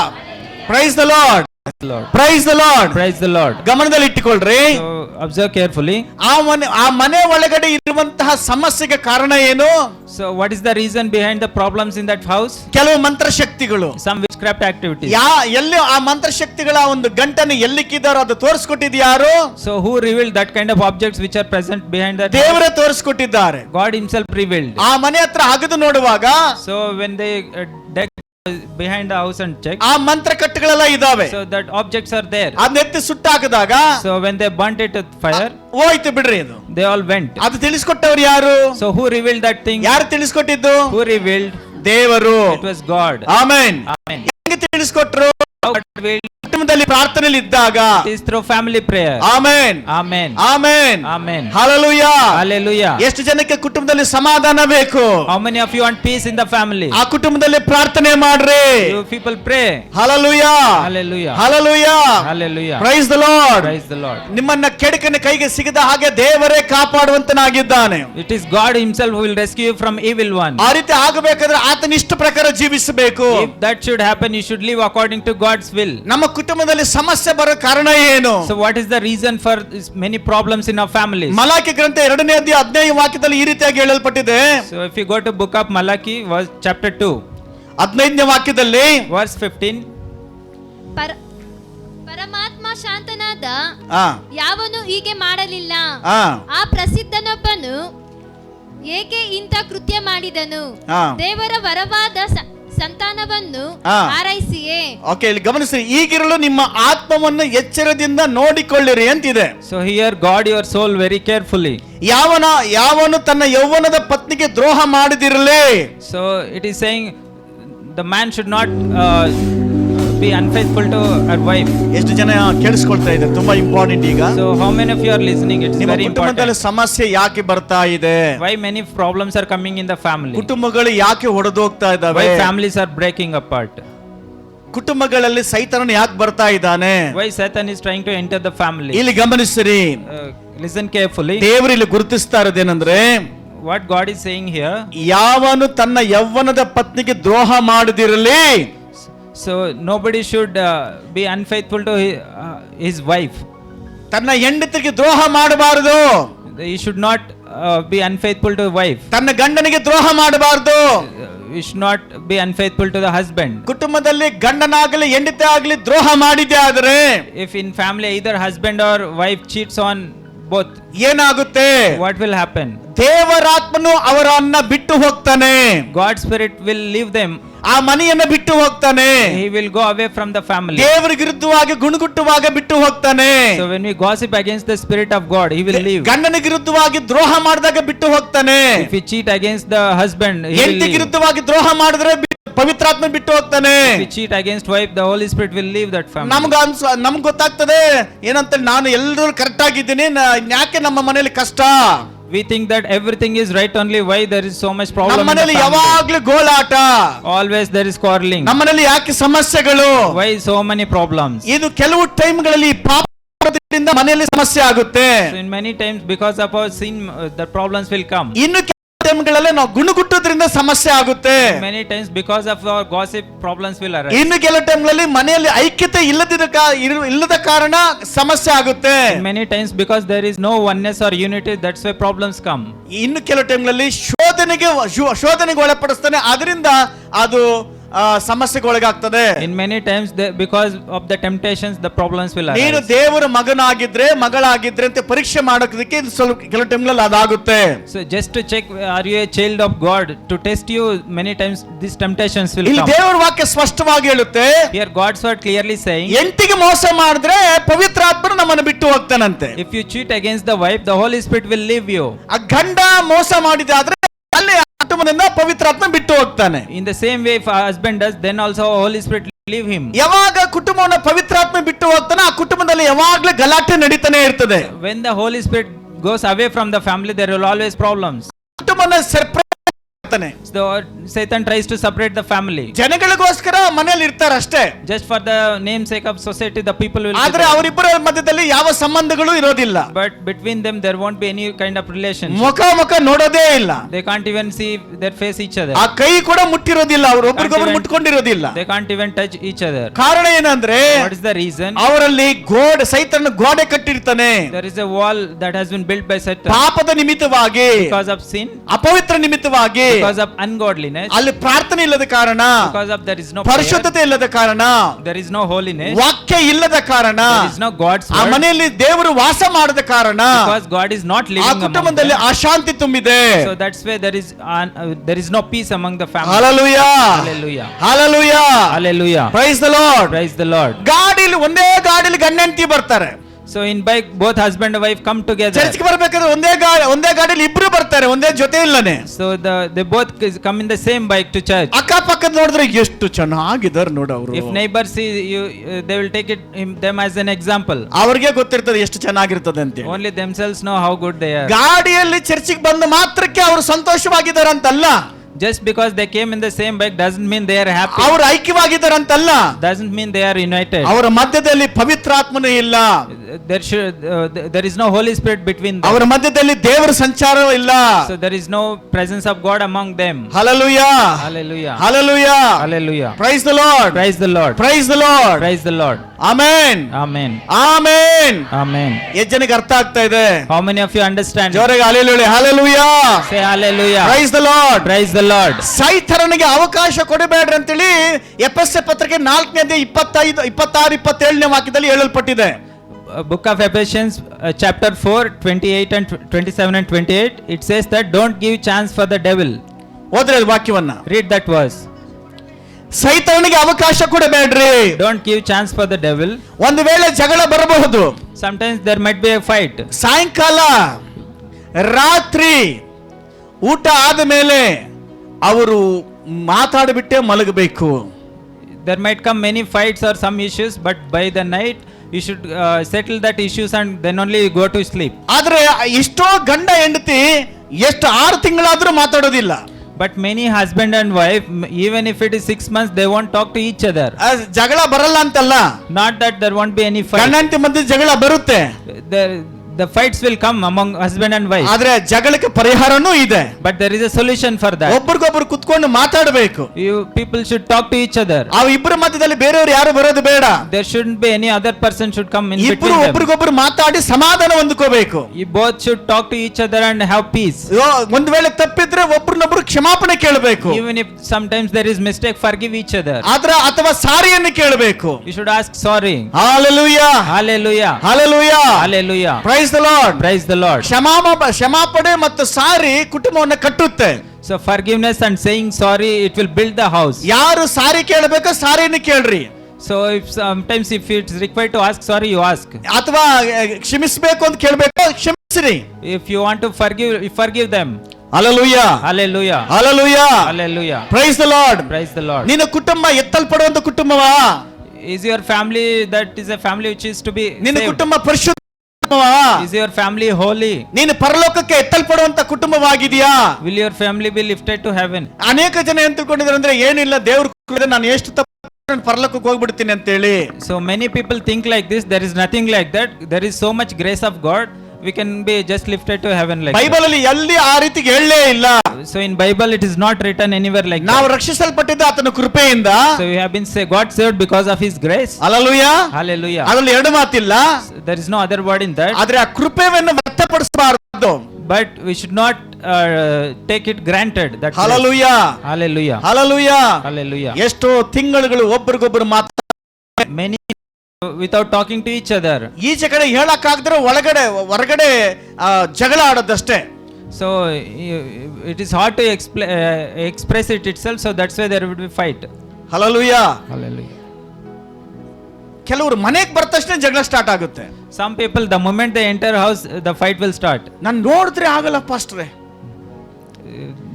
Praise the Lord. Lord. Praise the lord. Praise the Lord. ಗಮನದಲ್ಲಿ ಇಟ್ಟುಕೊಳ್ಳ್ರಿ. So observe carefully. ಆ ಮನೆ ಒಳಗಡೆ ಇರುವಂತಹ ಸಮಸ್ಯೆಗೆ ಕಾರಣ ಏನು? So what is the reason behind the problems in that house? ಕೆಲವು ಮಂತ್ರಶಕ್ತಿಗಳು. Some witchcraft activities. ಎಲ್ಲಿ ಆ ಮಂತ್ರಶಕ್ತಿಗಳ ಒಂದು ಗಂಟನ್ನು ಎಲ್ಲಿಕ್ಕಿದಾರೋ ಅದು ತೋರಿಸ್ಕೊಟ್ಟಿದ್ದು ಯಾರು? So who revealed that kind of objects which are present behind that? ದೇವರೇ ತೋರಿಸ್ಕೊಟ್ಟಿದ್ದಾರೆ. God himself revealed. ಆ ಮನೆ ಹತ್ರ ಅಗದು ನೋಡುವಾಗ So when they dug behind the house and checked, ಆ ಮಂತ್ರ ಕಟ್ಟುಗಳೆಲ್ಲ ಇದಾವೆ. so that objects are there. ಅದನ್ನೆತ್ತಿ ಸುಟ್ಟಾಕಿದಾಗ So when they burnt it with fire, ಹೋಯ್ತು ಬಿಡ್ರಿ ಅದು. they all went. ಅದು ತಿಳಿಸ್ಕೊಟ್ಟವ್ರು ಯಾರು? So who revealed that thing? ಯಾರು ತಿಳಿಸ್ಕೊಟ್ಟಿದ್ದು? Who revealed? ದೇವರು. It was God. Amen. Amen. ಹೆಂಗೆ ತಿಳಿಸ್ಕೊಟ್ರು? How God revealed? ಕುಟುಂಬದಲ್ಲಿ ಪ್ರಾರ್ಥನೆಯಲ್ಲಿ ಇದ್ದಾಗ. It is through family prayer. Amen. Amen. Amen. Amen. Hallelujah. Hallelujah. ಎಷ್ಟು ಜನಕ್ಕೆ ಕುಟುಂಬದಲ್ಲಿ ಸಮಾಧಾನ ಬೇಕು? How many of you want peace in the family? ಆ ಕುಟುಂಬದಲ್ಲಿ ಪ್ರಾರ್ಥನೆ ಮಾಡ್ರಿ. You people pray. Hallelujah. Hallelujah. Hallelujah. Hallelujah. Praise the lord. Praise the Lord. ನಿಮ್ಮನ್ನ ಕೆಡುಕನ ಕೈಗೆ ಸಿಗದ ಹಾಗೆ ದೇವರೇ ಕಾಪಾಡುವಂತನಾಗಿದ್ದಾನೆ. It is God himself who will rescue you from evil one. ಆ ರೀತಿ ಆಗಬೇಕಾದ್ರೆ ಆತನ ಇಷ್ಟ ಪ್ರಕಾರ ಜೀವಿಸಬೇಕು. If that should happen, you should live according to God's will. ನಮ್ಮ ಕುಟುಂಬದಲ್ಲಿ ಸಮಸ್ಯೆ ಬರೋ ಕಾರಣ ಏನು? So what is the reason for this many problems in our families? Malachi ಗ್ರಂಥ 2ನೇ ಅಧ್ಯಾಯ 15ನೇ ವಾಕ್ಯದಲ್ಲಿ ಈ ರೀತಿಯಾಗಿ ಹೇಳಲ್ಪಟ್ಟಿದೆ. So if you go to book of Malachi, verse chapter 2, 15ನೇ ವಾಕ್ಯದಲ್ಲಿ verse 15, ಪರಮಾತ್ಮ ಶಾಂತನಾದ ಆ ಯಾವನು ಹೀಗೆ ಮಾಡಲಿಲ್ಲ. ಆ ಆ ಪ್ರಸಿದ್ಧನೊಬ್ಬನು ಏಕೆ ಇಂಥ ಕೃತ್ಯ ಮಾಡಿದನು? ಆ. ದೇವರ ವರವಾದ ಸಂತಾನವನ್ನು ಆ. ಹಾರೈಸಿಯೇ. ಓಕೆ, ಇಲ್ಲಿ ಗಮನಿಸಿ. ಈಗಿರಲು ನಿಮ್ಮ ಆತ್ಮವನ್ನು ಎಚ್ಚರದಿಂದ ನೋಡಿಕೊಳ್ಳಿರಿ ಅಂತಿದೆ. so here guard your soul very carefully. ಯಾವನು ತನ್ನ ಯೌವನದ ಪತ್ನಿಗೆ ದ್ರೋಹ ಮಾಡದಿರಲಿ. So it is saying the man should not be unfaithful to her wife. ಎಷ್ಟು ಜನ ಕೇಳಿಸ್ಕೊಳ್ತಾ ಇದ್ದಾರೆ? ತುಂಬಾ ಇಂಪಾರ್ಟೆಂಟ್ ಈಗ. So how many of you are listening? It's ನಿಮ್ಮ very ಕುಟುಂಬದಲ್ಲಿ important. ಸಮಸ್ಯೆ ಯಾಕೆ ಬರ್ತಾ ಇದೆ? Why many problems are coming in the family? ಕುಟುಂಬಗಳು ಯಾಕೆ ಹೊಡೆದೋಗ್ತಾ ಇದ್ದಾವೆ? Why families are breaking apart? ಕುಟುಂಬಗಳಲ್ಲಿ ಸೈತಾನನು ಯಾಕೆ ಬರ್ತಾ ಇದ್ದಾನೆ? Why Satan is trying to enter the family? ಇಲ್ಲಿ ಗಮನಿಸಿರಿ. Listen carefully. ದೇವರು ಇಲ್ಲಿ ಗುರುತಿಸ್ತಾ ಇರೋದೇನಂದ್ರೆ, What God is saying here, ಯಾವನು ತನ್ನ ಯೌವನದ ಪತ್ನಿಗೆ ದ್ರೋಹ ಮಾಡದಿರಲಿ. so nobody should be unfaithful to his wife. ತನ್ನ ಹೆಂಡತಿಗೆ ದ್ರೋಹ ಮಾಡಬಾರದು. He should not be unfaithful to wife. ತನ್ನ ಗಂಡನಿಗೆ ದ್ರೋಹ ಮಾಡಬಾರದು. He should not be unfaithful to the husband. ಕುಟುಂಬದಲ್ಲಿ ಗಂಡನಾಗಲಿ ಹೆಂಡತಿ ಆಗಲಿ ದ್ರೋಹ ಮಾಡಿದ್ದೆ ಆದ್ರೆ If in family either husband or wife cheats on both, ಏನಾಗುತ್ತೆ? what will happen? ದೇವರಾತ್ಮನು ಅವರನ್ನ ಬಿಟ್ಟು ಹೋಗ್ತಾನೆ. God's spirit will leave them. ಆ ಮನೆಯನ್ನ ಬಿಟ್ಟು ಹೋಗ್ತಾನೆ. He will go away from the family. ದೇವರಿಗೆ ವಿರುದ್ಧವಾಗಿ ಗುಣಗುಟ್ಟುವಾಗ ಬಿಟ್ಟು ಹೋಗ್ತಾನೆ. So when we gossip against the spirit of God, he will leave. ಗಂಡನಿಗೆ ವಿರುದ್ಧವಾಗಿ ದ್ರೋಹ ಮಾಡಿದಾಗ ಬಿಟ್ಟು ಹೋಗ್ತಾನೆ. If we cheat against the husband, he will ಹೆಂಡತಿಗೆ leave. ವಿರುದ್ಧವಾಗಿ ದ್ರೋಹ ಮಾಡಿದ್ರೆ ಪವಿತ್ರಾತ್ಮ ಬಿಟ್ಟು ಹೋಗ್ತಾನೆ. If we cheat against wife, the Holy Spirit will leave that family. ನಮ್ಗೆ ಗೊತ್ತಾಗ್ತದೆ ಏನಂತ, ನಾನು ಎಲ್ಲರೂ ಕರೆಕ್ಟ್ ಆಗಿದ್ದೀನಿ, ಯಾಕೆ ನಮ್ಮ ಮನೆಯಲ್ಲಿ ಕಷ್ಟ? We think that everything is right, only why there is so much problem ನಮ್ಮ in the ಮನೆಯಲ್ಲಿ family. ಯಾವಾಗ್ಲೂ ಗೋಳಾಟ. Always there is quarreling. ನಮ್ಮ ಮನೆಯಲ್ಲಿ ಯಾಕೆ ಸಮಸ್ಯೆಗಳು? Why so many problems? ಇದು ಕೆಲವು ಟೈಮ್ಗಳಲ್ಲಿ ಪಾಪದಿಂದ ಮನೆಯಲ್ಲಿ ಸಮಸ್ಯೆ ಆಗುತ್ತೆ. So in many times because of our sin, the problems will come. ಇನ್ನು ಕೆಲವು ಟೈಮ್ಗಳಲ್ಲಿ ನಾವು ಗುಣಗುಟ್ಟೋದ್ರಿಂದ ಸಮಸ್ಯೆ ಆಗುತ್ತೆ. Many times because of our gossip, problems will arise. ಇನ್ನು ಕೆಲವು ಟೈಮ್ಗಳಲ್ಲಿ ಮನೆಯಲ್ಲಿ ಐಕ್ಯತೆ ಇಲ್ಲದ ಕಾರಣ ಸಮಸ್ಯೆ ಆಗುತ್ತೆ. Many times because there is no oneness or unity, that's why problems come. ಇನ್ನು ಕೆಲವು ಟೈಮ್ಗಳಲ್ಲಿ ಶೋಧನೆಗೆ ಒಳಪಡಿಸ್ತಾನೆ, ಅದರಿಂದ ಅದು ಸಮಸ್ಯೆಗೊಳಗಾಗ್ತದೆ. In many times because of the temptations, the problems will ನೀನು arise. ದೇವರ ಮಗನಾಗಿದ್ರೆ ಮಗಳಾಗಿದ್ರೆ ಅಂತ ಪರೀಕ್ಷೆ ಮಾಡೋದಕ್ಕೆ ಇದು ಸ್ವಲ್ಪ ಕೆಲವು ಟೈಮ್ಗಳಲ್ಲಿ ಅದಾಗುತ್ತೆ. So just to check, are you a child of God? To test you, many times these temptations will ಇಲ್ಲಿ come. ದೇವರ ವಾಕ್ಯ ಸ್ಪಷ್ಟವಾಗಿ ಹೇಳುತ್ತೆ, Here God's word clearly saying, ಎಂಟಿಗೆ ಮೋಸ ಮಾಡಿದ್ರೆ ಪವಿತ್ರಾತ್ಮನು ನಮ್ಮನ್ನು ಬಿಟ್ಟು ಹೋಗ್ತಾನಂತೆ. if you cheat against the wife, the Holy Spirit will leave you. ಆ ಗಂಡ ಮೋಸ ಮಾಡಿದಾದ್ರೆ ಅಲ್ಲಿ ಕುಟುಂಬದಿಂದ ಪವಿತ್ರಾತ್ಮ ಬಿಟ್ಟು ಹೋಗ್ತಾನೆ. In the same way, if a husband does, then also Holy Spirit will leave him. ಯಾವಾಗ ಕುಟುಂಬವನ್ನು ಪವಿತ್ರಾತ್ಮ ಬಿಟ್ಟು ಹೋಗ್ತಾನೆ, ಆ ಕುಟುಂಬದಲ್ಲಿ ಯಾವಾಗ್ಲೂ ಗಲಾಟೆ ನಡೀತಾನೆ ಇರ್ತದೆ. When the Holy Spirit goes away from the family, there will always problems. ಕುಟುಂಬನ separate So Satan tries to separate the family. ಜನಗಳಿಗೋಸ್ಕರ ಮನೆಯಲ್ಲಿ ಇರ್ತಾರೆ ಅಷ್ಟೇ. Just for the namesake of society, the people will. ಆದ್ರೆ ಅವರಿಬ್ಬರ ಮಧ್ಯದಲ್ಲಿ ಯಾವ ಸಂಬಂಧಗಳು ಇರೋದಿಲ್ಲ. But between them there won't be any kind of relationship. ಮುಖ ನೋಡೋದೇ ಇಲ್ಲ. They can't even see their face each other. ಆ ಕೈ ಕೂಡ ಮುಟ್ಟಿರೋದಿಲ್ಲ, ಅವರು ಒಬ್ಬರಿಗೊಬ್ಬರು ಮುಟ್ಕೊಂಡಿರೋದಿಲ್ಲ. They can't even touch each other. ಕಾರಣ ಏನಂದ್ರೆ What is the reason? ಅವರಲ್ಲಿ ಸೈತಾನ ಗೋಡೆ ಕಟ್ಟಿರ್ತಾನೆ. There is a wall that has been built by Satan. ಪಾಪದ ನಿಮಿತ್ತವಾಗಿ, Because of sin, ಅಪವಿತ್ರ ನಿಮಿತ್ತವಾಗಿ, because of ungodliness, ಅಲ್ಲಿ ಪ್ರಾರ್ಥನೆ ಇಲ್ಲದ ಕಾರಣ, because of there is no prayer, ಪರಿಶುದ್ಧತೆ ಇಲ್ಲದ ಕಾರಣ, there is no holiness, ವಾಕ್ಯ ಇಲ್ಲದ ಕಾರಣ, there is no God's ಆ word, ಮನೆಯಲ್ಲಿ ದೇವರು ವಾಸ ಮಾಡದ ಕಾರಣ because God is not ಆ living among ಕುಟುಂಬದಲ್ಲಿ them. ಅಶಾಂತಿ ತುಂಬಿದೆ. So that's why there is no peace among the family. Hallelujah, Hallelujah. Hallelujah, Hallelujah. Praise the lord. Praise the Lord. ಗಾಡಿಲಿ ಒಂದೇ ಗಾಡಿಲಿ ಗಂಡ ಹೆಂಡತಿ ಬರ್ತಾರೆ. So in bike both husband and wife come together. ಚರ್ಚ್ಗೆ ಬರ್ಬೇಕಾದ್ರೆ ಒಂದೇ ಗಾಡಿಲಿ ಇಬ್ರು ಬರ್ತಾರೆ, ಒಂದೇ ಜೊತೆ ಇಲ್ಲನೆ. So they both come in the same bike to church. ಅಕ್ಕಪಕ್ಕದ ನೋಡಿದ್ರೆ ಎಷ್ಟು ಚೆನ್ನಾಗಿದ್ದಾರೆ ನೋಡು ಅವರು. If neighbors see you, they will take them as an example. ಅವ್ರಿಗೆ ಗೊತ್ತಿರ್ತದೆ ಎಷ್ಟು ಚೆನ್ನಾಗಿರ್ತದೆ ಅಂತ. Only themselves know how good they are. ಗಾಡಿಯಲ್ಲಿ ಚರ್ಚಿಗೆ ಬಂದ ಮಾತ್ರಕ್ಕೆ ಅವರು ಸಂತೋಷವಾಗಿದ್ದಾರೆ ಅಂತಲ್ಲ. Just because they came in the same bike doesn't mean they are happy. ಅವರು ಐಕ್ಯವಾಗಿದ್ದಾರೆ ಅಂತಲ್ಲ. Doesn't mean they are united. ಅವರ ಮಧ್ಯದಲ್ಲಿ ಪವಿತ್ರಾತ್ಮನೂ ಇಲ್ಲ. There is no Holy Spirit between them. ಅವರ ಮಧ್ಯದಲ್ಲಿ ದೇವರ ಸಂಚಾರ ಇಲ್ಲ. So there is no presence of God among them. Hallelujah, Hallelujah. Hallelujah, Hallelujah. Praise the lord, Praise the Lord. Praise the lord, Praise the Lord. Amen, Amen. Amen. Amen. ಎಷ್ಟು ಜನಕ್ಕೆ ಅರ್ಥ ಆಗ್ತಾ ಇದೆ? How many of you understand? ಜೋರಾಗಿ hallelujah, hallelujah, Say hallelujah. Praise the lord. Praise the Lord. ಸೈತಾನನಿಗೆ ಅವಕಾಶ ಕೊಡಬೇಡ್ರಿ ಅಂತೇಳಿ ಎಫೆಸ ಪತ್ರಿಕೆ 4ನೇ 25, 26, 27ನೇ ವಾಕ್ಯದಲ್ಲಿ ಹೇಳಲ್ಪಟ್ಟಿದೆ. Book of Ephesians chapter 4 28 and 27 and 28, it says that don't give chance for the devil. ಓದ್ರಿ ವಾಕ್ಯವನ್ನ. Read that verse. ಸೈತಾನನಿಗೆ ಅವಕಾಶ ಕೊಡಬೇಡ್ರಿ. Don't give chance for the devil. ಒಂದು ವೇಳೆ ಜಗಳ ಬರಬಹುದು. Sometimes there might be a fight. ಸಾಯಂಕಾಲ ರಾತ್ರಿ ಊಟ ಆದ ಮೇಲೆ ಅವರು ಮಾತಾಡಿಬಿಟ್ಟೆ ಮಲಗಬೇಕು. There might come many fights or some issues, but by the night you should settle that issues and then only go to sleep. ಆದ್ರೆ ಎಷ್ಟೋ ಗಂಡ ಹೆಂಡತಿ ಎಷ್ಟು 6 ತಿಂಗಳಾದ್ರೂ ಮಾತಾಡೋದಿಲ್ಲ. But many husband and wife, even if it is 6 months, they won't talk to each other. ಜಗಳ ಬರಲ್ಲ ಅಂತಲ್ಲ. Not that there won't be any fight. ಗಂಡ ಹೆಂಡತಿ ಮಧ್ಯೆ ಜಗಳ ಬರುತ್ತೆ. The fights will come among husband and wife. ಆದ್ರೆ ಜಗಳಕ್ಕೆ ಪರಿಹಾರನೂ ಇದೆ. But there is a solution for that. ಒಬ್ಬರಿಗೊಬ್ಬರು ಕುತ್ಕೊಂಡು ಮಾತಾಡಬೇಕು. You people should talk to each other. ಆ ಇಬ್ಬರ ಮಧ್ಯದಲ್ಲಿ ಬೇರೆಯವರು ಯಾರು ಬರೋದು ಬೇಡ. There shouldn't be any other person should come in ಇಬ್ಬರು between them. ಒಬ್ಬರಿಗೊಬ್ಬರು ಮಾತಾಡಿ ಸಮಾಧಾನ ಹೊಂದ್ಕೋಬೇಕು. You both should talk to each other and have peace. ಒಂದು ವೇಳೆ ತಪ್ಪಿದ್ರೆ ಒಬ್ಬರನ್ನೊಬ್ಬರು ಕ್ಷಮಾಪಣೆ ಕೇಳಬೇಕು. Even if sometimes there is mistake, forgive each other. ಅಥವಾ ಸಾರಿಯನ್ನು ಕೇಳಬೇಕು. You should ask sorry. Hallelujah, Hallelujah. Hallelujah, Hallelujah. Praise the lord. Praise the Lord. ಕ್ಷಮಾಪಣೆ ಮತ್ತು ಸಾರಿ ಕುಟುಂಬವನ್ನು ಕಟ್ಟುತ್ತೆ. So forgiveness and saying sorry, it will build the house. ಯಾರು ಸಾರಿ ಕೇಳಬೇಕೋ ಸಾರಿಯನ್ನು ಕೇಳ್ರಿ. So if sometimes if it's required to ask sorry, you ask. ಅಥವಾ ಕ್ಷಮಿಸಬೇಕು ಅಂತ ಕೇಳಬೇಕು, ಕ್ಷಮಿಸ್ರಿ. If you want to forgive, you forgive them. Hallelujah, Hallelujah. Hallelujah, Hallelujah. Praise the lord. Praise the Lord. ನಿನ್ನ ಕುಟುಂಬ ಎತ್ತಲ್ಪಡುವಂತ ಕುಟುಂಬವಾ? Is your family that is a family which is to be ನಿನ್ನ saved? ಕುಟುಂಬ ಪರಿಶುದ್ಧ? Is your family holy? ನೀನು ಪರಲೋಕಕ್ಕೆ ಎತ್ತಲ್ಪಡುವಂತ ಕುಟುಂಬವಾಗಿದೆಯಾ? Will your family be lifted to heaven? ಅನೇಕ ಜನ ಏನ್ ತಿಳ್ಕೊಂಡಿದ್ದಾರೆ ಅಂದ್ರೆ ಏನಿಲ್ಲ, ದೇವ್ರು ನಾನು ಎಷ್ಟು ತಪ್ಪು ಪರಲೋಕಕ್ಕೆ ಹೋಗ್ಬಿಡ್ತೀನಿ ಅಂತ ಹೇಳಿ. So many people think like this. There is nothing like that. There is so much grace of God. We can be just lifted to heaven like Bible ಅಲ್ಲಿ ಎಲ್ಲಿ ಆ ರೀತಿ ಹೇಳಲೇ ಇಲ್ಲ. So in Bible it is not written anywhere like ನಾವು that. ರಕ್ಷಿಸಲ್ಪಟ್ಟಿದ್ದು ಆತನ ಕೃಪೆಯಿಂದ. So we have been God saved because of His grace. Hallelujah, Hallelujah. ಅದರಲ್ಲಿ ಎರಡು ಮಾತಿಲ್ಲ. There is no other word in that. ಆದ್ರೆ ಆ ಕೃಪೆಯನ್ನು ವ್ಯರ್ಥಪಡಿಸಬಾರದು. But we should not take it granted. That grace. Hallelujah, Hallelujah. Hallelujah. Hallelujah. ಎಷ್ಟೋ ತಿಂಗಳುಗಳು ಒಬ್ಬರಿಗೊಬ್ಬರು Many without talking to each other. ಈಚೆ ಕಡೆ ಹೇಳಕ್ಕಾಗದ್ರೆ ಹೊರಗಡೆ ಜಗಳ ಆಡೋದಷ್ಟೇ. So it is hard to express it itself. So that's why there would be fight. Hallelujah. Hallelujah. ಕೆಲವರು ಮನೆಗೆ ಬರ ತಕ್ಷಣ ಜಗಳ ಸ್ಟಾರ್ಟ್ ಆಗುತ್ತೆ. Some people, the moment they enter house, the fight will start. ನಾನು ನೋಡಿದ್ರೆ ಆಗಲ್ಲ ಪಾಸ್ಟ್ರೆ.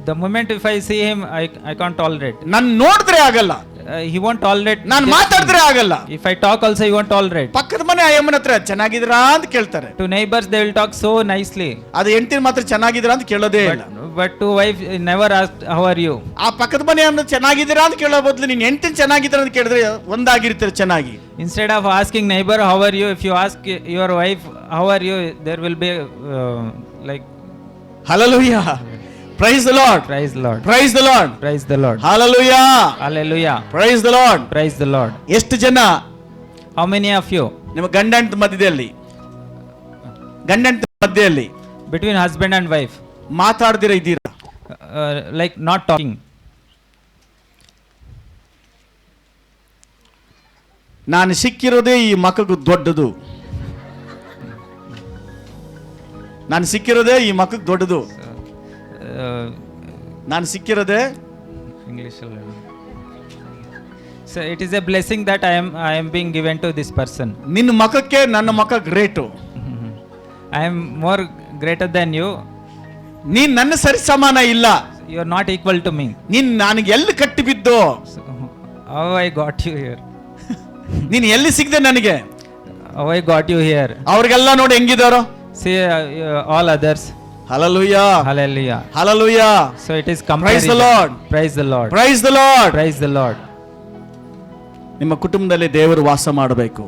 The moment if I see him, I can't tolerate. ನಾನು ನೋಡಿದ್ರೆ ಆಗಲ್ಲ. He won't tolerate. ನಾನು ಮಾತಾಡಿದ್ರೆ ಆಗಲ್ಲ. If I talk also, he won't tolerate. ಪಕ್ಕದ ಮನೆ ಅಯ್ಯಮ್ಮನ ಹತ್ರ ಚೆನ್ನಾಗಿದ್ರಾ ಅಂತ ಕೇಳ್ತಾರೆ. To neighbors they will talk so nicely. ಅದು ಹೆಂಡತಿನ ಮಾತ್ರ ಚೆನ್ನಾಗಿದ್ರಾ ಅಂತ ಕೇಳೋದೇ ಇಲ್ಲ. but to wife never asked how are you. ಆ ಪಕ್ಕದ ಮನೆಯನ್ನು ಚೆನ್ನಾಗಿದ್ದೀರಾ ಅಂತ ಕೇಳೋ ಬದಲು ನೀನ್ ಹೆಂಡತಿನ ಚೆನ್ನಾಗಿದ್ದೀರಾ ಅಂತ ಕೇಳಿದ್ರೆ ಒಂದಾಗಿರ್ತೀರ ಚೆನ್ನಾಗಿ. Instead of asking neighbor how are you, if you ask your wife how are you, there will be like hallelujah, praise the lord, praise the Lord, praise the lord, praise the Lord, hallelujah, hallelujah, praise the lord, praise the Lord. ಎಷ್ಟು ಜನ How many of you ನಿಮ್ಮ ಗಂಡ ಹೆಂಡತಿ ಮಧ್ಯದಲ್ಲಿ between husband and wife ಮಾತಾಡ್ದಿರ ಇದ್ದೀರಾ? like not talking? ನಾನು ಸಿಕ್ಕಿರೋದೇ ಈ ಮಕ್ಕಳು ದೊಡ್ಡದು, ನಾನು ಸಿಕ್ಕಿರೋದೇ ಈ ಮಕ್ಕಳು ದೊಡ್ಡದು, ನಾನು ಸಿಕ್ಕಿರೋದೇ English. So it is a blessing that I am being given to this person. ನಿನ್ನ ಮಕ್ಕಕ್ಕೆ ನನ್ನ ಮಕ್ಕ great, I am more greater than you. ನೀನ್ ನನ್ನ ಸರಿ ಸಮಾನ ಇಲ್ಲ, You are not equal to me. ನೀನ್ ನನಗೆ ಎಲ್ಲಿ ಕಟ್ಟಿ ಬಿದ್ದು, So, how I got you here? ನೀನ್ ಎಲ್ಲಿ ಸಿಗ್ದೆ ನನಗೆ? How I got you here? ಅವ್ರಿಗೆಲ್ಲ ನೋಡಿ ಹೆಂಗಿದಾರೋ. See all others. Hallelujah, Hallelujah. Hallelujah, So it is comparison. Praise the Lord. Praise the Lord. Praise the lord. Praise the Lord. ನಿಮ್ಮ ಕುಟುಂಬದಲ್ಲಿ ದೇವರು ವಾಸ ಮಾಡಬೇಕು.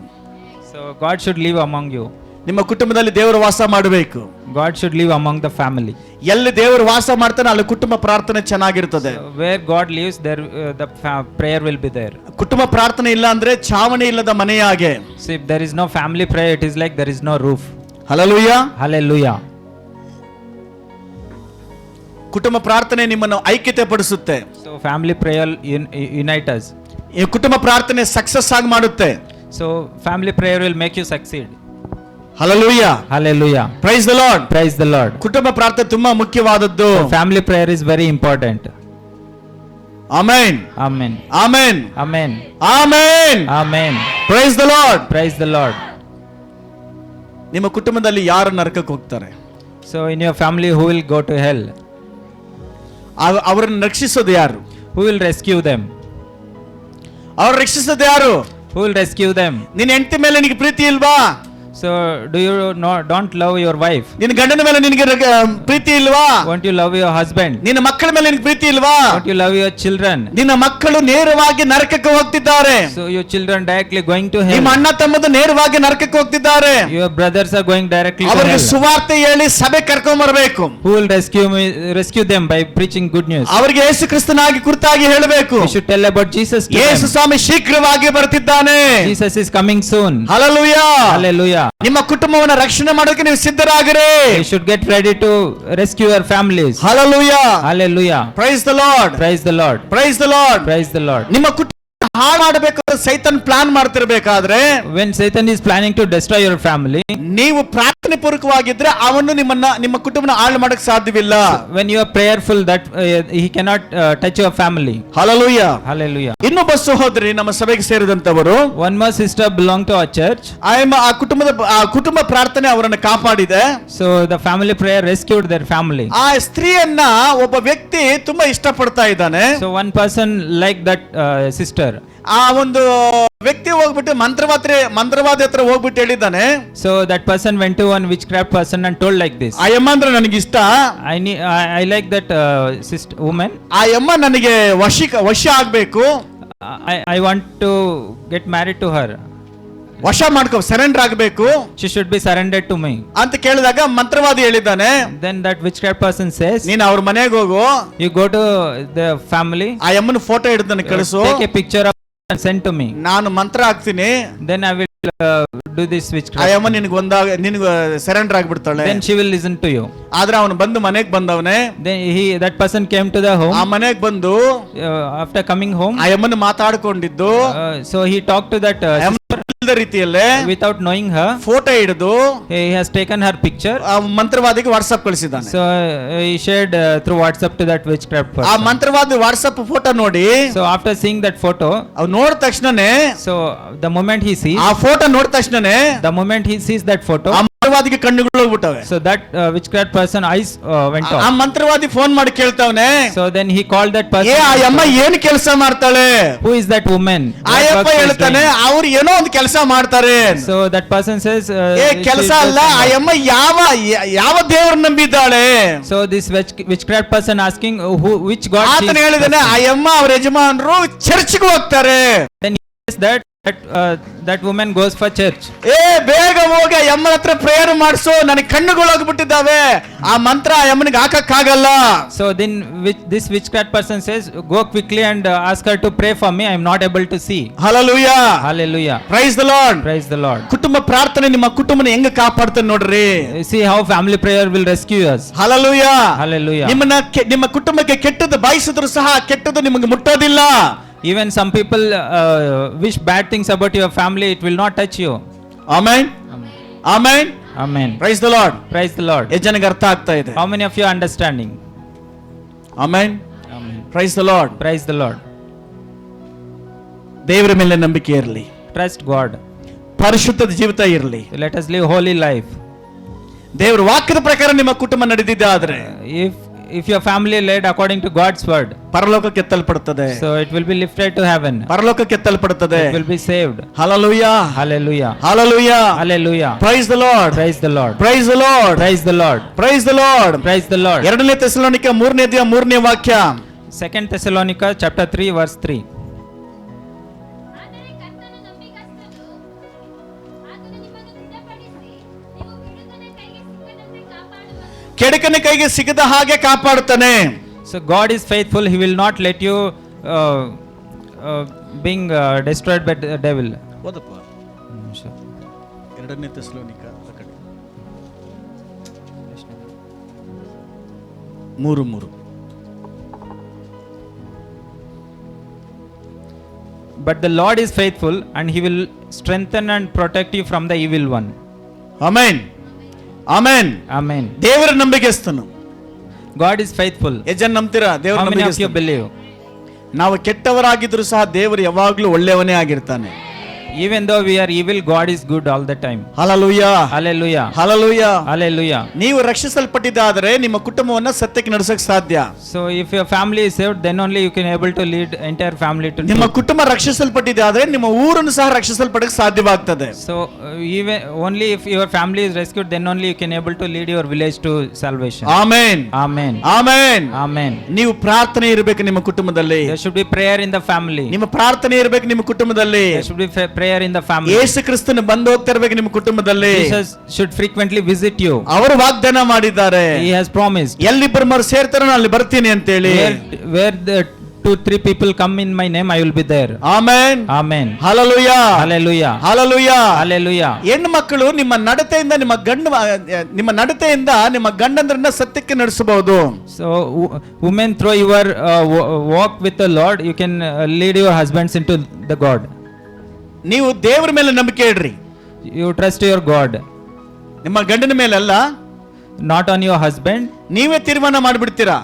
So God should live among you. ನಿಮ್ಮ ಕುಟುಂಬದಲ್ಲಿ ದೇವರು ವಾಸ ಮಾಡಬೇಕು. God should live among the family. ಎಲ್ಲಿ ದೇವರು ವಾಸ ಮಾಡ್ತಾನೆ ಅಲ್ಲಿ ಕುಟುಂಬ ಪ್ರಾರ್ಥನೆ ಚೆನ್ನಾಗಿರ್ತದೆ. So where God lives, there the prayer will be there. ಕುಟುಂಬ ಪ್ರಾರ್ಥನೆ ಇಲ್ಲ ಅಂದ್ರೆ ಛಾವಣಿ ಇಲ್ಲದ ಮನೆಯಾಗೆ. So if there is no family prayer, it is like there is no roof. Hallelujah, Hallelujah. ಕುಟುಂಬ ಪ್ರಾರ್ಥನೆ ನಿಮ್ಮನ್ನು ಐಕ್ಯತೆ ಪಡಿಸುತ್ತೆ. So family prayer unite us. ಈ ಕುಟುಂಬ ಪ್ರಾರ್ಥನೆ ಸಕ್ಸಸ್ ಆಗಿ ಮಾಡುತ್ತೆ. So family prayer will make you succeed. Hallelujah, Hallelujah. Praise the lord. Praise the Lord. ಕುಟುಂಬ ಪ್ರಾರ್ಥನೆ ತುಂಬಾ ಮುಖ್ಯವಾದದ್ದು. So family prayer is very important. Amen, Amen. Amen, Amen. Amen, Amen. Praise the lord. Praise the Lord. ನಿಮ್ಮ ಕುಟುಂಬದಲ್ಲಿ ಯಾರು ನರಕಕ್ಕೆ ಹೋಗ್ತಾರೆ? So in your family, who will go to hell? ಅವರನ್ನು ರಕ್ಷಿಸೋದು ಯಾರು? Who will rescue them? ಅವ್ರು ರಕ್ಷಿಸೋದು ಯಾರು? Who will rescue them? ನಿನ್ನ ಹೆಂಡತಿ ಮೇಲೆ ನಿನಗೆ ಪ್ರೀತಿ ಇಲ್ವಾ? So do you don't love your wife? ನಿನ್ನ ಗಂಡನ ಮೇಲೆ ನಿನಗೆ ಪ್ರೀತಿ ಇಲ್ವಾ? Won't you love your husband? ನಿನ್ನ ಮಕ್ಕಳ ಮೇಲೆ ನಿನಗೆ ಪ್ರೀತಿ ಇಲ್ವಾ? Won't you love your children? ನಿನ್ನ ಮಕ್ಕಳು ನೇರವಾಗಿ ನರಕಕ್ಕೆ ಹೋಗ್ತಿದ್ದಾರೆ. So your children directly going to hell. ನಿಮ್ಮ ಅಣ್ಣ ತಮ್ಮದು ನೇರವಾಗಿ ನರಕಕ್ಕೆ ಹೋಗ್ತಿದ್ದಾರೆ. Your brothers are going directly to ಅವರಿಗೆ hell. ಸುವಾರ್ತೆ ಹೇಳಿ ಸಭೆ ಕರ್ಕೊಂಡ್ ಬರಬೇಕು. Who will rescue them by preaching good news? ಅವರಿಗೆ ಯೇಸು ಕ್ರಿಸ್ತನಾಗಿ ಕುರಿತಾಗಿ ಹೇಳಬೇಕು. You should tell about Jesus to Yesu them. ಸ್ವಾಮಿ ಶೀಘ್ರವಾಗಿ ಬರ್ತಿದ್ದಾನೆ. Jesus is coming soon. Hallelujah. Hallelujah. ನಿಮ್ಮ ಕುಟುಂಬವನ್ನು ರಕ್ಷಣೆ ಮಾಡೋಕೆ ನೀವು ಸಿದ್ಧರಾಗಿರಿ. You should get ready to rescue your families. Hallelujah. Hallelujah. Praise the lord. Praise the Lord. Praise the lord. Praise the Lord. ನಿಮ್ಮ ಕುಟುಂಬ ಹಾಳು ಮಾಡಬೇಕಾದ್ರೆ ಸೈತಾನ್ plan ಮಾಡ್ತಿರ್ಬೇಕಾದ್ರೆ When Satan is planning to destroy your family, ನೀವು ಪ್ರಾರ್ಥನೆ ಪೂರ್ವಕವಾಗಿದ್ರೆ ಅವನು ನಿಮ್ಮ ಕುಟುಂಬನ ಹಾಳು ಮಾಡಕ್ ಸಾಧ್ಯವಿಲ್ಲ. when you are prayerful, that he cannot touch your family. Hallelujah. Hallelujah. ಇನ್ನೊಬ್ಬ ಸಹೋದರಿ ನಮ್ಮ ಸಭೆಗೆ ಸೇರಿದಂತವರು, One more sister belonged to our church. ಆ ಕುಟುಂಬ ಪ್ರಾರ್ಥನೆ ಅವರನ್ನು ಕಾಪಾಡಿದೆ. So the family prayer rescued their family. ಆ ಸ್ತ್ರೀಯನ್ನ ಒಬ್ಬ ವ್ಯಕ್ತಿ ತುಂಬಾ ಇಷ್ಟಪಡ್ತಾ ಇದ್ದಾನೆ. So one person liked that sister. ಆ ಒಂದು ವ್ಯಕ್ತಿ ಹೋಗ್ಬಿಟ್ಟು ಮಂತ್ರವಾದಿ ಹತ್ರ ಹೋಗ್ಬಿಟ್ಟು ಹೇಳಿದ್ದಾನೆ. So that person went to one witchcraft person and told like this. ಆ ಯಮ್ಮ ಅಂದ್ರೆ ನನಗಿಷ್ಟ, I like that sister woman. ಆ ಯಮ್ಮ ನನಗೆ ವಶ ಆಗ್ಬೇಕು, I want to get married to her. ವಶ ಮಾಡ್ಕೋ, ಸರೆಂಡರ್ ಆಗ್ಬೇಕು She should be surrendered to me. ಅಂತ ಕೇಳಿದಾಗ ಮಂತ್ರವಾದಿ ಹೇಳಿದ್ದಾನೆ, Then that witchcraft person says, ನೀನ್ ಅವ್ರ ಮನೆಗೆ ಹೋಗು, you go to the family, ಆ ಯಮ್ಮನ ಫೋಟೋ ಹಿಡಿದು ನನಗೆ ಕಳಿಸು, take a picture of and send to me. ನಾನು ಮಂತ್ರ ಹಾಕ್ತೀನಿ, Then I will do this ಆ witchcraft. ಯಮ್ಮ ನಿನಗೆ surrender ಆಗ್ಬಿಡ್ತಾಳೆ. Then she will listen to you. ಆದ್ರೆ ಅವನು ಬಂದು ಮನೆಗೆ ಬಂದವನೇ, Then that person came to the ಆ home. ಮನೆಗೆ ಬಂದು After coming home, ಆ ಯಮ್ಮನ ಮಾತಾಡ್ಕೊಂಡಿದ್ದು so he talked to that ರೀತಿಯಲ್ಲೇ without knowing her. ಫೋಟೋ ಹಿಡಿದು He has taken her picture. ಆ ಮಂತ್ರವಾದಿಗೆ WhatsApp ಕಳಿಸಿದ್ದಾನೆ. So he shared through WhatsApp to that witchcraft ಆ person. ಮಂತ್ರವಾದಿ ವಾಟ್ಸ್ಆಪ್ ಫೋಟೋ ನೋಡಿ, So after seeing that photo, ಅವ್ನು ನೋಡಿದ ತಕ್ಷಣನೇ, so the moment he sees, ಆ ಫೋಟೋ ನೋಡಿದ ತಕ್ಷಣನೇ the moment he sees that photo, ಆ ಮಂತ್ರವಾದಿಗೆ ಕಣ್ಣುಗಳು ಹೋಗ್ಬಿಟ್ಟವೆ. So that witchcraft person eyes went ಆ off. ಮಂತ್ರವಾದಿ ಫೋನ್ ಮಾಡಿ ಕೇಳ್ತಾವನೆ, So then he called that ಏ person. ಆ ಅಮ್ಮ ಏನ್ ಕೆಲಸ ಮಾಡ್ತಾಳೆ? Who is that woman? What ಆಯಪ್ಪ work she is ಹೇಳ್ತಾನೆ, doing? ಅವ್ರು ಏನೋ ಒಂದು ಕೆಲಸ ಮಾಡ್ತಾರೆ. So that person says, ಏ she ಕೆಲಸ is ಅಲ್ಲ, just- ಆ ಅಮ್ಮ ಯಾವ ದೇವ್ರ ನಂಬಿದ್ದಾಳೆ? So this witchcraft person asking which god she ಆತನ is ಹೇಳಿದಾನೆ, ಆ trusting. ಅಮ್ಮ ಅವ್ರ ಯಜಮಾನರು ಚರ್ಚ್ಗೆ ಹೋಗ್ತಾರೆ. Then he says that woman goes for church. ಏ ಬೇಗ ಹೋಗಿ ಆ ಅಮ್ಮನ ಹತ್ರ ಪ್ರೇಯರ್ ಮಾಡಿಸು, ನನಗೆ ಕಣ್ಣುಗಳು ಹೋಗ್ಬಿಟ್ಟಿದ್ದಾವೆ, ಆ ಮಂತ್ರ ಆ ಅಮ್ಮನಿಗೆ ಹಾಕಕ್ಕಾಗಲ್ಲ. So then this witchcraft person says, go quickly and ask her to pray for me, I am not able to see. Hallelujah, Hallelujah. Praise the lord. Praise the Lord. ಕುಟುಂಬ ಪ್ರಾರ್ಥನೆ ನಿಮ್ಮ ಕುಟುಂಬನ ಹೆಂಗ ಕಾಪಾಡ್ತಾನೆ ನೋಡ್ರಿ. See how family prayer will rescue us. Hallelujah, Hallelujah. ನಿಮ್ಮ ಕುಟುಂಬಕ್ಕೆ ಕೆಟ್ಟದ್ದು ಬಯಸಿದ್ರು ಸಹ ಕೆಟ್ಟದ್ದು ನಿಮಗೆ ಮುಟ್ಟೋದಿಲ್ಲ. Even some people wish bad things about your family, it will not touch you. Amen, amen, Amen. Praise the lord. Praise the Lord. ಎಷ್ಟು ಜನಕ್ಕೆ ಅರ್ಥ ಆಗ್ತಾ ಇದೆ? How many of you are understanding? Amen, Amen. Praise the lord. Praise the Lord. ದೇವರ ಮೇಲೆ ನಂಬಿಕೆ ಇರಲಿ, Trust God. ಪರಿಶುದ್ಧ ಜೀವಿತ ಇರಲಿ. Let us live holy life. ದೇವರ ವಾಕ್ಯದ ಪ್ರಕಾರ ನಿಮ್ಮ ಕುಟುಂಬ ನಡೆದಿದ್ದಾದ್ರೆ If your family led according to God's word, ಪರಲೋಕಕ್ಕೆ ಎತ್ತಲ್ಪಡುತ್ತದೆ, so it will be lifted to heaven. ಪರಲೋಕಕ್ಕೆ ಎತ್ತಲ್ಪಡುತ್ತದೆ. It will be saved. Hallelujah, Hallelujah. Hallelujah, Hallelujah. Praise the lord, Praise the Lord. Praise the lord, Praise the Lord. Praise the lord. Praise the Lord. 2 Thessalonica 3ನೇ ಅಧ್ಯಾಯ 3ನೇ ವಾಕ್ಯ. 2 Thessalonica chapter 3 verse 3. ಆದರೆ ಕರ್ತನು ನಂಬಿಗಸ್ತನು, ಆತನು ನಿಮ್ಮನ್ನು ದೃಢಪಡಿಸಿ, ನೀವು ಕೆಡುಕನ ಕೈಗೆ ಸಿಕ್ಕದಂತೆ ಕಾಪಾಡುವನು. ಕೆಡುಕನ ಕೈಗೆ ಸಿಗದ ಹಾಗೆ ಕಾಪಾಡುತ್ತಾನೆ. So God is faithful, he will not let you being destroyed by the devil. ಓದಪ್ಪ, 2 Thessalonica 3:3. But the Lord is faithful and he will strengthen and protect you from the evil one. Amen, amen. Amen. ದೇವರ ನಂಬಿಕೆಸ್ತನು. God is faithful. ಎಷ್ಟು ಜನ ನಂಬ್ತೀರಾ ದೇವರ How many of you ನಂಬಿಕೆಸ್ತನು? believe? ನಾವು ಕೆಟ್ಟವರಾಗಿದ್ರು ಸಹ ದೇವರು ಯಾವಾಗ್ಲೂ ಒಳ್ಳೆಯವನೇ ಆಗಿರ್ತಾನೆ. Even though we are evil, God is good all the time. Hallelujah, Hallelujah. Hallelujah. Hallelujah. ನೀವು ರಕ್ಷಿಸಲ್ಪಟ್ಟಿದ್ದಾದರೆ ನಿಮ್ಮ ಕುಟುಂಬವನ್ನ ಸತ್ಯಕ್ಕೆ ನಡೆಸಕ್ಕೆ ಸಾಧ್ಯ. So if your family is saved, then only you can able to lead entire family to ನಿಮ್ಮ truth. ಕುಟುಂಬ ರಕ್ಷಿಸಲ್ಪಟ್ಟಿದ್ದಾದರೆ ನಿಮ್ಮ ಊರನ್ನು ಸಹ ರಕ್ಷಿಸಲ್ಪಡಕ್ಕೆ ಸಾಧ್ಯವಾಗ್ತದೆ. So even only if your family is rescued, then only you can able to lead your village to salvation. Amen, Amen. Amen. Amen. ನೀವು ಪ್ರಾರ್ಥನೆ ಇರಬೇಕು ನಿಮ್ಮ ಕುಟುಂಬದಲ್ಲಿ. There should be prayer in the family. ನಿಮ್ಮ ಪ್ರಾರ್ಥನೆ ಇರಬೇಕು ನಿಮ್ಮ ಕುಟುಂಬದಲ್ಲಿ. There should be prayer in the family. ಯೇಸು ಕ್ರಿಸ್ತನು ಬಂದು ಹೋಗ್ತಾ ಇರಬೇಕು ನಿಮ್ಮ ಕುಟುಂಬದಲ್ಲಿ. Jesus should frequently visit you. ಅವರು ವಾಗ್ದಾನ ಮಾಡಿದ್ದಾರೆ, He has promised. ಎಲ್ಲಿಬ್ಬರು ಮರು ಸೇರ್ತಾರೋ ಅಲ್ಲಿ ಬರ್ತೀನಿ ಅಂತೇಳಿ. Where the 2-3 people come in my name, I will be there. Amen, Amen. Hallelujah, Hallelujah. Hallelujah. Hallelujah. ಹೆಣ್ಣು ಮಕ್ಕಳು ನಿಮ್ಮ ನಡತೆಯಿಂದ ನಿಮ್ಮ ಗಂಡಂದ್ರನ್ನ ಸತ್ಯಕ್ಕೆ ನಡೆಸಬಹುದು. So women, through your walk with the Lord, you can lead your husbands into the God. ನೀವು ದೇವರ ಮೇಲೆ ನಂಬಿಕೆ ಇಡ್ರಿ, You trust your God, ನಿಮ್ಮ ಗಂಡನ ಮೇಲೆ ಅಲ್ಲ. not on your husband. ನೀವೇ ತೀರ್ಮಾನ ಮಾಡಿಬಿಡ್ತೀರಾ,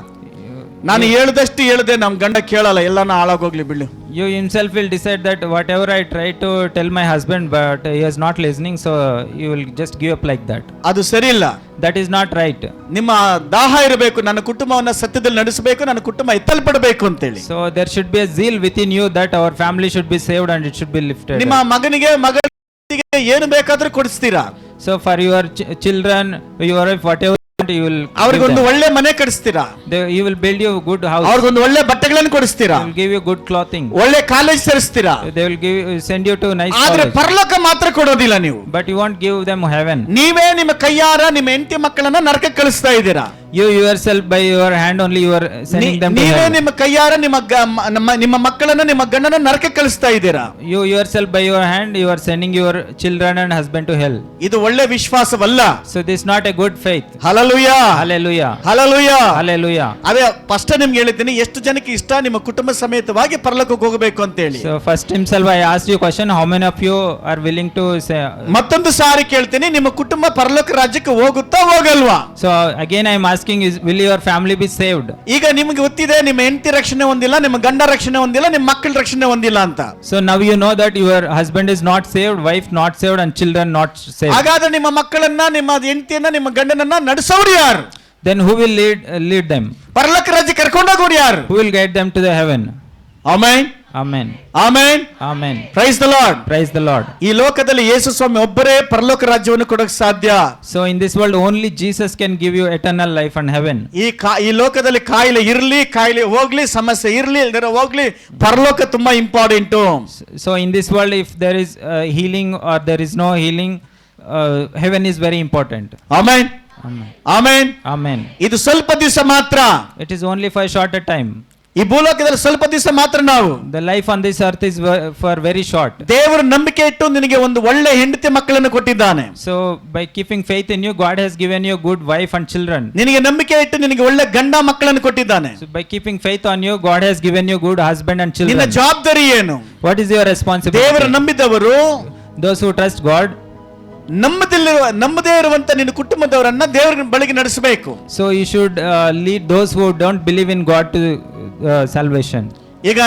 ನಾನು ಹೇಳ್ದಷ್ಟು ಹೇಳ್ದೆ ನಮ್ ಗಂಡ ಕೇಳಲ್ಲ, ಎಲ್ಲಾನ ಹಾಳಾಗೋಗ್ಲಿ ಬಿಡು. You himself will decide that whatever I try to tell my husband, but he is not listening, so you will just give up like that. ಅದು ಸರಿ ಇಲ್ಲ. That is not right. ನಿಮ್ಮ ದಾಹ ಇರಬೇಕು, ನನ್ನ ಕುಟುಂಬವನ್ನ ಸತ್ಯದಲ್ಲಿ ನಡೆಸಬೇಕು, ನನ್ನ ಕುಟುಂಬ ಎತ್ತಲ್ಪಡಬೇಕು ಅಂತೇಳಿ. So there should be a zeal within you that our family should be saved and it should be lifted. ನಿಮ್ಮ ಮಗನಿಗೆ ಮಗಳಿಗೆ ಏನು ಬೇಕಾದ್ರೂ ಕೊಡಿಸ್ತೀರಾ. So for your children, your wife, whatever you will give ಅವ್ರಿಗೊಂದು them. ಒಳ್ಳೆ ಮನೆ ಕಟ್ಟಿಸ್ತೀರಾ, You will build you a good house. ಅವ್ರಿಗೊಂದು ಒಳ್ಳೆ ಬಟ್ಟೆಗಳನ್ನು ಕೊಡಿಸ್ತೀರಾ, They will give you good clothing. ಒಳ್ಳೆ college ಸೇರಿಸ್ತೀರಾ. They will send you to nice ಆದ್ರೆ college. ಪರಲೋಕ ಮಾತ್ರ ಕೊಡೋದಿಲ್ಲ ನೀವು. But you won't give them heaven. ನೀವೇ ನಿಮ್ಮ ಕೈಯಾರ ನಿಮ್ಮ ಹೆಂಡತಿ ಮಕ್ಕಳನ್ನ ನರಕಕ್ಕೆ ಕಳಿಸ್ತಾ ಇದ್ದೀರಾ. You yourself by your hand only you are sending them to ನೀವೇ hell. ನಿಮ್ಮ ಕೈಯಾರ ನಿಮ್ಮ ಮಕ್ಕಳನ್ನ ನಿಮ್ಮ ಗಂಡನ ನರಕಕ್ಕೆ ಕಳಿಸ್ತಾ ಇದ್ದೀರಾ. You yourself by your hand you are sending your children and husband to hell. ಇದು ಒಳ್ಳೆ ವಿಶ್ವಾಸವಲ್ಲ. So this is not a good faith. Hallelujah, Hallelujah. Hallelujah. Hallelujah. ಅದೇ ಫಸ್ಟ್ ನಿಮ್ಗೆ ಹೇಳಿದ್ದೀನಿ, ಎಷ್ಟು ಜನಕ್ಕೆ ಇಷ್ಟ ನಿಮ್ಮ ಕುಟುಂಬ ಸಮೇತವಾಗಿ ಪರಲೋಕಕ್ಕೆ ಹೋಗಬೇಕು ಅಂತ ಹೇಳಿ. So first himself I asked you question, how many of you are willing to say? ಮತ್ತೊಂದು ಸಾರಿ ಕೇಳ್ತೀನಿ, ನಿಮ್ಮ ಕುಟುಂಬ ಪರಲೋಕ ರಾಜ್ಯಕ್ಕೆ ಹೋಗುತ್ತಾ ಹೋಗಲ್ವಾ? So again I am asking asking is, will your family be saved? ಈಗ ನಿಮ್ಗೆ ಗೊತ್ತಿದೆ ನಿಮ್ಮ ಹೆಂಡತಿ ರಕ್ಷಣೆ ಹೊಂದಿಲ್ಲ, ನಿಮ್ಮ ಗಂಡ ರಕ್ಷಣೆ ಹೊಂದಿಲ್ಲ, ನಿಮ್ಮ ಮಕ್ಕಳ ರಕ್ಷಣೆ ಹೊಂದಿಲ್ಲ ಅಂತ. So now you know that your husband is not saved, wife not saved, and children not saved. ಹಾಗಾದ್ರೆ ನಿಮ್ಮ ಮಕ್ಕಳನ್ನ, ನಿಮ್ಮ ಹೆಂಡತಿಯನ್ನ, ನಿಮ್ಮ ಗಂಡನನ್ನ ನಡೆಸೋರು ಯಾರು? Then who will lead them? ಪರಲೋಕ ರಾಜ್ಯ ಕರ್ಕೊಂಡೋಗೋರು ಯಾರು? Who will guide them to the heaven? Amen, Amen. Amen, Amen. Praise the lord. Praise the Lord. ಈ ಲೋಕದಲ್ಲಿ ಯೇಸು ಸ್ವಾಮಿ ಒಬ್ಬರೇ ಪರಲೋಕ ರಾಜ್ಯವನ್ನು ಕೊಡೋಕೆ ಸಾಧ್ಯ. So in this world only Jesus can give you eternal life and heaven. ಈ ಲೋಕದಲ್ಲಿ ಕಾಯಿಲೆ ಇರ್ಲಿ, ಕಾಯಿಲೆ ಹೋಗ್ಲಿ, ಸಮಸ್ಯೆ ಇರ್ಲಿ, ಇಲ್ದಿರ ಹೋಗ್ಲಿ, ಪರಲೋಕ ತುಂಬಾ important. So in this world if there is healing or there is no healing, heaven is very important. Amen, Amen. Amen. Amen. ಇದು ಸ್ವಲ್ಪ ದಿವಸ ಮಾತ್ರ. It is only for a short time. ಈ ಭೂಲೋಕದಲ್ಲಿ ಸ್ವಲ್ಪ ದಿವಸ ಮಾತ್ರ ನಾವು. The life on this earth is for very short. ದೇವರು ನಂಬಿಕೆ ಇಟ್ಟು ನಿನಗೆ ಒಂದು ಒಳ್ಳೆ ಹೆಂಡತಿ ಮಕ್ಕಳನ್ನು ಕೊಟ್ಟಿದ್ದಾನೆ. So by keeping faith in you, God has given you good wife and children. ನಿನಗೆ ನಂಬಿಕೆ ಇಟ್ಟು ನಿನಗೆ ಒಳ್ಳೆ ಗಂಡ ಮಕ್ಕಳನ್ನು ಕೊಟ್ಟಿದ್ದಾನೆ. So by keeping faith on you, God has given you good husband and children. ನಿನ್ನ ಜವಾಬ್ದಾರಿ ಏನು? What is your responsibility? ದೇವರು ನಂಬಿದವರು, Those who trust God. ನಂಬದೇ ಇರುವಂತ ನಿನ್ನ ಕುಟುಂಬದವರನ್ನ ದೇವರ ಬಳಿಗೆ ನಡೆಸಬೇಕು. So you should lead those who don't believe in God to salvation. ಈಗ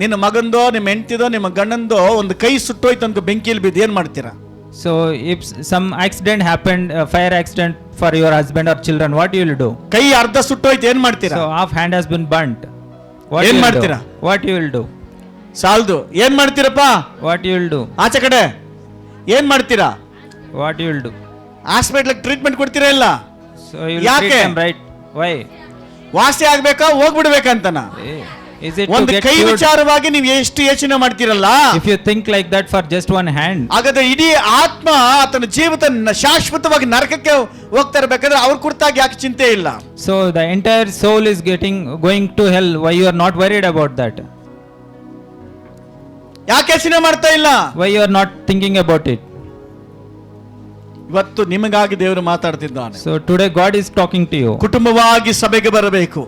ನಿನ್ನ ಮಗಂದೋ, ನಿಮ್ಮ ಹೆಂಡತಿದೋ, ನಿಮ್ಮ ಗಂಡಂದೋ ಒಂದು ಕೈ ಸುಟ್ಟೋಯ್ತು ಅಂತ ಬೆಂಕಿಯಲ್ಲಿ ಬಿದ್ದು ಏನ್ ಮಾಡ್ತೀರಾ? So if some accident happened, fire accident for your husband or children, what you will do? ಕೈ ಅರ್ಧ ಸುಟ್ಟೋಯ್ತು ಏನ್ ಮಾಡ್ತೀರಾ? So half hand has been burnt. What ಏನ್ you will ಮಾಡ್ತೀರಾ? do? What you will do? ಸಾಲ್ದು, ಏನ್ ಮಾಡ್ತೀರಪ್ಪ? What you will do? ಆಚೆ ಕಡೆ ಏನ್ ಮಾಡ್ತೀರಾ? What you will do? Hospital treatment ಕೊಡ್ತೀರಾ ಇಲ್ಲ? So you will ಯಾಕೆ? treat them right. Why? ವಾಸಿ ಆಗ್ಬೇಕಾ ಹೋಗ್ಬಿಡ್ಬೇಕಂತನ? Is it to ಒಂದು get ಕೈ cured? ವಿಚಾರವಾಗಿ ನೀವು ಎಷ್ಟು ಯೋಚನೆ ಮಾಡ್ತೀರಲ್ಲ, If you think like that for just one hand, ಹಾಗಾದ್ರೆ ಇಡೀ ಆತ್ಮ ಆತನ ಜೀವಿತ ಶಾಶ್ವತವಾಗಿ ನರಕಕ್ಕೆ ಹೋಗ್ತಾ ಇರ್ಬೇಕಾದ್ರೆ ಅವ್ರ ಕುರಿತಾಗಿ ಯಾಕೆ ಚಿಂತೆ ಇಲ್ಲ? so the entire soul is going to hell. Why you are not worried about that? ಯಾಕೆ ಯೋಚನೆ ಮಾಡ್ತಾ ಇಲ್ಲ? Why you are not thinking about it? ಇವತ್ತು ನಿಮಗಾಗಿ ದೇವರು ಮಾತಾಡ್ತಿದ್ದಾನೆ. So today God is talking to you. ಕುಟುಂಬವಾಗಿ ಸಭೆಗೆ ಬರಬೇಕು.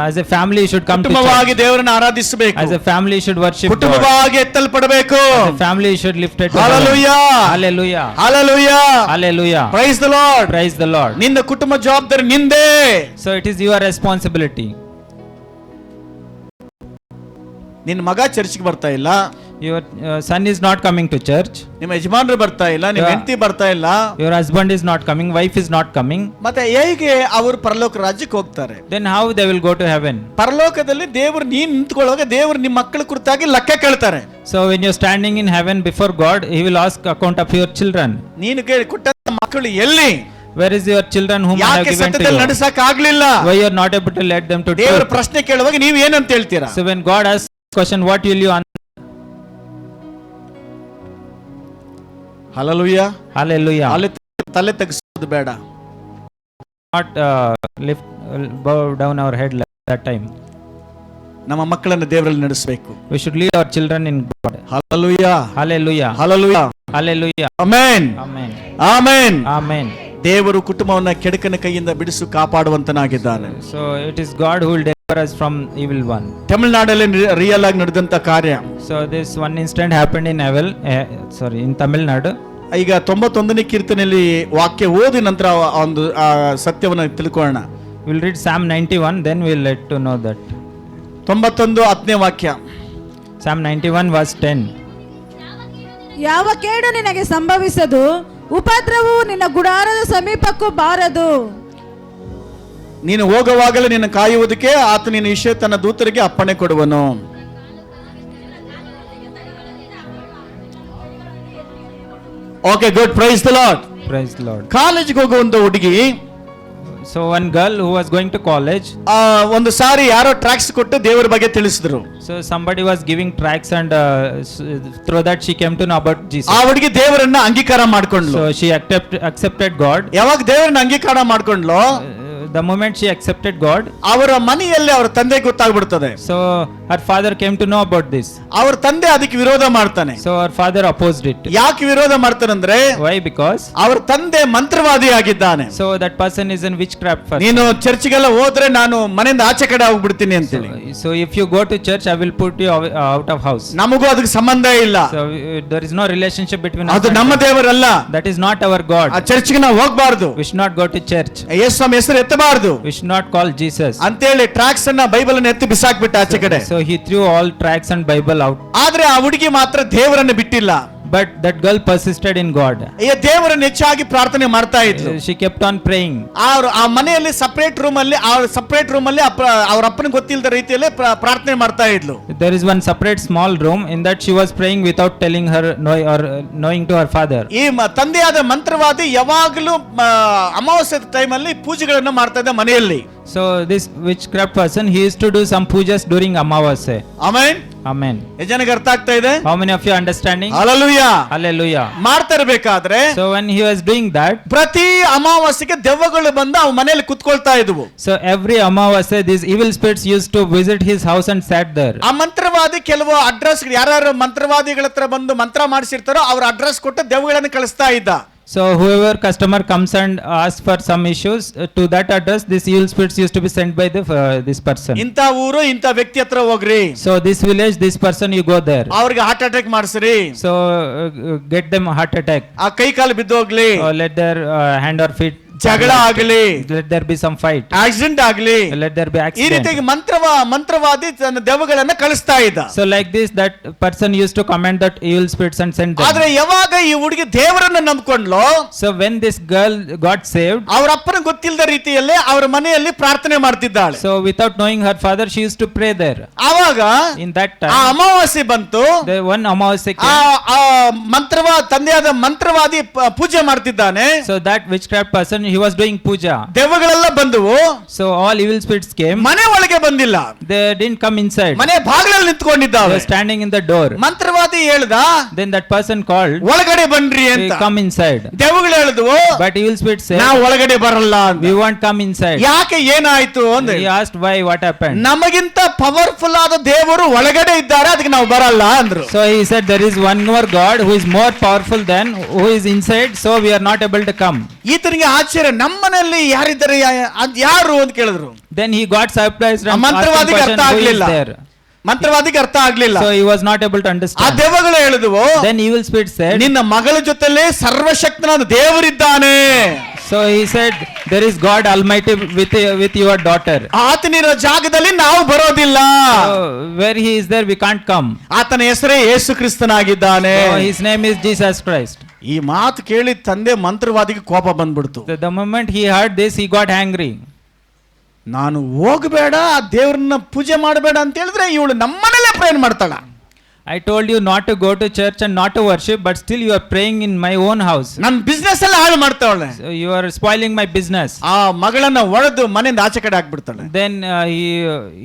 As a family you should come to ಕುಟುಂಬವಾಗಿ church. ದೇವರನ್ನ ಆರಾಧಿಸಬೇಕು. As a family you should worship God. ಕುಟುಂಬವಾಗಿ ಎತ್ತಲ್ಪಡಬೇಕು. As a family you should lift it to heaven. Hallelujah. Hallelujah. Hallelujah. Hallelujah. Praise the Lord. Praise the Lord. ನಿನ್ನ ಕುಟುಂಬ ಜವಾಬ್ದಾರಿ ನಿಂದೇ. So it is your responsibility. ನಿನ್ನ ಮಗ ಚರ್ಚ್ಗೆ ಬರ್ತಾ ಇಲ್ಲ, Your son is not coming to church. ನಿಮ್ಮ ಯಜಮಾನರು ಬರ್ತಾ ಇಲ್ಲ, ನಿಮ್ಮ Yeah. ಹೆಂಡತಿ ಬರ್ತಾ ಇಲ್ಲ, Your husband is not coming, wife is not coming. ಮತ್ತೆ ಹೇಗೆ ಅವರು ಪರಲೋಕ ರಾಜ್ಯಕ್ಕೆ ಹೋಗ್ತಾರೆ? Then how they will go to heaven? ಪರಲೋಕದಲ್ಲಿ ದೇವರು ನೀನ್ ನಿಂತ್ಕೊಳ್ಳೋವಾಗ ದೇವರು ನಿಮ್ಮ ಮಕ್ಕಳ ಕುರಿತಾಗಿ ಲೆಕ್ಕ ಕೇಳ್ತಾರೆ. So when you're standing in heaven before God, he will ask account of your children. ನೀನು ಕೊಟ್ಟ ಮಕ್ಕಳು ಎಲ್ಲಿ? Where is your children whom I have ಯಾಕೆ given to ಸತ್ಯದಲ್ಲಿ you? ನಡೆಸಕ್ ಆಗ್ಲಿಲ್ಲ? Why you are not able to lead them to ದೇವರ truth? ಪ್ರಶ್ನೆ ಕೇಳುವಾಗ ನೀವು ಏನಂತ ಹೇಳ್ತೀರಾ? So when God asks question, what will you answer? Hallelujah. Hallelujah. ತಲೆ ತೆಗೆಸೋದು ಬೇಡ. Not bow down our head like that time. ನಮ್ಮ ಮಕ್ಕಳನ್ನು ದೇವರಲ್ಲಿ ನಡೆಸಬೇಕು. We should lead our children in God. Hallelujah. Hallelujah. Hallelujah. Hallelujah. Amen. Amen. Amen. Amen. ದೇವರು ಕುಟುಂಬವನ್ನ ಕೆಡುಕನ ಕೈಯಿಂದ ಬಿಡಿಸು ಕಾಪಾಡುವಂತನಾಗಿದ್ದಾನೆ. So it is God who will deliver us from evil one. ತಮಿಳುನಾಡಲ್ಲಿ ರಿಯಲ್ ಆಗಿ ನಡೆದಂತ ಕಾರ್ಯ. So this one incident happened in in Tamil Nadu. ಈಗ 91ನೇ ಕೀರ್ತನೆಯಲ್ಲಿ ವಾಕ್ಯ ಓದಿ ನಂತರ ಒಂದು ಸತ್ಯವನ್ನು ತಿಳ್ಕೊಳ್ಳೋಣ. We'll read Psalm 91, then we'll let to know that. 91ನೇ ವಾಕ್ಯ. Psalm 91 verse 10. ಯಾವ ಕೇಡು ನಿನಗೆ ಸಂಭವಿಸದು, ಉಪದ್ರವವು ನಿನ್ನ ಗುಡಾರದ ಸಮೀಪಕ್ಕೂ ಬಾರದು. ನೀನು ಹೋಗುವಾಗಲೇ ನಿನ್ನ ಕಾಯುವುದಕ್ಕೆ ಆತ ನಿನ್ನ ವಿಷಯ ತನ್ನ ದೂತರಿಗೆ ಅಪ್ಪಣೆ ಕೊಡುವನು. Okay good. Praise the lord. Praise the Lord. ಕಾಲೇಜ್ಗೆ ಹೋಗುವಂತ ಹುಡುಗಿ So one girl who was going to college, ಒಂದು ಸಾರಿ ಯಾರೋ ಟ್ರ್ಯಾಕ್ಸ್ ಕೊಟ್ಟು ದೇವರ ಬಗ್ಗೆ ತಿಳಿಸಿದ್ರು. so somebody was giving tracts and through that she came to know about Jesus. ಆ ಹುಡುಗಿ ದೇವರನ್ನ ಅಂಗೀಕಾರ ಮಾಡ್ಕೊಂಡ್ಲು. So she accepted God. ಯಾವಾಗ ದೇವರನ್ನ ಅಂಗೀಕಾರ ಮಾಡ್ಕೊಂಡ್ಲು, The moment she accepted God, ಅವರ ಮನೆಯಲ್ಲಿ ಅವರ ತಂದೆ ಗೊತ್ತಾಗ್ಬಿಡ್ತದೆ. so her father came to know about this. ಅವ್ರ ತಂದೆ ಅದಕ್ಕೆ ವಿರೋಧ ಮಾಡ್ತಾನೆ. So her father opposed it. ಯಾಕೆ ವಿರೋಧ ಮಾಡ್ತಾನಂದ್ರೆ Why? Because ಅವ್ರ ತಂದೆ ಮಂತ್ರವಾದಿ ಆಗಿದ್ದಾನೆ. so that person is in witchcraft person. ನೀನು ಚರ್ಚ್ಗೆಲ್ಲ ಹೋದ್ರೆ ನಾನು ಮನೆಯಿಂದ ಆಚೆ ಕಡೆ ಹೋಗ್ಬಿಡ್ತೀನಿ ಅಂತೇಳಿ. So if you go to church, I will put you out of house. ನಮಗೂ ಅದಕ್ಕೆ ಸಂಬಂಧ ಇಲ್ಲ. So there is no relationship between us. ಅದು and ನಮ್ಮ God. ದೇವರಲ್ಲ. That is not our God. ಆ ಚರ್ಚ್ಗೆ ನಾವು ಹೋಗ್ಬಾರ್ದು. We should not go to church. ಯೇಸು ಸ್ವಾಮಿ ಹೆಸರು ಎತ್ತಬಾರ್ದು We should not call Jesus. ಅಂತೇಳಿ ಟ್ರಾಕ್ಸ್ ಅನ್ನ ಬೈಬಲ್ ಅನ್ನ ಎತ್ತಿ ಬಿಸಾಕ್ಬಿಟ್ಟ ಆಚೆ ಕಡೆ. So he threw all tracts and Bible out. ಆದ್ರೆ ಆ ಹುಡುಗಿ ಮಾತ್ರ ದೇವರನ್ನ ಬಿಟ್ಟಿಲ್ಲ. But that girl persisted in God. ಈ ದೇವರನ್ನ ಹೆಚ್ಚಾಗಿ ಪ್ರಾರ್ಥನೆ ಮಾಡ್ತಾ ಇದ್ಲು. She kept on praying. ಆ ಮನೆಯಲ್ಲಿ ಸಪರೇಟ್ ರೂಮ್ ಅಲ್ಲಿ ಅವ್ರ ಅಪ್ಪನಿಗೆ ಗೊತ್ತಿಲ್ಲದ ರೀತಿಯಲ್ಲಿ ಪ್ರಾರ್ಥನೆ ಮಾಡ್ತಾ ಇದ್ಲು. There is one separate small room. In that she was praying without telling her knowing to her father. ಈ ತಂದೆಯಾದ ಮಂತ್ರವಾದಿ ಯಾವಾಗಲೂ ಅಮಾವಾಸ್ಯೆ ಟೈಮ್ ಅಲ್ಲಿ ಪೂಜೆಗಳನ್ನ ಮಾಡ್ತಾ ಇದ್ದ ಮನೆಯಲ್ಲಿ. So this witchcraft person, he used to do some pujas during Amavasya. Amen. Amen. ಜನಕ್ಕೆ ಅರ್ಥ ಆಗ್ತಾ ಇದೆ? How many of you understanding? Hallelujah. Hallelujah. ಮಾಡ್ತಾ ಇರಬೇಕಾದ್ರೆ So when he was doing that, ಪ್ರತಿ ಅಮಾವಾಸ್ಯೆಗೆ ದೆವ್ವಗಳು ಬಂದು ಅವ ಮನೆಯಲ್ಲಿ ಕುತ್ಕೊಳ್ತಾ ಇದ್ವು. so every Amavasya these evil spirits used to visit his house and sat there. ಆ ಮಂತ್ರವಾದಿ ಕೆಲವು ಅಡ್ರೆಸ್ ಯಾರು ಮಂತ್ರವಾದಿಗಳ ಹತ್ರ ಬಂದು ಮಂತ್ರ ಮಾಡಿಸಿರ್ತಾರೋ ಅವ್ರ ಅಡ್ರೆಸ್ ಕೊಟ್ಟು ದೆವ್ವಗಳನ್ನು ಕಳಿಸ್ತಾ ಇದ್ದ. So whoever customer comes and asks for some issues, to that address these evil spirits used to be sent by this person. ಇಂತ ಊರು ಇಂತ ವ್ಯಕ್ತಿ ಹತ್ರ ಹೋಗ್ರಿ. So this village, this person, you go there. ಅವ್ರಿಗೆ ಹಾರ್ಟ್ ಅಟ್ಯಾಕ್ ಮಾಡಿಸ್ರಿ. So get them heart attack. ಆ ಕೈ ಕಾಲು ಬಿದ್ದೋಗ್ಲಿ. Or let their hand or feet ಜಗಳ ಆಗಲಿ. Let there be some fight. Accident ಆಗಲಿ. Let there be ಈ accident. ರೀತಿಯಾಗಿ ಮಂತ್ರವಾದಿ ತನ್ನ ದೆವ್ವಗಳನ್ನ ಕಳಿಸ್ತಾ ಇದ್ದ. So like this, that person used to command that evil spirits and send them. ಆದ್ರೆ ಯಾವಾಗ ಈ ಹುಡುಗಿ ದೇವರನ್ನ ನಂಬ್ಕೊಂಡ್ಲೋ, So when this girl got saved, ಅವ್ರ ಅಪ್ಪನ ಗೊತ್ತಿಲ್ಲದ ರೀತಿಯಲ್ಲಿ ಅವ್ರ ಮನೆಯಲ್ಲಿ ಪ್ರಾರ್ಥನೆ ಮಾಡ್ತಿದ್ದಾಳೆ. so without knowing her father, she used to pray there. ಆವಾಗ In that ಆ time, ಅಮಾವಾಸ್ಯೆ ಬಂತು. the one Amavasya ಆ came. ತಂದೆಯಾದ ಮಂತ್ರವಾದಿ ಪೂಜೆ ಮಾಡ್ತಿದ್ದಾನೆ. So that witchcraft person, he was doing puja. ದೆವ್ವಗಳೆಲ್ಲ ಬಂದವು. So all evil spirits came. ಮನೆ ಒಳಗೆ ಬಂದಿಲ್ಲ. They didn't come inside. ಮನೆ ಬಾಗಿಲಲ್ಲಿ They ನಿಂತ್ಕೊಂಡಿದ್ದಾವೆ. were standing in the door. ಮಂತ್ರವಾದಿ ಹೇಳ್ದ, Then that person called, ಒಳಗಡೆ ಬನ್ರಿ "Hey, ಅಂತ. come inside." ದೆವ್ವಗಳು ಹೇಳಿದ್ವು, But evil spirits said, ನಾವು ಒಳಗಡೆ ಬರಲ್ಲ ಅಂತ. "We won't come inside." ಯಾಕೆ ಏನಾಯ್ತು ಅಂದ್ರೆ, He asked why, what happened. ನಮಗಿಂತ ಪವರ್ಫುಲ್ ಆದ ದೇವರು ಒಳಗಡೆ ಇದ್ದಾರೆ, ಅದಕ್ಕೆ ನಾವು ಬರಲ್ಲ ಅಂದ್ರು. So he said, there is one more God who is more powerful than who is inside, so we are not able to come. ಈತನಿಗೆ ಆಶ್ಚರ್ಯ, ನಮ್ಮನೆಯಲ್ಲಿ ಯಾರಿದ್ದಾರೆ, ಅದ್ ಯಾರು ಅಂತ ಕೇಳಿದ್ರು. Then he got surprised and asked ಮಂತ್ರವಾದಿಗೆ question, ಅರ್ಥ who is ಆಗ್ಲಿಲ್ಲ. there. ಮಂತ್ರವಾದಿಗೆ ಅರ್ಥ ಆಗ್ಲಿಲ್ಲ. So he was not able to ಆ understand. ದೆವ್ವಗಳು ಹೇಳಿದ್ವು, Then evil spirit said, ನಿನ್ನ ಮಗಳ ಜೊತೆಲೇ ಸರ್ವಶಕ್ತನಾದ ದೇವರಿದ್ದಾನೆ. so he said, there is God Almighty with your daughter. ಆತನಿರೋ ಜಾಗದಲ್ಲಿ ನಾವು ಬರೋದಿಲ್ಲ. So where he is there, we can't come. ಆತನ ಹೆಸರೇ ಯೇಸು ಕ್ರಿಸ್ತನಾಗಿದ್ದಾನೆ. So his name is Jesus Christ. ಈ ಮಾತು ಕೇಳಿ ತಂದೆ ಮಂತ್ರವಾದಿಗೆ ಕೋಪ ಬಂದ್ಬಿಡ್ತು. So the moment he heard this, he got angry. ನಾನು ಹೋಗಬೇಡ, ಆ ದೇವ್ರನ್ನ ಪೂಜೆ ಮಾಡಬೇಡ ಅಂತ ಹೇಳಿದ್ರೆ ಇವಳು ನಮ್ಮನೇಲೆ ಪ್ರೇಯರ್ ಮಾಡ್ತಾಳ. I told you not to go to church and not to worship, but still you are praying in my own house. ನನ್ನ ಬಿಸ್ನೆಸ್ ಎಲ್ಲ ಹಾಳು ಮಾಡ್ತಾವಳೆ. So you are spoiling my business. ಆ ಮಗಳನ್ನ ಒಡೆದು ಮನೆಯಿಂದ ಆಚೆ ಕಡೆ ಹಾಕ್ಬಿಡ್ತಾಳೆ. Then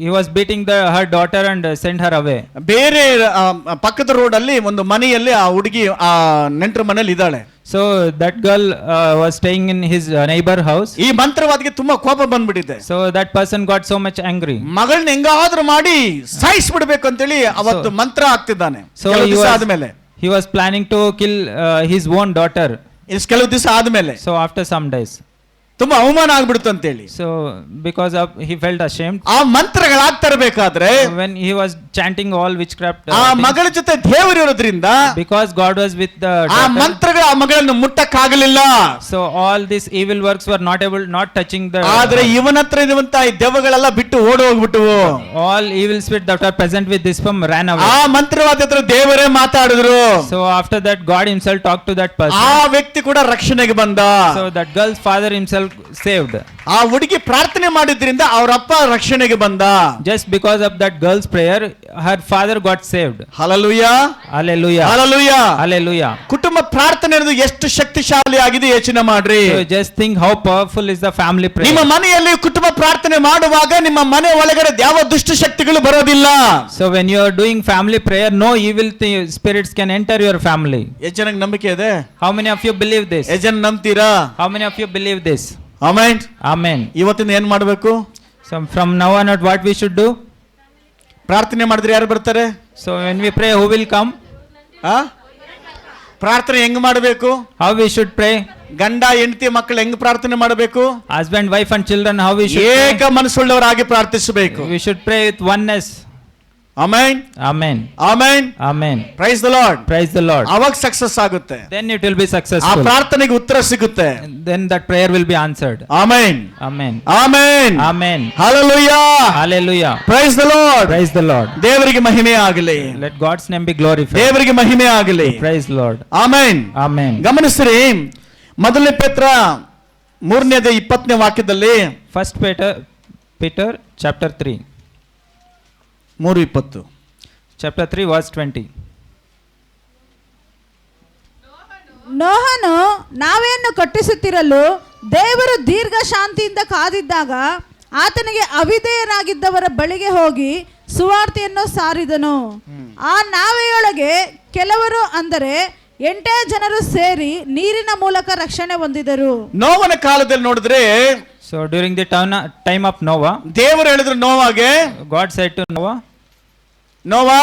he was beating her daughter and sent her away. ಬೇರೆ ಪಕ್ಕದ ರೋಡ್ ಅಲ್ಲಿ ಒಂದು ಮನೆಯಲ್ಲಿ ಆ ಹುಡುಗಿ ಆ ನೆಂಟರ ಮನೇಲಿ ಇದ್ದಾಳೆ. So that girl was staying in his neighbor house. ಈ ಮಂತ್ರವಾದಿಗೆ ತುಂಬಾ ಕೋಪ ಬಂದ್ಬಿಟ್ಟಿದೆ. So that person got so much angry. ಮಗಳನ್ನ ಹೆಂಗಾದ್ರೂ ಮಾಡಿ ಸಾಯಿಸ್ಬಿಡ್ಬೇಕು ಅಂತೇಳಿ ಅವತ್ತು ಮಂತ್ರ ಹಾಕ್ತಿದ್ದಾನೆ. So he was planning to kill his own daughter. ಕೆಲವು ದಿವಸ ಆದ್ಮೇಲೆ, So after some days, ತುಂಬಾ ಅವಮಾನ ಆಗ್ಬಿಡುತ್ತೆ ಅಂತೇಳಿ, so because of he felt ashamed. ಆ ಮಂತ್ರಗಳಾಗ್ತಾ ಇರಬೇಕಾದ್ರೆ When he was chanting all witchcraft ಆ things, ಮಗಳ ಜೊತೆ ದೇವರಿರೋದ್ರಿಂದ because God was with the ಆ daughter, ಮಂತ್ರಗಳು ಆ ಮಗಳನ್ನು ಮುಟ್ಟಕ್ಕಾಗಲಿಲ್ಲ. so all these evil works were not touching the. ಆದ್ರೆ ಇವನ ಹತ್ರ ಇರುವಂತ ಈ ದೆವ್ವಗಳೆಲ್ಲ ಬಿಟ್ಟು ಓಡಿ ಹೋಗ್ಬಿಟ್ಟವು. All evil spirits that were present with this firm ran away. ಆ ಮಂತ್ರವಾದಿ ಹತ್ರ ದೇವರೇ ಮಾತಾಡಿದ್ರು. So after that, God himself talked to that person. ಆ ವ್ಯಕ್ತಿ ಕೂಡ ರಕ್ಷಣೆಗೆ ಬಂದ. So that girl's father himself saved. ಆ ಹುಡುಗಿ ಪ್ರಾರ್ಥನೆ ಮಾಡಿದ್ರಿಂದ ಅವರ ಅಪ್ಪ ರಕ್ಷಣೆಗೆ ಬಂದ. Just because of that girl's prayer, her father got saved. Hallelujah, Hallelujah. Hallelujah. Hallelujah. ಕುಟುಂಬ ಪ್ರಾರ್ಥನೆ ಅನ್ನೋದು ಎಷ್ಟು ಶಕ್ತಿಶಾಲಿ ಆಗಿದೆ ಯೋಚನೆ ಮಾಡ್ರಿ. So just think how powerful is the family prayer. ನಿಮ್ಮ ಮನೆಯಲ್ಲಿ ಕುಟುಂಬ ಪ್ರಾರ್ಥನೆ ಮಾಡುವಾಗ ನಿಮ್ಮ ಮನೆ ಒಳಗಡೆ ಯಾವ ದುಷ್ಟ ಶಕ್ತಿಗಳು ಬರೋದಿಲ್ಲ. So when you are doing family prayer, no evil spirits can enter your family. ಎಷ್ಟು ಜನಕ್ಕೆ ನಂಬಿಕೆ ಇದೆ? How many of you believe this? ಎಷ್ಟು ಜನ ನಂಬ್ತೀರಾ? How many of you believe this? Amen. Amen. ಇವತ್ತಿಂದ ಏನ್ ಮಾಡಬೇಕು? So from now on, what we should do? ಪ್ರಾರ್ಥನೆ ಮಾಡಿದ್ರೆ ಯಾರು ಬರ್ತಾರೆ? So when we pray, who will come? ಆ? ಪ್ರಾರ್ಥನೆ ಹೆಂಗ್ ಮಾಡಬೇಕು? How we should pray? ಗಂಡ ಹೆಂಡತಿ ಮಕ್ಕಳು ಹೆಂಗ್ ಪ್ರಾರ್ಥನೆ ಮಾಡಬೇಕು? Husband, wife and children, how we should ಏಕ ಮನಸ್ಸುಳ್ಳವರಾಗಿ ಪ್ರಾರ್ಥಿಸಬೇಕು. pray? We should pray with oneness. Amen, Amen. Amen, Amen. Praise the lord. Praise the Lord. ಅವಾಗ ಸಕ್ಸಸ್ ಆಗುತ್ತೆ, Then it will be ಆ successful. ಪ್ರಾರ್ಥನೆಗೆ ಉತ್ತರ ಸಿಗುತ್ತೆ. Then that prayer will be answered. Amen, Amen. Amen, Amen. Hallelujah, Hallelujah. Praise the lord. Praise the Lord. ದೇವರಿಗೆ ಮಹಿಮೆ ಆಗಲಿ, Let God's name be glorified. ದೇವರಿಗೆ ಮಹಿಮೆ ಆಗಲಿ. Praise the Lord. Amen. Amen. ಗಮನಿಸ್ರಿ, ಮೊದಲನೇ ಪೇತ್ರ 3:20 ವಾಕ್ಯದಲ್ಲಿ, First Peter chapter 3. 3:20, Chapter 3 verse 20. ನೋಹನು ನಾವೆಯನ್ನು ಕಟ್ಟಿಸುತ್ತಿರಲು ದೇವರು ದೀರ್ಘ ಶಾಂತಿಯಿಂದ ಕಾದಿದ್ದಾಗ ಆತನಿಗೆ ಅವಿಧೇಯರಾಗಿದ್ದವರ ಬಳಿಗೆ ಹೋಗಿ ಸುವಾರ್ತೆಯನ್ನು ಸಾರಿದನು. ಆ ನಾವೆಯೊಳಗೆ ಕೆಲವರು, ಅಂದರೆ 8 ಜನರು ಸೇರಿ ನೀರಿನ ಮೂಲಕ ರಕ್ಷಣೆ ಹೊಂದಿದರು. ನೋವನ ಕಾಲದಲ್ಲಿ ನೋಡಿದ್ರೆ So during the time of Noah, ದೇವರು ಹೇಳಿದ್ರು ನೋವಾಗೆ, God said to Noah, ನೋವಾ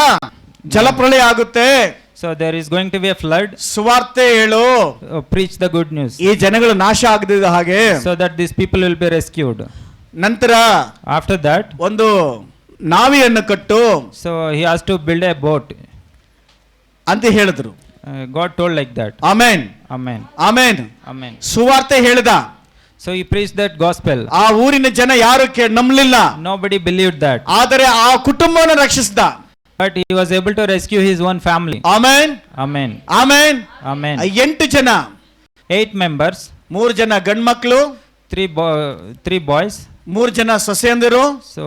ಜಲಪ್ರಳಯ ಆಗುತ್ತೆ, so there is going to be a flood. ಸುವಾರ್ತೆ ಹೇಳು, Preach the good news, ಈ ಜನಗಳು ನಾಶ ಆಗದಿದ್ದ ಹಾಗೆ. so that these people will be rescued. ನಂತರ After that, ಒಂದು ನಾವಿಯನ್ನು ಕಟ್ಟು so he has to build a boat. ಅಂತ ಹೇಳಿದ್ರು. God told like that. Amen, Amen. Amen. Amen. ಸುವಾರ್ತೆ ಹೇಳಿದ, So he preached that gospel. ಆ ಊರಿನ ಜನ ಯಾರು ನಂಬಲಿಲ್ಲ, Nobody believed that, ಆದರೆ ಆ ಕುಟುಂಬವನ್ನು ರಕ್ಷಿಸಿದ. but he was able to rescue his own family. Amen, Amen. Amen. Amen. 8 ಜನ, 8 members, 3 ಜನ ಗಂಡು ಮಕ್ಕಳು, 3 boys, 3 ಜನ ಸೊಸೆಯಂದಿರು, so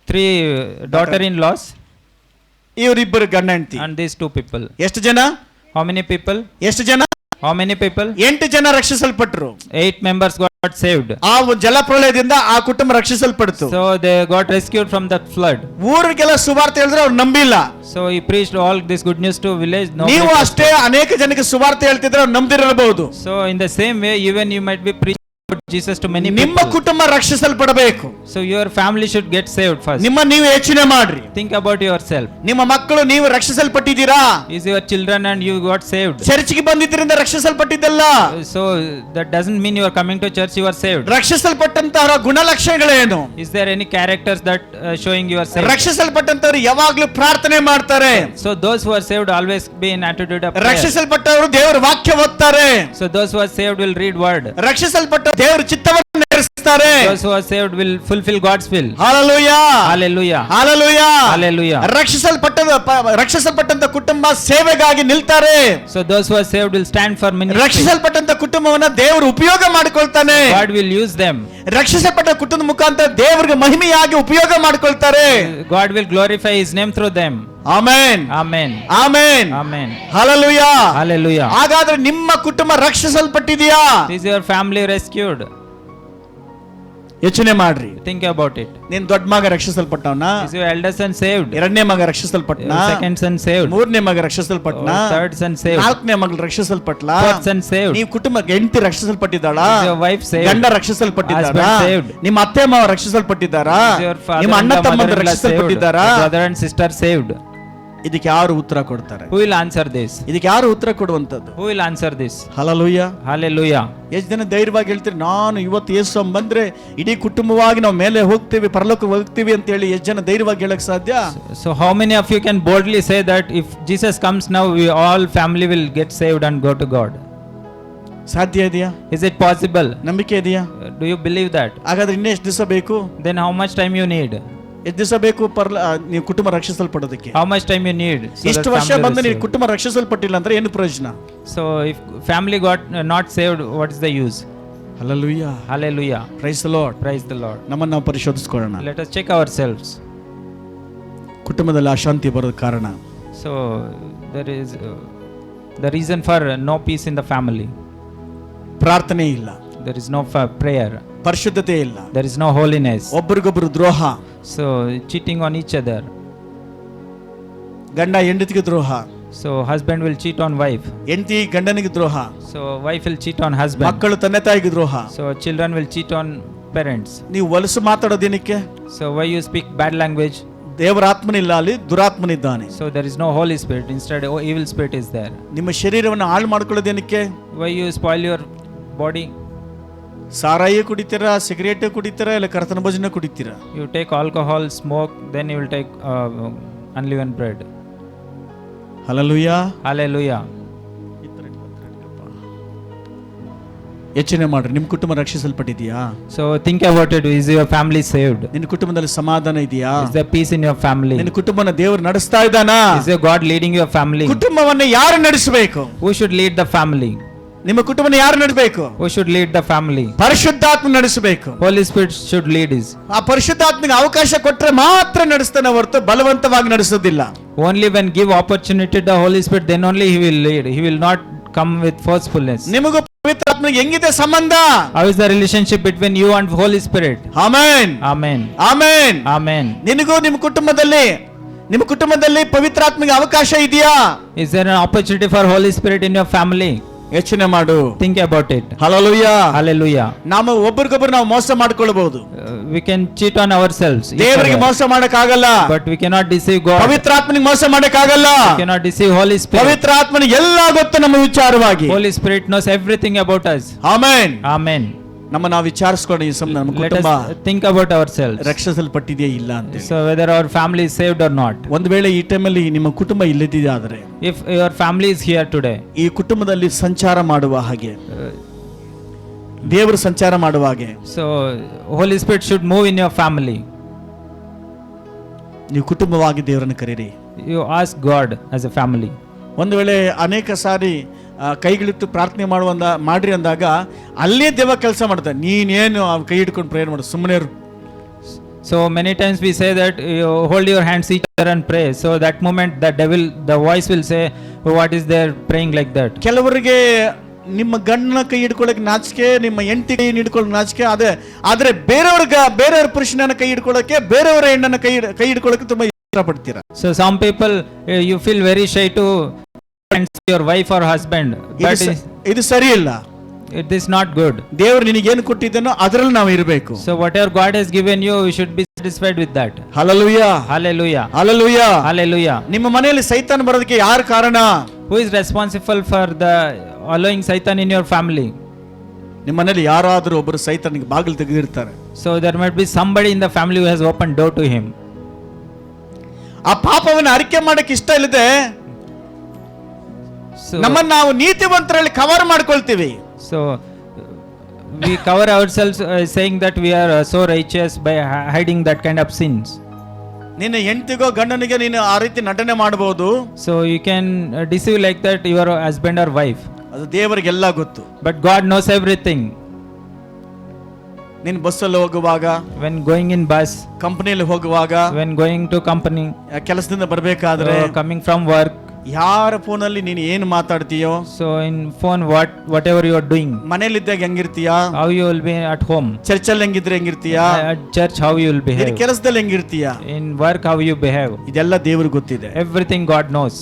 3 daughter-in-laws, ಇವರಿಬ್ಬರು ಗಂಡ ಹೆಂಡತಿ. and these 2 people. ಎಷ್ಟು ಜನ? How many people? ಎಷ್ಟು ಜನ? How many people? 8 ಜನ ರಕ್ಷಿಸಲ್ಪಟ್ರು. 8 members got saved. ಆ ಜಲಪ್ರಳಯದಿಂದ ಆ ಕುಟುಂಬ ರಕ್ಷಿಸಲ್ಪಡ್ತು. So they got rescued from that flood. ಊರಿಗೆಲ್ಲ ಸುವಾರ್ತೆ ಹೇಳಿದ್ರೆ ಅವ್ರು ನಂಬಿಲ್ಲ. So he preached all this good news to village. ನೀವು ಅಷ್ಟೇ ಅನೇಕ ಜನಕ್ಕೆ ಸುವಾರ್ತೆ ಹೇಳ್ತಿದ್ರೆ ಅವ್ರು ನಂಬದಿರಬಹುದು. So in the same way, even you might be preaching Jesus to many ನಿಮ್ಮ people. ಕುಟುಂಬ ರಕ್ಷಿಸಲ್ಪಡಬೇಕು. So your family should get saved first. ನಿಮ್ಮ ನೀವು ಯೋಚನೆ ಮಾಡ್ರಿ. Think about yourself. ನಿಮ್ಮ ಮಕ್ಕಳು ನೀವು ರಕ್ಷಿಸಲ್ಪಟ್ಟಿದ್ದೀರಾ? Is your children and you got saved? ಚರ್ಚ್ಗೆ ಬಂದಿದ್ದರಿಂದ ರಕ್ಷಿಸಲ್ಪಟ್ಟಿದ್ದಲ್ಲ. So that doesn't mean you are coming to church, you are saved. ರಕ್ಷಿಸಲ್ಪಟ್ಟಂತವರ ಗುಣಲಕ್ಷಣಗಳೇನು? Is there any characters that showing you are saved? ರಕ್ಷಿಸಲ್ಪಟ್ಟಂತವರು ಯಾವಾಗ್ಲೂ ಪ್ರಾರ್ಥನೆ ಮಾಡ್ತಾರೆ. So those who are saved always be in attitude of prayer. ರಕ್ಷಿಸಲ್ಪಟ್ಟವರು ದೇವರ ವಾಕ್ಯ ಓದ್ತಾರೆ. So those who are saved will read word. ರಕ್ಷಿಸಲ್ಪಟ್ಟ ದೇವರ ಚಿತ್ತವನ್ನು ನೆರವೇರಿಸುತ್ತಾರೆ. Those who are saved will fulfill God's will. Hallelujah, Hallelujah. Hallelujah, Hallelujah. ರಕ್ಷಿಸಲ್ಪಟ್ಟಂತ ಕುಟುಂಬ ಸೇವೆಗಾಗಿ ನಿಲ್ತಾರೆ. So those who are saved will stand for ministry. ರಕ್ಷಿಸಲ್ಪಟ್ಟಂತ ಕುಟುಂಬವನ್ನ ದೇವರು ಉಪಯೋಗ ಮಾಡಿಕೊಳ್ತಾನೆ. God will use them. ರಕ್ಷಿಸಲ್ಪಟ್ಟ ಕುಟುಂಬ ಮುಖಾಂತರ ದೇವರಿಗೆ ಮಹಿಮೆಯಾಗಿ ಉಪಯೋಗ ಮಾಡಿಕೊಳ್ತಾರೆ. God will glorify his name through them. Amen, Amen. Amen, Amen. Hallelujah. Hallelujah. ಹಾಗಾದ್ರೆ ನಿಮ್ಮ ಕುಟುಂಬ ರಕ್ಷಿಸಲ್ಪಟ್ಟಿದೆಯಾ? Is your family rescued? ಯೋಚನೆ ಮಾಡ್ರಿ. Think about it. ನಿನ್ ದೊಡ್ಡ ಮಗ ರಕ್ಷಿಸಲ್ಪಟ್ಟವನ? Is your elder son saved? ಎರಡನೇ ಮಗ ರಕ್ಷಿಸಲ್ಪಟ್ಟನ? Your second son saved? ಮೂರನೇ ಮಗ ರಕ್ಷಿಸಲ್ಪಟ್ಟನ? Third son saved? ನಾಲ್ಕನೇ ಮಗಳು ರಕ್ಷಿಸಲ್ಪಟ್ಲ? Fourth son saved? ನೀವು ಕುಟುಂಬ ಹೆಂಡತಿ ರಕ್ಷಿಸಲ್ಪಟ್ಟಿದ್ದಾಳ? Is your wife saved? ಗಂಡ ರಕ್ಷಿಸಲ್ಪಟ್ಟಿದ್ದಾರಾ? Husband saved? ನಿಮ್ಮ ಅತ್ತೆ ಮಾವ ರಕ್ಷಿಸಲ್ಪಟ್ಟಿದ್ದಾರಾ? Is your father ನಿಮ್ಮ ಅಣ್ಣ and ತಮ್ಮಂದಿರು mother-in-law saved? ರಕ್ಷಿಸಲ್ಪಟ್ಟಿದ್ದಾರಾ? Brother and sister saved? ಇದಕ್ಕೆ ಯಾರು ಉತ್ತರ ಕೊಡ್ತಾರೆ? Who will answer this? ಇದಕ್ಕೆ ಯಾರು ಉತ್ತರ ಕೊಡುವಂತದ್ದು? Who will answer this? Hallelujah. Hallelujah. ಎಷ್ಟು ಜನ ಧೈರ್ಯವಾಗಿ ಹೇಳ್ತೀರಿ, ನಾನು ಇವತ್ತು ಯೇಸು ಬಂದ್ರೆ ಇಡೀ ಕುಟುಂಬವಾಗಿ ನಾವು ಮೇಲೆ ಹೋಗ್ತೀವಿ, ಪರಲೋಕ ಹೋಗ್ತೀವಿ ಅಂತ ಹೇಳಿ ಎಷ್ಟು ಜನ ಧೈರ್ಯವಾಗಿ ಹೇಳಕ್ ಸಾಧ್ಯ? So how many of you can boldly say that if Jesus comes now, we all family will get saved and go to God? ಸಾಧ್ಯ ಇದೆಯಾ? Is it possible? ನಂಬಿಕೆ ಇದೆಯಾ? Do you believe that? ಹಾಗಾದ್ರೆ ಇನ್ನೆಷ್ಟು ದಿವಸ ಬೇಕು? Then how much time you need? ಎಷ್ಟು ದಿವಸ ಬೇಕು ನೀವು ಕುಟುಂಬ ರಕ್ಷಿಸಲ್ಪಡೋದಕ್ಕೆ? How much time you need? So ಇಷ್ಟು that ವರ್ಷ family ಬಂದು will ನೀವು save. ಕುಟುಂಬ ರಕ್ಷಿಸಲ್ಪಟ್ಟಿಲ್ಲ ಅಂದ್ರೆ ಏನು ಪ್ರಯೋಜನ? So if family got not saved, what is the use? Hallelujah, Hallelujah. Price the lord. Praise the Lord. ನಮ್ಮನ್ನು ನಾವು ಪರಿಶೋಧಿಸಿಕೊಳ್ಳೋಣ. Let us check ourselves. ಕುಟುಂಬದಲ್ಲಿ ಅಶಾಂತಿ ಬರೋದ ಕಾರಣ So there is the reason for no peace in the family. ಪ್ರಾರ್ಥನೆ ಇಲ್ಲ, There is no prayer. ಪರಿಶುದ್ಧತೆ ಇಲ್ಲ, There is no holiness. ಒಬ್ಬರಿಗೊಬ್ಬರು ದ್ರೋಹ, So cheating on each other. ಗಂಡ ಹೆಂಡತಿಗೆ ದ್ರೋಹ, So husband will cheat on wife. ಹೆಂಡತಿ ಗಂಡನಿಗೆ ದ್ರೋಹ, So wife will cheat on husband. ಮಕ್ಕಳು ತಂದೆ ತಾಯಿಗೆ ದ್ರೋಹ. So children will cheat on parents. ನೀವು ಹೊಲಸು ಮಾತಾಡೋದೇನಕ್ಕೆ? So why you speak bad language? ದೇವರ ಆತ್ಮನಿಲ್ಲ, ಅಲ್ಲಿ ದುರಾತ್ಮನಿದ್ದಾನೆ. So there is no Holy Spirit. Instead, evil spirit is there. ನಿಮ್ಮ ಶರೀರವನ್ನು ಹಾಳು ಮಾಡ್ಕೊಳ್ಳೋದೇನಕ್ಕೆ? Why you spoil your body? ಸಾರಾಯಿ ಕುಡಿತೀರಾ, ಸಿಗರೇಟ್ ಕುಡಿತೀರಾ, ಇಲ್ಲ ಕರ್ತನ ಭೋಜನ ಕುಡಿತೀರಾ? You take alcohol, smoke, then you will take unleavened bread. Hallelujah. Hallelujah. ಯೋಚನೆ ಮಾಡ್ರಿ, ನಿಮ್ಮ ಕುಟುಂಬ ರಕ್ಷಿಸಲ್ಪಟ್ಟಿದೆಯಾ? So think about it. Is your family saved? ನಿನ್ನ ಕುಟುಂಬದಲ್ಲಿ ಸಮಾಧಾನ ಇದೆಯಾ? Is there peace in your family? ನಿನ್ನ ಕುಟುಂಬನ ದೇವರು ನಡೆಸ್ತಾ ಇದ್ದಾನಾ? Is your God leading your family? ಕುಟುಂಬವನ್ನು ಯಾರು ನಡೆಸಬೇಕು? Who should lead the family? ನಿಮ್ಮ ಕುಟುಂಬನ ಯಾರು ನಡೆಸಬೇಕು? Who should lead the family? ಪರಿಶುದ್ಧಾತ್ಮ ನಡೆಸಬೇಕು. Holy Spirit should lead us. ಆ ಪರಿಶುದ್ಧಾತ್ಮನಿಗೆ ಅವಕಾಶ ಕೊಟ್ಟರೆ ಮಾತ್ರ ನಡೆಸ್ತಾನೆ ಹೊರತು ಬಲವಂತವಾಗಿ ನಡೆಸೋದಿಲ್ಲ. Only when give opportunity to the Holy Spirit, then only He will lead. He will not come with forcefulness. ನಿಮಗೂ ಪವಿತ್ರಾತ್ಮನಿಗೆ ಹೆಂಗಿದೆ ಸಂಬಂಧ? How is the relationship between you and Holy Spirit? Amen, Amen. Amen, Amen. ನಿನಗೂ ನಿಮ್ಮ ಕುಟುಂಬದಲ್ಲಿ ಪವಿತ್ರಾತ್ಮನಿಗೆ ಅವಕಾಶ ಇದೆಯಾ? Is there an opportunity for Holy Spirit in your family? ಯೋಚನೆ ಮಾಡು. Think about it. Hallelujah. Hallelujah. ನಾವು ಒಬ್ಬರಿಗೊಬ್ಬರು ನಾವು ಮೋಸ ಮಾಡ್ಕೊಳ್ಬಹುದು. We can cheat on ourselves. each ದೇವರಿಗೆ other. ಮೋಸ ಮಾಡಕ್ಕಾಗಲ್ಲ. But we cannot deceive God. ಪವಿತ್ರಾತ್ಮನಿಗೆ ಮೋಸ ಮಾಡಕ್ಕಾಗಲ್ಲ. We cannot deceive Holy Spirit. ಪವಿತ್ರಾತ್ಮನಿಗೆ ಎಲ್ಲ ಗೊತ್ತು ನಮ್ಮ ವಿಚಾರವಾಗಿ. Holy Spirit knows everything about us. Amen. Amen. ನಾವು ವಿಚಾರಿಸ್ಕೊಂಡು ಈ ಸಮಯ ನಮ್ಮ Let ಕುಟುಂಬ us think about ourselves. ರಕ್ಷಿಸಲ್ಪಟ್ಟಿದೆಯಾ ಇಲ್ಲ ಅಂತ. So whether our family is saved or not. ಒಂದು ವೇಳೆ ಈ ಟೈಮಲ್ಲಿ ನಿಮ್ಮ ಕುಟುಂಬ ಇಲ್ಲದಿದೆ ಆದರೆ, If your family is here today, ಈ ಕುಟುಂಬದಲ್ಲಿ ಸಂಚಾರ ಮಾಡುವ ಹಾಗೆ, ದೇವರು ಸಂಚಾರ ಮಾಡುವ ಹಾಗೆ, so Holy Spirit should move in your family. ನೀವು ಕುಟುಂಬವಾಗಿ ದೇವರನ್ನು ಕರೀರಿ. You ask God as a family. ಒಂದು ವೇಳೆ ಅನೇಕ ಸಾರಿ ಕೈಗಳಿಟ್ಟು ಪ್ರಾರ್ಥನೆ ಮಾಡ್ರಿ ಅಂದಾಗ ಅಲ್ಲೇ ದೇವ ಕೆಲಸ ಮಾಡ್ತಾರೆ. ನೀನೇನು ಕೈ ಹಿಡ್ಕೊಂಡು ಪ್ರೇಯರ್ ಮಾಡು, ಸುಮ್ಮನೆ ಇರು. So many times we say that you hold your hands each other and pray. So that moment the voice will say, what is there praying like that? ಕೆಲವರಿಗೆ ನಿಮ್ಮ ಗಂಡನ ಕೈ ಹಿಡ್ಕೊಳ್ಳೋಕೆ ನಾಚಿಕೆ, ನಿಮ್ಮ ಹೆಂಡತಿ ಕೈ ಹಿಡ್ಕೊಳ್ಳೋಕೆ ನಾಚಿಕೆ. ಆದ್ರೆ ಬೇರೆಯವ್ರ ಪುರುಷನ ಕೈ ಹಿಡ್ಕೊಳ್ಳೋಕೆ, ಬೇರೆಯವರ ಹೆಣ್ಣನ ಕೈ ಹಿಡ್ಕೊಳ್ಳೋಕೆ ತುಂಬಾ ಇಷ್ಟಪಡ್ತೀರಾ. So some people you feel very shy to your wife or husband, but ಇದು ಸರಿ ಇಲ್ಲ. it is not good. ದೇವರು ನಿನಗೇನು ಕೊಟ್ಟಿದ್ದಾನೋ ಅದರಲ್ಲಿ ನಾವು ಇರಬೇಕು. So whatever God has given you, you should be satisfied with that. Hallelujah. Hallelujah. Hallelujah. Hallelujah. ನಿಮ್ಮ ಮನೆಯಲ್ಲಿ ಸೈತಾನ ಬರೋದಕ್ಕೆ ಯಾರು ಕಾರಣ? Who is responsible for the allowing Satan in your family? ನಿಮ್ಮ ಮನೆಯಲ್ಲಿ ಯಾರಾದರೂ ಒಬ್ಬರು ಸೈತಾನಿಗೆ ಬಾಗಿಲು ತೆಗೆದಿರ್ತಾರೆ. So there might be somebody in the family who has opened door to him. ಆ ಪಾಪವನ್ನು ಅರಿಕೆ ಮಾಡಕ್ಕೆ ಇಷ್ಟ ಇಲ್ಲದೆ ನಮ್ಮನ್ನು ನಾವು ನೀತಿವಂತರಲ್ಲಿ ಕವರ್ ಮಾಡ್ಕೊಳ್ತೀವಿ. So we cover ourselves saying that we are so righteous by hiding that kind of sins. ನಿನ್ನ ಹೆಂಡತಿಗೋ ಗಂಡನಿಗೆ ನೀನು ಆ ರೀತಿ ನಟನೆ ಮಾಡಬಹುದು. So you can deceive like that your husband or wife. ಅದು ದೇವರಿಗೆಲ್ಲ ಗೊತ್ತು. But God knows everything. ನೀನು ಬಸ್ಸಲ್ಲಿ ಹೋಗುವಾಗ, When going in bus, ಕಂಪನಿಯಲ್ಲಿ ಹೋಗುವಾಗ, when going to company, ಕೆಲಸದಿಂದ ಬರಬೇಕಾದ್ರೆ, coming from work, ಯಾರ ಫೋನಲ್ಲಿ ನೀನು ಏನು ಮಾತಾಡ್ತೀಯೋ, so in phone whatever you are doing, ಮನೆಯಲ್ಲಿದ್ದಾಗ ಹೆಂಗಿರ್ತೀಯಾ, how you will be at home, ಚರ್ಚಲ್ಲಿ ಹೆಂಗಿದ್ರೆ ಹೆಂಗಿರ್ತೀಯಾ, at church how you will behave, ಕೆಲಸದಲ್ಲಿ ಹೆಂಗಿರ್ತೀಯಾ, in work how you behave, ಇದೆಲ್ಲ ದೇವರಿಗೆ ಗೊತ್ತಿದೆ. everything God knows.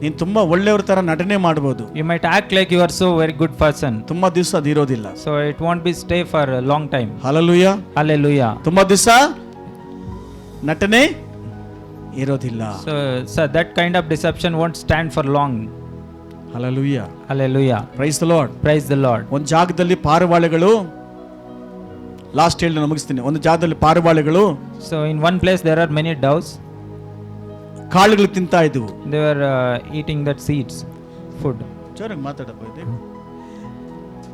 ನೀನು ತುಂಬಾ ಒಳ್ಳೆಯವ್ರ ತರ ನಟನೆ ಮಾಡಬಹುದು. You might act like you are so very good person. ತುಂಬಾ ದಿವಸ ಅದು ಇರೋದಿಲ್ಲ. So it won't be stay for a long time. Hallelujah. Hallelujah. ತುಂಬಾ ದಿವಸ ನಟನೆ ಇರೋದಿಲ್ಲ. So that kind of deception won't stand for long. Hallelujah. Hallelujah. Praise the lord. Praise the Lord. ಒಂದು ಜಾಗದಲ್ಲಿ ಪಾರಿವಾಳಗಳು, ಲಾಸ್ಟ್ ಹೇಳಿ ಮುಗಿಸ್ತೀನಿ, ಒಂದು ಜಾಗದಲ್ಲಿ ಪಾರಿವಾಳಗಳು, So in one place there are many doves. ಕಾಳುಗಳು ತಿಂತಾ ಇದ್ವು. They were eating that seeds, food. ಜೋರಾಗಿ ಮಾತಾಡಪ್ಪ ಇದೆ.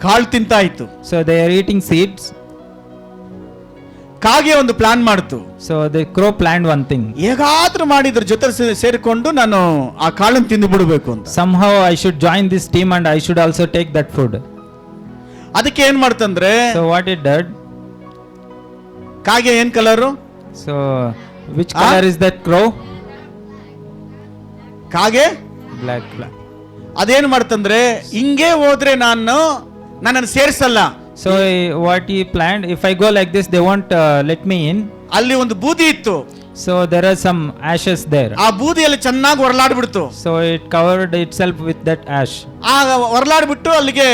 ಕಾಳು ತಿಂತಾ ಇತ್ತು. So they are eating seeds. ಕಾಗೆ ಒಂದು ಪ್ಲಾನ್ ಮಾಡ್ತು. So the crow planned one thing. ಹೇಗಾದ್ರೂ ಮಾಡಿ ಇದ್ರ ಜೊತೆ ಸೇರಿಕೊಂಡು ನಾನು ಆ ಕಾಳನ್ನು ತಿಂದು ಬಿಡಬೇಕು ಅಂತ. Somehow I should join this team and I should also take that food. ಅದಕ್ಕೆ ಏನ್ ಮಾಡ್ತಂದ್ರೆ, So what it did? ಕಾಗೆ ಏನ್ colour? So which color is that crow? ಕಾಗೆ Black. ಅದೇನ್ ಮಾಡ್ತಂದ್ರೆ, ಹಿಂಗೆ ಹೋದ್ರೆ ನನ್ನನ್ನು ಸೇರಿಸಲ್ಲ. So what he planned, if I go like this they won't let me in. ಅಲ್ಲಿ ಒಂದು ಬೂದಿ ಇತ್ತು. So there are some ashes there. ಆ ಬೂದಿಯಲ್ಲಿ ಚೆನ್ನಾಗಿ ಹೊರಲಾಡ್ಬಿಡ್ತು. So it covered itself with that ash. ಆ ಹೊರಲಾಡ್ಬಿಟ್ಟು ಅಲ್ಲಿಗೆ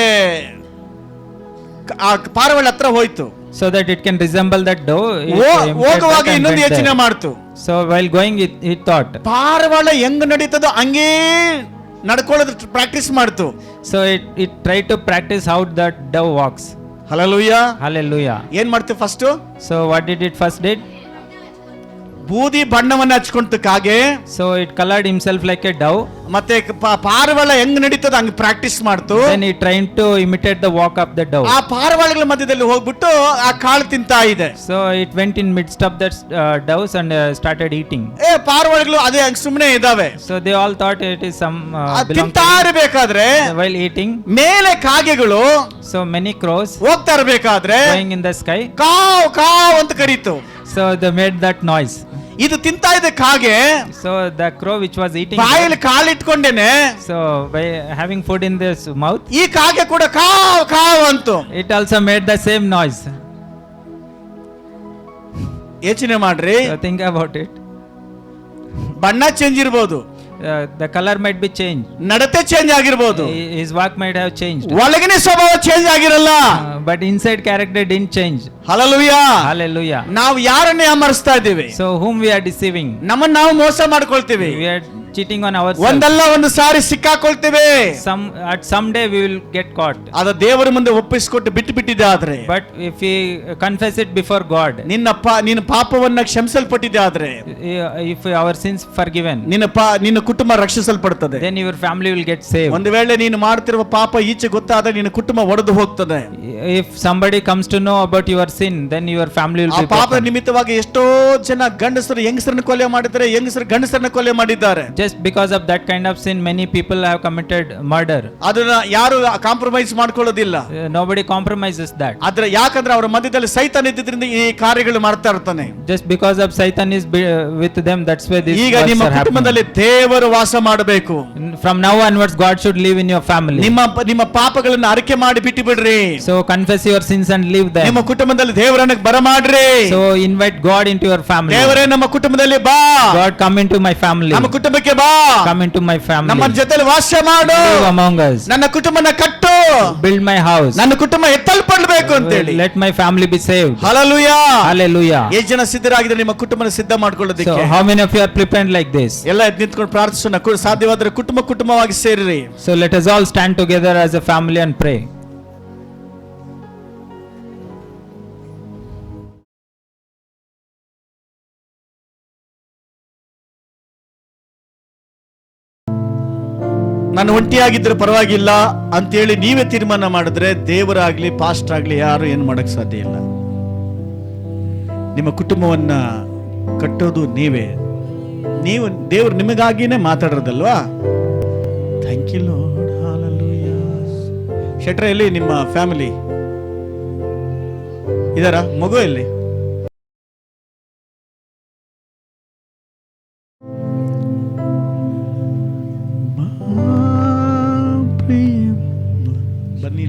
ಆ ಪಾರಿವಾಳ ಹತ್ರ ಹೋಯ್ತು. so that it can resemble that dough. It imitate ಹೋಗುವಾಗ that and ಇನ್ನೊಂದು went ಯೋಚನೆ there. ಮಾಡ್ತು, So while going, it thought. ಪಾರಿವಾಳ ಹೆಂಗ್ ನಡೀತದೋ ಹಂಗೇ ನಡ್ಕೊಳ್ಳೋದು ಪ್ರಾಕ್ಟೀಸ್ ಮಾಡ್ತು. So it tried to practice how that dove walks. Hallelujah. Hallelujah. ಏನ್ ಮಾಡ್ತು first? So what did it first did? ಬೂದಿ ಬಣ್ಣವನ್ನ ಹಚ್ಕೊಂತು ಕಾಗೆ. So it colored himself like a dove. ಮತ್ತೆ ಪಾರಿವಾಳ ಹೆಂಗ್ ನಡೀತದ ಹಂಗ್ ಪ್ರಾಕ್ಟೀಸ್ ಮಾಡ್ತು. Then he tried to imitate the walk of the dove. ಆ ಪಾರಿವಾಳಗಳ ಮಧ್ಯದಲ್ಲಿ ಹೋಗ್ಬಿಟ್ಟು ಆ ಕಾಳು ತಿಂತಾ ಇದೆ. So it went in midst of that doves and started eating. ಪಾರಿವಾಳಗಳು ಅದೇ ಹಂಗ್ ಸುಮ್ಮನೆ ಇದಾವೆ. So they all thought it is some belong ತಿಂತಾ ಇರಬೇಕಾದ್ರೆ while eating. ಮೇಲೆ ಕಾಗೆಗಳು So many crows ಹೋಗ್ತಾ ಇರಬೇಕಾದ್ರೆ flying in the sky. ಕಾವ್ ಕಾವ್ ಅಂತ ಕರೀತು. So they made that noise. ಇದು ತಿಂತಾ ಇದೆ ಕಾಗೆ. So the crow which was eating, ಬಾಯಲ್ಲಿ ಕಾಲಿಟ್ಕೊಂಡೇನೆ. so by having food in this mouth, ಈ ಕಾಗೆ ಕೂಡ ಕಾವ್ ಕಾವ್ ಅಂತು. it also made the same noise. ಯೋಚನೆ ಮಾಡ್ರಿ, So think about it. ಬಣ್ಣ ಚೇಂಜ್ ಇರ್ಬೋದು, The color might be changed. ನಡತೆ ಚೇಂಜ್ ಆಗಿರ್ಬೋದು, His walk might have changed. ಒಳಗಿನ ಸ್ವಭಾವ ಚೇಂಜ್ ಆಗಿರಲ್ಲ. But inside character didn't change. Hallelujah. Hallelujah. ನಾವು ಯಾರನ್ನೇ ಅಮರಿಸ್ತಾ ಇದ್ದೀವಿ? So whom we are deceiving? ನಮ್ಮನ್ನ ನಾವು ಮೋಸ ಮಾಡ್ಕೊಳ್ತೀವಿ. We are cheating on ourselves. ಒಂದಲ್ಲ ಒಂದು ಸಾರಿ ಸಿಕ್ಕಾಕೊಳ್ತೀವಿ. At some day we will get caught. ಅದ ದೇವರ ಮುಂದೆ ಒಪ್ಪಿಸಿಕೊಟ್ಟು ಬಿಟ್ಟು ಬಿಟ್ಟಿದೆ. ಆದ್ರೆ But if we confess it before God, ನಿನ್ನ ಪಾಪವನ್ನ ಕ್ಷಮಿಸಲ್ಪಟ್ಟಿದೆ. ಆದ್ರೆ if our sins forgiven, ನಿನ್ನ ಕುಟುಂಬ ರಕ್ಷಿಸಲ್ಪಡುತ್ತದೆ. then your family will get saved. ಒಂದು ವೇಳೆ ನೀನು ಮಾಡ್ತಿರುವ ಪಾಪ ಈಚೆ ಗೊತ್ತಾದ್ರೆ ನಿನ್ನ ಕುಟುಂಬ ಒಡೆದು ಹೋಗ್ತದೆ. If somebody comes to know about your sin, then your family will ಆ be ಪಾಪದ broken. ನಿಮಿತ್ತವಾಗಿ ಎಷ್ಟೋ ಜನ ಗಂಡಸರು ಹೆಂಗಸರನ್ನ ಕೊಲೆ ಮಾಡಿದ್ದಾರೆ, ಹೆಂಗಸರು ಗಂಡಸರನ್ನ ಕೊಲೆ ಮಾಡಿದ್ದಾರೆ. Just because of that kind of sin, many people have committed murder. ಅದನ್ನ ಯಾರು ಕಾಂಪ್ರಮೈಸ್ ಮಾಡ್ಕೊಳ್ಳೋದಿಲ್ಲ. Nobody compromises that. ಆದ್ರೆ ಯಾಕಂದ್ರೆ ಅವರ ಮಧ್ಯದಲ್ಲಿ ಸೈತಾನ ಇದ್ದಿದ್ರಿಂದ ಈ ಕಾರ್ಯಗಳು ಮಾಡ್ತಾ ಇರ್ತಾನೆ. Just because of Satan is with them, that's why this ಈಗ works ನಿಮ್ಮ are happening. ಕುಟುಂಬದಲ್ಲಿ ದೇವರು ವಾಸ ಮಾಡಬೇಕು. From now onwards, God should live in your family. ನಿಮ್ಮ ಪಾಪಗಳನ್ನು ಅರಿಕೆ ಮಾಡಿ ಬಿಟ್ಟು ಬಿಡ್ರಿ. So confess your sins and leave them. ನಿಮ್ಮ ಕುಟುಂಬದಲ್ಲಿ ದೇವರನ್ನ ಬರಮಾಡ್ರಿ. So invite God into your family. ದೇವರೇ ನಮ್ಮ ಕುಟುಂಬದಲ್ಲಿ ಬಾ. God, come into my family. ನಮ್ಮ ಕುಟುಂಬಕ್ಕೆ ಬಾ. Come into my family. ನಮ್ಮ ಜೊತೆಲಿ ವಾಸ ಮಾಡು. Live among us. ನನ್ನ ಕುಟುಂಬನ ಕಟ್ಟು. Build my house. ನನ್ನ ಕುಟುಂಬ ಎತ್ತಲ್ಪಡಬೇಕು ಅಂತ ಹೇಳಿ. Let my family be saved. Hallelujah. Hallelujah. ಎಷ್ಟು ಜನ ಸಿದ್ಧರಾಗಿದ್ದಾರೆ ನಿಮ್ಮ ಕುಟುಂಬನ ಸಿದ್ಧ So ಮಾಡ್ಕೊಳ್ಳೋದಕ್ಕೆ? how many of you are prepared like this? ಎಲ್ಲ ಎದ್ದು ನಿಂತ್ಕೊಂಡು ಪ್ರಾರ್ಥಿಸೋಣ. ಸಾಧ್ಯವಾದರೆ ಕುಟುಂಬವಾಗಿ ಸೇರಿರಿ. So let us all stand together as a family and pray. ನಾನು ಒಂಟಿಯಾಗಿದ್ರೆ ಪರವಾಗಿಲ್ಲ ಅಂತೇಳಿ ನೀವೇ ತೀರ್ಮಾನ ಮಾಡಿದ್ರೆ ದೇವರಾಗ್ಲಿ ಪಾಸ್ಟ್ ಆಗ್ಲಿ ಯಾರು ಏನು ಮಾಡಕ್ ಸಾಧ್ಯ ಇಲ್ಲ. ನಿಮ್ಮ ಕುಟುಂಬವನ್ನ ಕಟ್ಟೋದು ನೀವೇ. ನೀವು ದೇವರು ನಿಮಗಾಗಿನೇ ಮಾತಾಡೋದಲ್ವಾ? Thank you Lord. ಹಲ್ಲೆಲೂಯಾ. ಶೆಟ್ರ ಎಲ್ಲಿ ನಿಮ್ಮ ಫ್ಯಾಮಿಲಿ ಇದಾರ? ಮಗು ಎಲ್ಲಿ? ಬನ್ನಿ.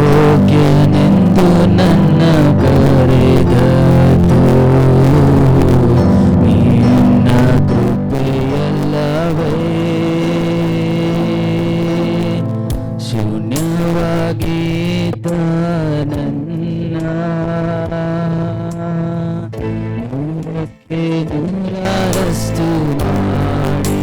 ಯೋಗ್ಯನೆಂದು ನನ್ನ ಕರೆದದು ನಿನ್ನ ಕೃಪೆಯಲ್ಲವೇ, ಶೂನ್ಯವಾಗಿದ್ದ ನನ್ನ ನೂರರಷ್ಟು ಮಾಡಿ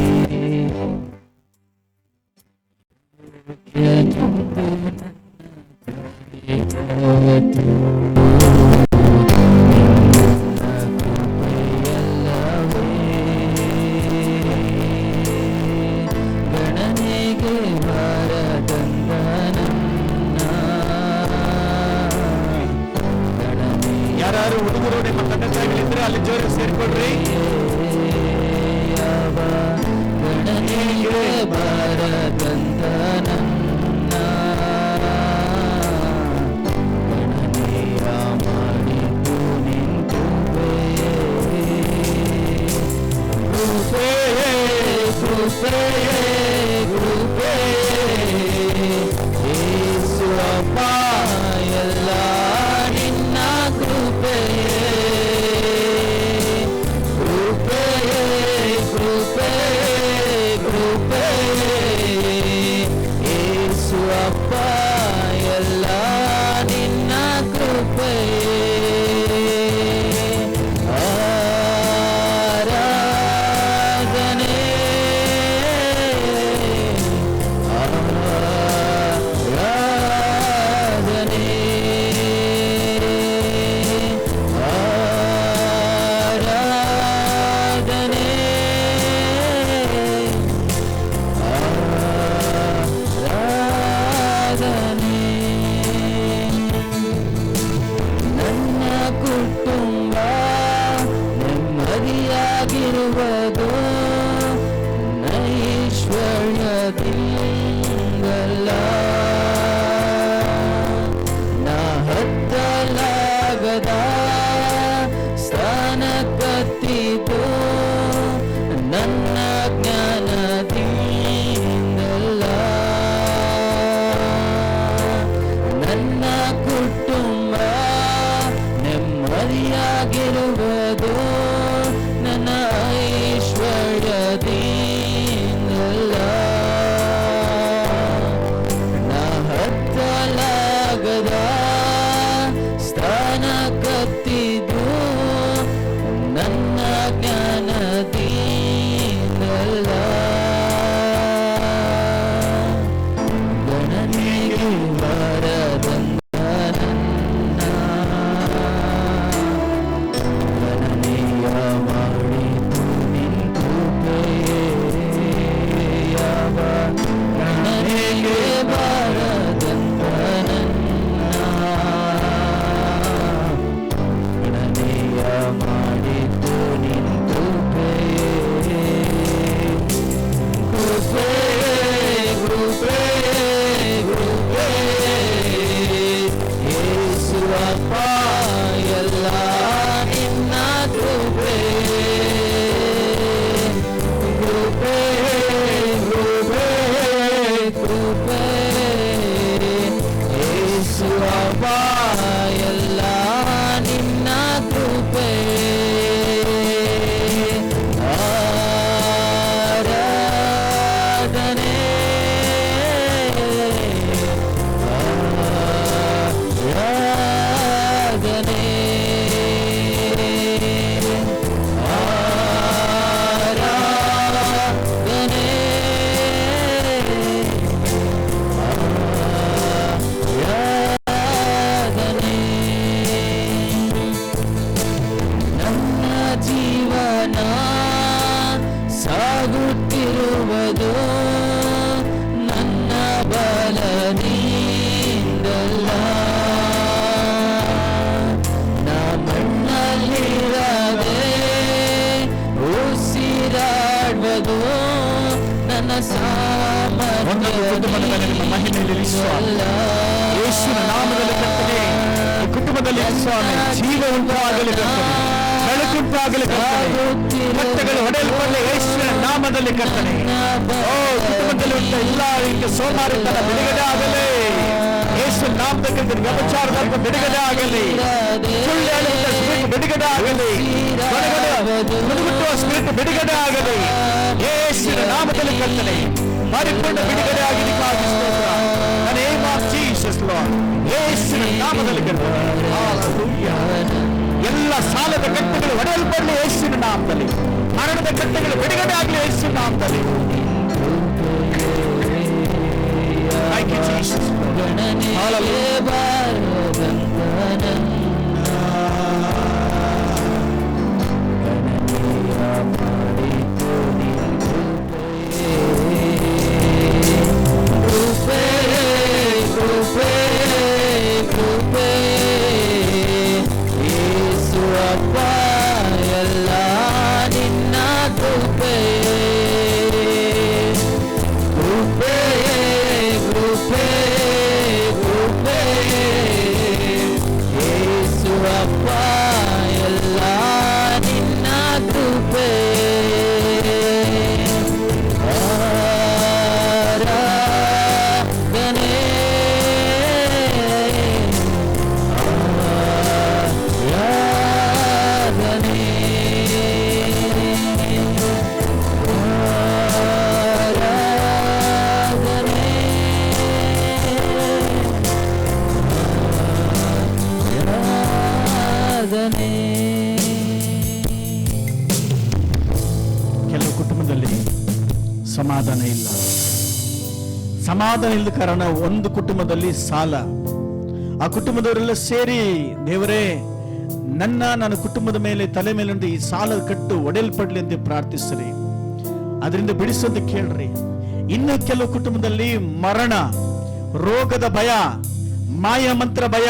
ಗಣನೆಗೆ ಬಾರದಂದ ಯಾರು ಹುಡುಗರು ನಿಮ್ಮ ತಂದೆ ತಾಯಿಗಳಿದ್ರೆ ಅಲ್ಲಿ ಜೋರು ಸೇರ್ಕೊಳ್ರಿ. ಗಣನೆಗೆ ಬಾರದಂದ ನನ್ನ ಗಣನೆಯ ಮಾಡಿದ್ದು ನಿಂತುವೆ. ಕೃಪೆಯೇ ಕೃಪೆಯೇ ಕೃಪೆಯೇ ಯೇಸುವಪ್ಪ, ಎಲ್ಲ ನಿನ್ನ ಕೃಪೆಯೇ. ಕೃಪೆಯೇ ಕೃಪೆಯೇ ಕೃಪೆಯೇ ಮಹಿಮೆಯಲ್ಲಿ ಸ್ವಾಮಿ, ಯೇಸುವಿನ ನಾಮದಲ್ಲಿ ಕರ್ತನೆ, ಈ ಕುಟುಂಬದಲ್ಲಿ ಸ್ವಾಮಿ ಜೀವ ಉಂಟಾಗಲಿ ಕರ್ತನೆ, ಬೆಳಕುಂಟಾಗಲಿ ಕರ್ತನೆ, ಕಟ್ಟೆಗಳು ಹೊಡೆಯಲ್ಪಡಲಿ ಯೇಸುವಿನ ನಾಮದಲ್ಲಿ ಕರ್ತನೆ. ಓ ಕುಟುಂಬದಲ್ಲಿ ಉಂಟ ಎಲ್ಲ ರೀತಿಯ ಸೋಮಾರಿತನ ಬಿಡುಗಡೆ ಆಗಲಿ ಯೇಸು ನಾಮದಲ್ಲಿ ಕರ್ತನೆ. ವ್ಯಭಿಚಾರದ ಬಿಡುಗಡೆ ಆಗಲಿ, ಸುಳ್ಳು ಹೇಳುವಂತ ಸ್ಪಿರಿಟ್ ಬಿಡುಗಡೆ ಆಗಲಿ, ಮುದುಗುಟ್ಟುವ ಸ್ಪಿರಿಟ್ ಬಿಡುಗಡೆ ಆಗಲಿ ಯೇಸುವಿನ ನಾಮದಲ್ಲಿ ಕರ್ತನೆ. ಪರಿಪೂರ್ಣ ಬಿಡುಗಡೆ ಆಗಿದ್ದಕ್ಕಾಗಿ ಸ್ತೋತ್ರ. In the name of Jesus, Lord. ಯೇಸುವಿನ ನಾಮದಲ್ಲಿ ಕರ್ತನೆ. Hallelujah. ಎಲ್ಲ ಸಾಲದ ಕಟ್ಟೆಗಳು ಹೊಡೆಯಲ್ಪಡಲಿ ಯೇಸುವಿನ ನಾಮದಲ್ಲಿ, ಮರಣದ ಕಟ್ಟೆಗಳು ಬಿಡುಗಡೆ ಆಗಲಿ ಯೇಸುವಿನ ನಾಮದಲ್ಲಿ. Thank you, Jesus. Hallelujah. ಕೆಲವು ಕುಟುಂಬದಲ್ಲಿ ಸಮಾಧಾನ ಇಲ್ಲ. ಸಮಾಧಾನ ಇಲ್ಲದ ಕಾರಣ ಒಂದು ಕುಟುಂಬದಲ್ಲಿ ಸಾಲ. ಆ ಕುಟುಂಬದವರೆಲ್ಲ ಸೇರಿ, ದೇವರೇ ನನ್ನ ಕುಟುಂಬದ ಮೇಲೆ ತಲೆ ಮೇಲೆ ಈ ಸಾಲ ಕಟ್ಟು ಒಡೆಯಲ್ಪಡ್ಲಿ ಅಂತ ಪ್ರಾರ್ಥಿಸ್ರಿ, ಅದರಿಂದ ಬಿಡಿಸೋದು ಕೇಳ್ರಿ. ಇನ್ನು ಕೆಲವು ಕುಟುಂಬದಲ್ಲಿ ಮರಣ, ರೋಗದ ಭಯ, ಮಾಯ ಮಂತ್ರ ಭಯ,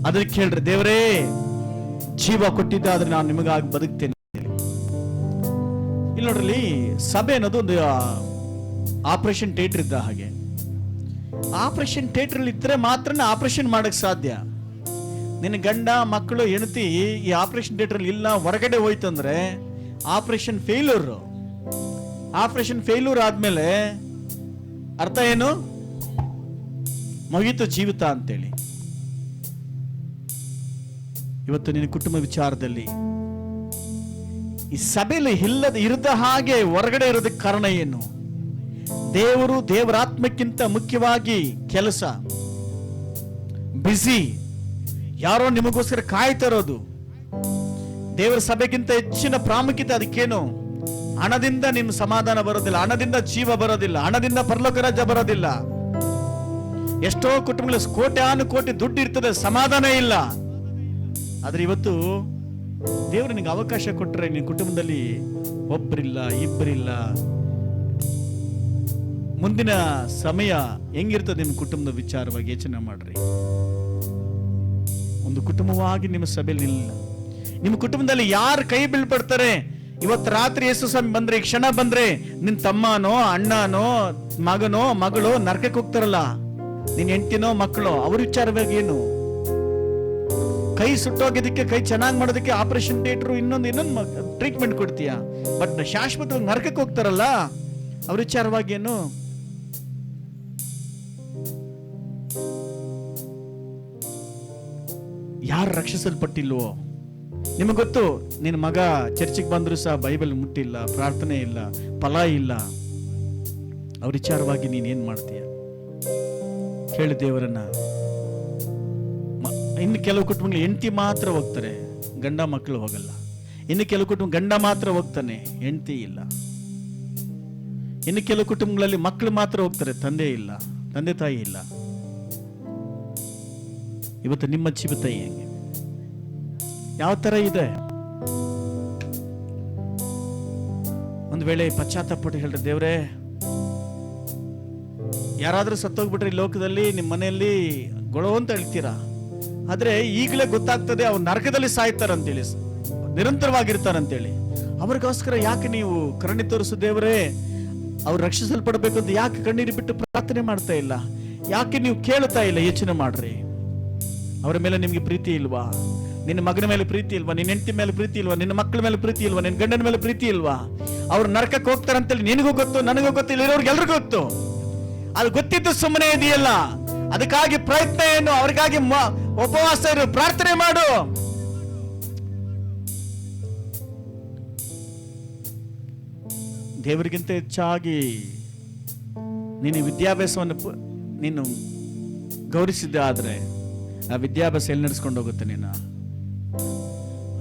ಅದಕ್ಕೆ ಕೇಳ್ರಿ, ದೇವರೇ ಜೀವ ಕೊಟ್ಟಿದ್ದಾದ್ರೆ ನಾನು ನಿಮಗಾಗಿ ಬದುಕ್ತೇನೆ. ಇಲ್ಲಿ ನೋಡ್ರಿ, ಸಭೆ ಅನ್ನೋದು ಒಂದು ಆಪರೇಷನ್ ಥಿಯೇಟರ್ ಇದ್ದ ಹಾಗೆ. ಆಪರೇಷನ್ ಥಿಯೇಟರ್ ಇದ್ರೆ ಮಾತ್ರ ಆಪರೇಷನ್ ಮಾಡಕ್ ಸಾಧ್ಯ. ನಿನ್ನ ಗಂಡ ಮಕ್ಕಳು ಹೆಂಡತಿ ಈ ಆಪರೇಷನ್ ಥಿಯೇಟರ್ ಇಲ್ಲ, ಹೊರಗಡೆ ಹೋಯ್ತಂದ್ರೆ ಆಪರೇಷನ್ ಫೇಲ್ಯೂರ್. ಆಪರೇಷನ್ ಫೇಲ್ಯೂರ್ ಆದ್ಮೇಲೆ ಅರ್ಥ ಏನು? ಮುಗೀತು ಜೀವಿತ ಅಂತೇಳಿ. ಇವತ್ತು ನಿನ್ನ ಕುಟುಂಬ ವಿಚಾರದಲ್ಲಿ ಈ ಸಭೆಯಲ್ಲಿ ಇರದ ಹಾಗೆ ಹೊರಗಡೆ ಇರೋದಕ್ಕೆ ಕಾರಣ ಏನು? ದೇವರು, ದೇವರಾತ್ಮಕ್ಕಿಂತ ಮುಖ್ಯವಾಗಿ ಕೆಲಸ, ಬಿಸಿ, ಯಾರೋ ನಿಮಗೋಸ್ಕರ ಕಾಯ್ತಾ ಇರೋದು. ದೇವರ ಸಭೆಗಿಂತ ಹೆಚ್ಚಿನ ಪ್ರಾಮುಖ್ಯತೆ ಅದಕ್ಕೇನು? ಹಣದಿಂದ ನಿಮ್ಮ ಸಮಾಧಾನ ಬರೋದಿಲ್ಲ, ಹಣದಿಂದ ಜೀವ ಬರೋದಿಲ್ಲ, ಹಣದಿಂದ ಪರಲೋಕ ರಾಜ್ಯ ಬರೋದಿಲ್ಲ. ಎಷ್ಟೋ ಕುಟುಂಬಗಳಲ್ಲಿ ಕೋಟ್ಯಾನುಕೋಟಿ ದುಡ್ಡು ಇರ್ತದೆ, ಸಮಾಧಾನ ಇಲ್ಲ. ಆದ್ರೆ ಇವತ್ತು ದೇವರು ನಿನಗೆ ಅವಕಾಶ ಕೊಟ್ಟರೆ ನಿನ್ನ ಕುಟುಂಬದಲ್ಲಿ ಒಬ್ಬರಿಲ್ಲ, ಇಬ್ಬರಿಲ್ಲ, ಮುಂದಿನ ಸಮಯ ಹೆಂಗಿರ್ತದೆ ನಿಮ್ಮ ಕುಟುಂಬದ ವಿಚಾರವಾಗಿ ಯೋಚನೆ ಮಾಡ್ರಿ. ಒಂದು ಕುಟುಂಬವಾಗಿ ನಿಮ್ಮ ಸಭೆಯಲ್ಲಿ ನಿಲ್ಲ. ನಿಮ್ಮ ಕುಟುಂಬದಲ್ಲಿ ಯಾರು ಕೈ ಬೀಳ್ಪಡ್ತಾರೆ? ಇವತ್ತು ರಾತ್ರಿ ಯೇಸು ಸ್ವಾಮಿ ಬಂದ್ರೆ, ಈ ಕ್ಷಣ ಬಂದ್ರೆ, ನಿನ್ ತಮ್ಮನೋ ಅಣ್ಣನೋ ಮಗನೋ ಮಗಳು ನರಕಕ್ಕೆ ಹೋಗ್ತಾರಲ್ಲ, ನಿನ್ ಹೆಂಡತಿನೋ ಮಕ್ಕಳು, ಅವ್ರ ವಿಚಾರವಾಗಿ ಏನು? ಕೈ ಸುಟ್ಟೋಗಿದ್ದಕ್ಕೆ, ಕೈ ಚೆನ್ನಾಗಿ ಮಾಡೋದಕ್ಕೆ ಆಪರೇಷನ್ ಥಿಯೇಟರ್ ಇನ್ನೊಂದು ಟ್ರೀಟ್ಮೆಂಟ್ ಕೊಡ್ತೀಯ, ಬಟ್ ಶಾಶ್ವತವಾಗಿ ನರಕಕ್ಕೆ ಹೋಗ್ತಾರಲ್ಲ, ಅವ್ರ ವಿಚಾರವಾಗಿ ಏನು? ಯಾರು ರಕ್ಷಿಸಲ್ಪಟ್ಟಿಲ್ವೋ? ನಿಮಗೆ ಗೊತ್ತು, ನಿನ್ನ ಮಗ ಚರ್ಚಿಗೆ ಬಂದ್ರು ಸಹ ಬೈಬಲ್ ಮುಟ್ಟಿಲ್ಲ, ಪ್ರಾರ್ಥನೆ ಇಲ್ಲ, ಫಲ ಇಲ್ಲ, ಅವ್ರ ವಿಚಾರವಾಗಿ ನೀನೇನ್ ಮಾಡ್ತೀಯ? ಕೇಳಿ ದೇವರನ್ನ. ಇನ್ನು ಕೆಲವು ಕುಟುಂಬಗಳು ಹೆಂಡತಿ ಮಾತ್ರ ಹೋಗ್ತಾರೆ, ಗಂಡ ಮಕ್ಕಳು ಹೋಗಲ್ಲ. ಇನ್ನು ಕೆಲವು ಕುಟುಂಬ ಗಂಡ ಮಾತ್ರ ಹೋಗ್ತಾನೆ, ಹೆಂಡತಿ ಇಲ್ಲ. ಇನ್ನು ಕೆಲವು ಕುಟುಂಬಗಳಲ್ಲಿ ಮಕ್ಕಳು ಮಾತ್ರ ಹೋಗ್ತಾರೆ, ತಂದೆ ಇಲ್ಲ, ತಂದೆ ತಾಯಿ ಇಲ್ಲ. ಇವತ್ತು ನಿಮ್ಮ ಜೀವಿತ ಹೆಂಗೆ, ಯಾವ ತರ ಇದೆ? ಒಂದು ವೇಳೆ ಪಶ್ಚಾತ್ತಾಪಟ್ಟು ಹೇಳ್ರಿ, ದೇವ್ರೇ ಯಾರಾದ್ರೂ ಸತ್ತೋಗ್ಬಿಟ್ರೆ ಈ ಲೋಕದಲ್ಲಿ ನಿಮ್ಮ ಮನೆಯಲ್ಲಿ ಗೊಳೋ ಅಂತ ಹೇಳ್ತೀರಾ, ಆದ್ರೆ ಈಗಲೇ ಗೊತ್ತಾಗ್ತದೆ ಅವ್ರು ನರಕದಲ್ಲಿ ಸಾಯ್ತಾರಂತೇಳಿ, ನಿರಂತರವಾಗಿರ್ತಾರಂತೇಳಿ. ಅವ್ರಿಗೋಸ್ಕರ ಯಾಕೆ ನೀವು ಕರುಣೆ ತೋರಿಸು ದೇವರೇ? ಅವ್ರು ರಕ್ಷಿಸಲ್ಪಡಬೇಕು ಅಂತ ಯಾಕೆ ಕಣ್ಣೀರು ಬಿಟ್ಟು ಪ್ರಾರ್ಥನೆ ಮಾಡ್ತಾ ಇಲ್ಲ? ಯಾಕೆ ನೀವು ಕೇಳ್ತಾ ಇಲ್ಲ? ಯೋಚನೆ ಮಾಡ್ರಿ. ಅವರ ಮೇಲೆ ನಿಮ್ಗೆ ಪ್ರೀತಿ ಇಲ್ವಾ? ನಿನ್ನ ಮಗನ ಮೇಲೆ ಪ್ರೀತಿ ಇಲ್ವಾ? ನಿನ್ನ ಹೆಂಡತಿ ಮೇಲೆ ಪ್ರೀತಿ ಇಲ್ವಾ? ನಿನ್ನ ಮಕ್ಕಳ ಮೇಲೆ ಪ್ರೀತಿ ಇಲ್ವಾ? ನಿನ್ನ ಗಂಡನ ಮೇಲೆ ಪ್ರೀತಿ ಇಲ್ವಾ? ಅವ್ರು ನರಕಕ್ಕೆ ಹೋಗ್ತಾರಂತೇಳಿ ನಿನಗೂ ಗೊತ್ತು, ನನಗೂ ಗೊತ್ತು, ಇಲ್ಲಿರೋರ್ಗೆಲ್ರಿಗೂ ಗೊತ್ತು. ಅದು ಗೊತ್ತಿದ್ದು ಸುಮ್ಮನೆ ಇದೆಯಲ್ಲ. ಅದಕ್ಕಾಗಿ ಪ್ರಯತ್ನ ಏನು? ಅವ್ರಿಗಾಗಿ ಉಪವಾಸ ಇರು, ಪ್ರಾರ್ಥನೆ ಮಾಡು. ದೇವರಿಗಿಂತ ಹೆಚ್ಚಾಗಿ ನೀನು ವಿದ್ಯಾಭ್ಯಾಸವನ್ನು ನೀನು ಗೌರವಿಸಿದ್ದೆ ಆದ್ರೆ ಆ ವಿದ್ಯಾಭ್ಯಾಸ ಎಲ್ಲಿ ನಡೆಸ್ಕೊಂಡು ಹೋಗುತ್ತೆ? ನೀನು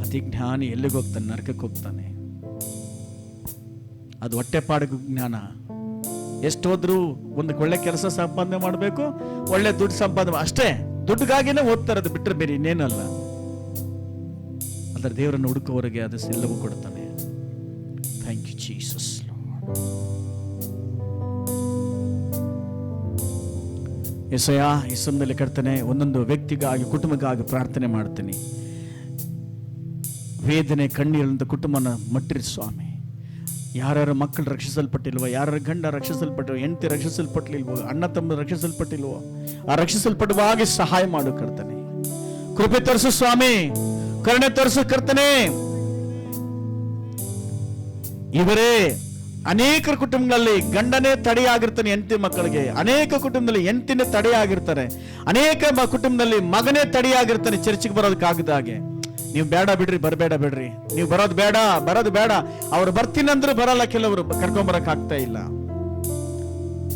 ಅತಿ ಜ್ಞಾನಿ ಎಲ್ಲಿಗೆ ಹೋಗ್ತಾನೆ? ನರಕಕ್ಕೆ ಹೋಗ್ತಾನೆ. ಅದು ಹೊಟ್ಟೆಪಾಡಿಗೆ ಜ್ಞಾನ. ಎಷ್ಟೋದ್ರೂ ಒಂದು ಒಳ್ಳೆ ಕೆಲಸ ಸಂಪಾದನೆ ಮಾಡಬೇಕು, ಒಳ್ಳೆ ದುಡ್ಡು ಸಂಪಾದನೆ, ಅಷ್ಟೇ. ದುಡ್ಡಿಗಾಗಿನೇ ಓದ್ತಾರದು, ಬಿಟ್ಟರೆ ಬೇರೆ ಇನ್ನೇನಲ್ಲ. ಅದರ ದೇವರನ್ನು ಹುಡುಕುವವರೆಗೆ ಅದು ಎಲ್ಲವೂ ಕೊಡ್ತಾನೆ. Thank you Jesus. ಎಸೆಯ ಈ ಸಮಯದಲ್ಲಿ ಕರ್ತನೆ, ಒಂದೊಂದು ವ್ಯಕ್ತಿಗಾಗಿ, ಕುಟುಂಬಕ್ಕಾಗಿ ಪ್ರಾರ್ಥನೆ ಮಾಡ್ತೀನಿ. ವೇದನೆ ಕಣ್ಣೀರಿನಿಂದ ಕುಟುಂಬನ ಮಟ್ಟಿರಿ ಸ್ವಾಮಿ. ಯಾರ್ಯಾರ ಮಕ್ಕಳು ರಕ್ಷಿಸಲ್ಪಟ್ಟಿಲ್ವೋ, ಯಾರ್ಯಾರ ಗಂಡ ರಕ್ಷಿಸಲ್ಪಟ್ಟಿಲ್ವೋ, ಹೆಂಡತಿ ರಕ್ಷಿಸಲ್ಪಟ್ಟಿಲ್ವೋ, ಅಣ್ಣ ತಮ್ಮ ರಕ್ಷಿಸಲ್ಪಟ್ಟಿಲ್ವೋ, ಆ ರಕ್ಷಿಸಲ್ಪಡುವ ಹಾಗೆ ಸಹಾಯ ಮಾಡು ಕರ್ತನೆ. ಕೃಪೆ ತೋರಿಸು ಸ್ವಾಮಿ, ಕರುಣೆ ತೋರಿಸು ಕರ್ತನೆ. ಇವರೇ ಅನೇಕ ಕುಟುಂಬಗಳಲ್ಲಿ ಗಂಡನೇ ತಡೆಯಾಗಿರ್ತಾನೆ ಹೆಂಡತಿ ಮಕ್ಕಳಿಗೆ, ಅನೇಕ ಕುಟುಂಬದಲ್ಲಿ ಹೆಂಡತಿನೇ ತಡೆಯಾಗಿರ್ತಾರೆ, ಅನೇಕ ಕುಟುಂಬದಲ್ಲಿ ಮಗನೇ ತಡೆಯಾಗಿರ್ತಾನೆ ಚರ್ಚಿಗೆ ಬರೋದಕ್ಕಾಗದ ಹಾಗೆ. ನೀವು ಬೇಡ ಬಿಡ್ರಿ, ಬರಬೇಡ ಬಿಡ್ರಿ, ನೀವು ಬರೋದು ಬೇಡ. ಅವ್ರು ಬರ್ತೀನಂದ್ರೂ ಬರಲ್ಲ, ಕೆಲವರು ಕರ್ಕೊಂಬರಕ್ ಆಗ್ತಾ ಇಲ್ಲ.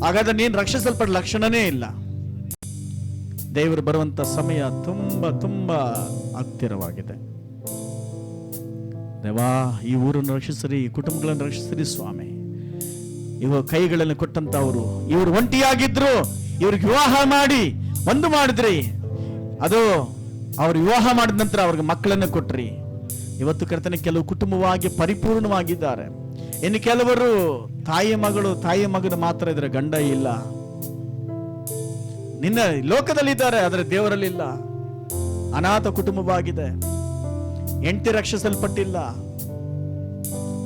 ಹಾಗಾದ್ರೆ ನೀನ್ ರಕ್ಷಿಸಲ್ಪಟ್ಟ ಲಕ್ಷಣನೇ ಇಲ್ಲ. ದೇವರು ಬರುವಂತ ಸಮಯ ತುಂಬಾ ತುಂಬಾ ಹತ್ತಿರವಾಗಿದೆ. ದೇವಾ, ಈ ಊರನ್ನು ರಕ್ಷಿಸಿರಿ, ಈ ಕುಟುಂಬಗಳನ್ನು ರಕ್ಷಿಸಿರಿ ಸ್ವಾಮಿ. ಇವ ಕೈಗಳನ್ನು ಕೊಟ್ಟಂತವರು, ಇವರು ಒಂಟಿಯಾಗಿದ್ರು, ಇವ್ರಿಗೆ ವಿವಾಹ ಮಾಡಿ ಒಂದು ಮಾಡಿದ್ರಿ. ಅದು ಅವ್ರು ವಿವಾಹ ಮಾಡಿದ ನಂತರ ಅವ್ರಿಗೆ ಮಕ್ಕಳನ್ನು ಕೊಟ್ರಿ. ಇವತ್ತು ಕರ್ತನೆ, ಕೆಲವು ಕುಟುಂಬವಾಗಿ ಪರಿಪೂರ್ಣವಾಗಿದ್ದಾರೆ. ಇನ್ನು ಕೆಲವರು ತಾಯಿ ಮಗನ ಮಾತ್ರ ಇದ್ರೆ ಗಂಡ ಇಲ್ಲ. ನಿನ್ನ ಲೋಕದಲ್ಲಿದ್ದಾರೆ, ಆದರೆ ದೇವರಲ್ಲಿ ಇಲ್ಲ. ಅನಾಥ ಕುಟುಂಬವಾಗಿದೆ, ಹೆಂಡತಿ ರಕ್ಷಿಸಲ್ಪಟ್ಟಿಲ್ಲ.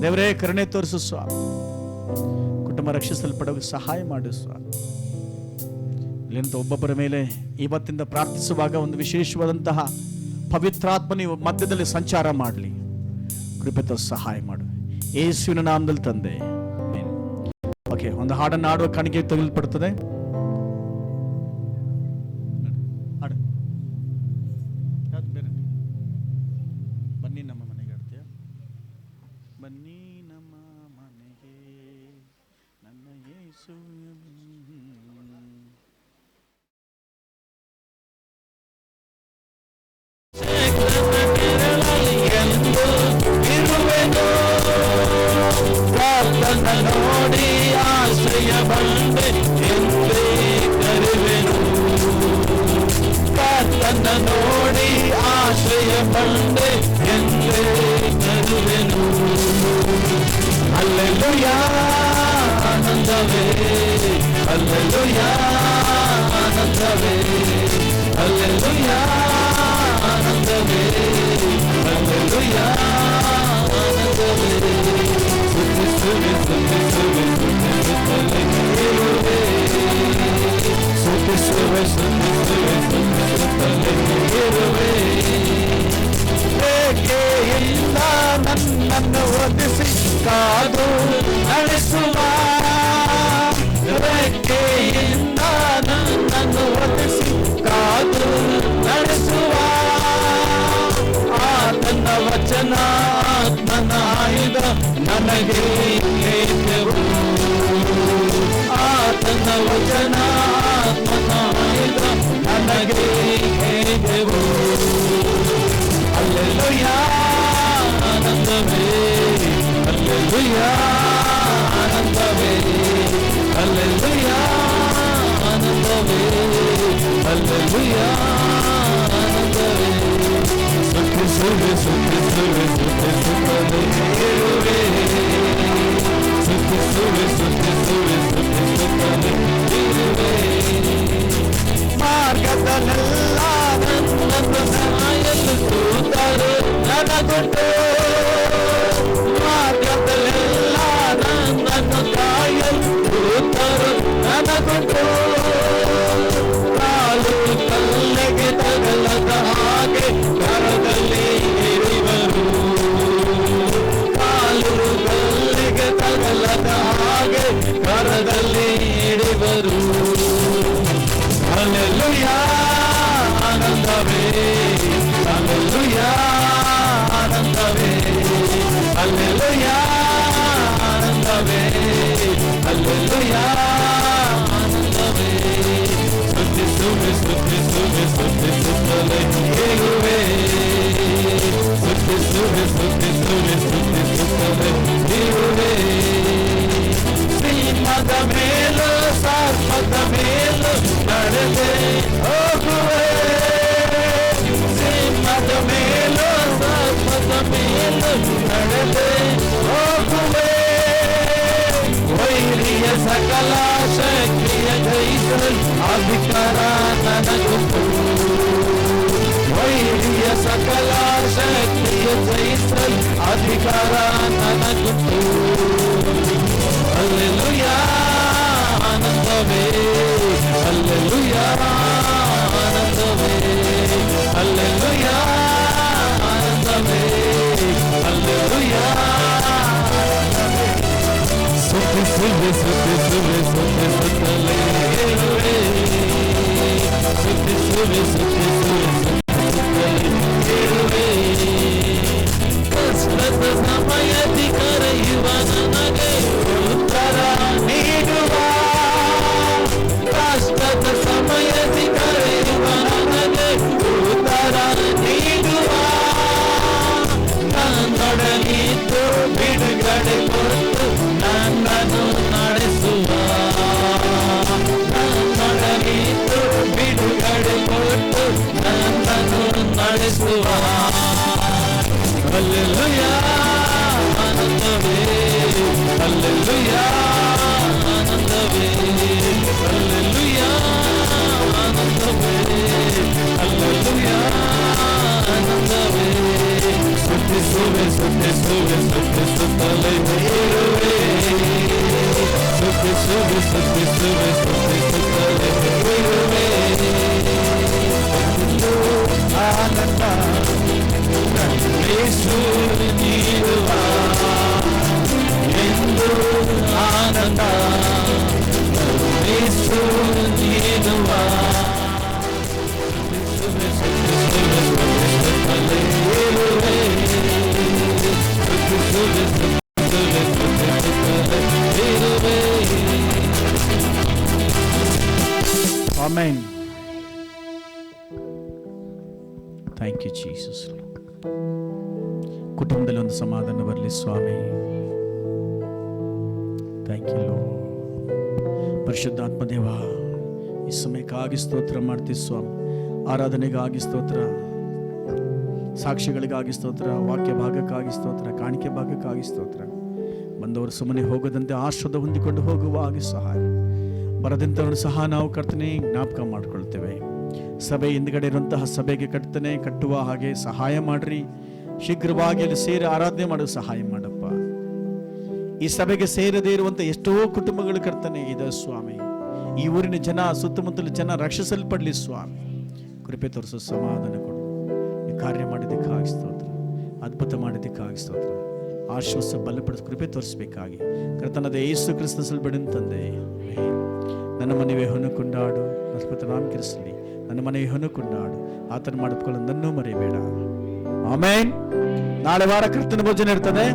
ದೇವರೇ ಕರುಣೆ ತೋರಿಸು ಸ್ವಾಮಿ, ಕುಟುಂಬ ರಕ್ಷಿಸಲ್ಪಡೋಕೆ ಸಹಾಯ ಮಾಡು ಸ್ವಾಮಿ. ಇಲ್ಲಿಂದ ಒಬ್ಬೊಬ್ಬರ ಮೇಲೆ ಇವತ್ತಿಂದ ಪ್ರಾರ್ಥಿಸುವಾಗ ಒಂದು ವಿಶೇಷವಾದಂತಹ ಪವಿತ್ರಾತ್ಮ ನೀವು ಮಧ್ಯದಲ್ಲಿ ಸಂಚಾರ ಮಾಡಲಿ. ಕೃಪೆ ತೋರಿಸಿ ಸಹಾಯ ಮಾಡು, ಯೇಸುವಿನ ನಾಮದಲ್ಲಿ ತಂದೆ. ಓಕೆ, ಒಂದು ಹಾಡನ್ನು ಹಾಡುವ ಕಾಣಿಕೆ ತೆಗೆದುಪಡುತ್ತದೆ. ಬನ್ನಿ ನಮ್ಮ ಮನೆಗೆ ಆಡ್ತೀಯ, ಬನ್ನಿ ನಮ್ಮ ಮನೆಗೆ ನನ್ನ ಯೇಸು. ನೋಡಿ ಆಶ್ರಯ ಬಂದೆ ಎಂದೇ ಕರೆವೆನು, ಕರ್ತನ ನೋಡಿ ಆಶ್ರಯ ಬಂದೆ ಎಂದೇ ಕರೆವೆನು. ಹಲ್ಲೆಲೂಯಾ ಆನಂದವೇ, ಹಲ್ಲೆಲೂಯಾ ಆನಂದವೇ, ಹಲ್ಲೆಲೂಯಾ ಆನಂದವೇ, ಹಲ್ಲೆಲೂಯಾ ಆನಂದವೇ. ಸುತ್ತಿಸುವೆ ಸುತ್ತಿಸುವೆ ಸುತ್ತಿಸುತ್ತಲೇ ಇರುವೆ, ಸುತ್ತಿಸುವೆ ಸುತ್ತಿಸುವೆ ಸುತ್ತಿಸುತ್ತಲೇ ಇರುವೆ. ಬೇಕೆಯಿಂದ ನನ್ನನ್ನು ಒದಿಸಿ ಕಾದು ನಡೆಸುವ, ರೆಕ್ಕೆಯಿಂದ ನನ್ನನ್ನು ಒದಿಸಿ ಕಾದು ನಡೆಸುವ. ಆತನ ವಚನ ಆತ್ಮನ ಆಯುಧ ನನಗೆ ಲೇಖವು, ಆತನ ವಚನ ಆತ್ಮನ ಆಯುಧ ನನಗೆ ಲೇಖವು. ಹಲ್ಲೆಲೂಯಾ ಆನಂದವೇ, ಹಲ್ಲೆಲೂಯಾ ಆನಂದವೇ, ಹಲ್ಲೆಲೂಯಾ ಆನಂದವೇ, ಹಲ್ಲೆಲೂಯಾ ಆನಂದವೇ. ಸುತ್ತಿಸುವೆ ಸುತ್ತಿಸುವೆ ಸುತ್ತಿಸುತ್ತಲೇ ಇರುವೆ, ಸುತ್ತಿಸುವೆ ಸುತ್ತಿಸುವೆ ಸುತ್ತಿಸುತ್ತಲೇ ಇರುವೆ. ಮಾರ್ಗದಲ್ಲೆಲ್ಲ ನನ್ನನ್ನು ಸಾಯಲು ಕೂತರು ನನಗುಂಟು, ಮಾರ್ಗದಲ್ಲೆಲ್ಲ ನನ್ನನ್ನು ಕಾಯಲು ಹೋಗುವೆ ಸಿಂಹದ ಮೇಲೂ ಸರ್ಪದ ಮೇಲೂ ನಡೆದೆ ಹೋಗುವೆ ವೈರಿಯ ಸಕಲ ಶಕ್ತಿಯ ಜಯಿಸಲು ಅಧಿಕಾರ ನನಗುಂಟು ವೈರಿಯ ಸಕಲ ಶಕ್ತಿಯ ಜಯಿಸಲು ಅಧಿಕಾರ ನನಗುಂಟು ಹಲ್ಲೆಲೂಯಾ ಆನಂದವೇ ಹಲ್ಲೆಲೂಯಾ ಆನಂದವೇ ಹಲ್ಲೆಲೂಯಾ ಆನಂದವೇ ಹಲ್ಲೆಲೂಯಾ ಸುತ್ತಿ ಸುತ್ತಿ ಸುತ್ತಿ ಸುತ್ತಿ ಸುತ್ತಿ ಸುತ್ತಲೇ ಇರುವೆ ಸುತ್ತಿ ಸುತ್ತಿ ಸುತ್ತಿ ಸುತ್ತಿ ಸುತ್ತಲೇ ಇರುವೆ ಕಷ್ಟದ ಸಮಯದಿ ಕರೆಯುವ ನನಗೆ ಉತ್ತರ ನೀಡುವ ಕಷ್ಟದ ಸಮಯದಿ ಕರೆಯುವ ನನಗೆ ಉತ್ತರ ನೀಡುವ ನನ್ನೊಡನಿದ್ದು ಬಿಡುಗಡೆ ಕೊಟ್ಟು ನನ್ನನ್ನು ನಡೆಸುವ ನನ್ನೊಡನಿದ್ದು ಬಿಡುಗಡೆ ಕೊಟ್ಟು ನನ್ನನ್ನು ನಡೆಸುವ ಹಲ್ಲೆಲೂಯಾ ಆನಂದವೇ ಹಲ್ಲೆಲೂಯಾ ಆನಂದವೇ ಹಲ್ಲೆಲೂಯಾ ಆನಂದವೇ ಹಲ್ಲೆಲೂಯಾ ಆನಂದವೇ ಸುತ್ತಿಸುವೆ ಸುತ್ತಿಸುವೆ ಸುತ್ತಿಸುತ್ತಲೇ ಇರುವೆ ಸುತ್ತಿಸುವೆ ಸುತ್ತಿಸುವೆ ಸುತ್ತಿಸುತ್ತಲೇ ಇರುವೆ ಆನಂದ ಯೇಸು ನೀಡುವ ಎಂದು ಆನಂದ ಯೇಸು ನೀಡುವ ಸುತ್ತಿಸುವೆ ಸುತ್ತಿಸುವೆ ಸುತ್ತಿಸುತ್ತಲೇ ಇರುವೆ ಸುತ್ತಿಸುವೆ ಸುತ್ತಿಸುವೆ ಸುತ್ತಿಸುತ್ತಲೇ ಇರುವೆ ಆಮೆನ್. Thank you Jesus. ಕುಟುಂಬದಲ್ಲಿ ಒಂದು ಸಮಾಧಾನ ಬರಲಿ ಸ್ವಾಮಿ. Thank you Lord. ಪರಿಶುದ್ಧಾತ್ಮ ದೇವ, ಈ ಸಮಯಕ್ಕಾಗಿ ಸ್ತೋತ್ರ ಮಾಡ್ತೀವಿ ಸ್ವಾಮಿ. ಆರಾಧನೆಗಾಗಿ ಸ್ತೋತ್ರ, ಸಾಕ್ಷಿಗಳಿಗಾಗಿ ಸ್ತೋತ್ರ, ವಾಕ್ಯ ಭಾಗಕ್ಕಾಗಿ ಸ್ತೋತ್ರ, ಕಾಣಿಕೆ ಭಾಗಕ್ಕಾಗಿ ಸ್ತೋತ್ರ. ಬಂದವರು ಸುಮ್ಮನೆ ಹೋಗದಂತೆ ಆಶ್ರದ ಹೊಂದಿಕೊಂಡು ಹೋಗುವ ಹಾಗೆ ಸಹಾಯ. ಬರದಂಥವ್ರನ್ನು ಸಹ ನಾವು ಕರ್ತನೆ ಜ್ಞಾಪಕ ಮಾಡಿಕೊಳ್ತೇವೆ. ಸಭೆ ಹಿಂದ್ಗಡೆ ಇರುವಂತಹ ಸಭೆಗೆ ಕಟ್ಟುವ ಹಾಗೆ ಸಹಾಯ ಮಾಡ್ರಿ. ಶೀಘ್ರವಾಗಿ ಅಲ್ಲಿ ಸೇರಿ ಆರಾಧನೆ ಮಾಡಲು ಸಹಾಯ ಮಾಡಪ್ಪ. ಈ ಸಭೆಗೆ ಸೇರದೇ ಇರುವಂಥ ಎಷ್ಟೋ ಕುಟುಂಬಗಳು ಕರ್ತನೆ ಇದೆ ಸ್ವಾಮಿ. ಈ ಊರಿನ ಜನ, ಸುತ್ತಮುತ್ತಲ ಜನ ರಕ್ಷಿಸಲ್ಪಡಲಿ ಸ್ವಾಮಿ. ಕೃಪೆ ತೋರಿಸೋ ಸಮಾಧಾನ ಕೊಡು. ಈ ಕಾರ್ಯ ಮಾಡಿದ್ದಕ್ಕಾಗಿ ಸ್ತೋತ್ರ, ಅದ್ಭುತ ಮಾಡಿದ್ದಕ್ಕಾಗಿ ಸ್ತೋತ್ರ. ಆಶ್ವಾಸ ಬಲಪಡಿಸಿ ಕೃಪೆ ತೋರಿಸಬೇಕಾಗಿ ಕರ್ತನಾದ ಯೇಸು ಕ್ರಿಸ್ತನಲ್ಲಿ ಬಿಡನ್ ತಂದೆ. ನನ್ನ ಮನೆವೇ ಹೊನಕೊಂಡಾಡು, ಅದ್ಭುತ ನಾಮಕರಿಸಲಿ. ನನ್ನ ಮನೆಗೆ ಹೊನಕೊಂಡಾಡು, ಆತನ ಮಾಡಿಕೊಳ್ಳಲು ನನ್ನೂ ಮರೆಯಬೇಡ. ಆಮೇನ್. ನಾಳೆ ವಾರ ಕರ್ತನ ಭೋಜನ ಇರ್ತದೆ.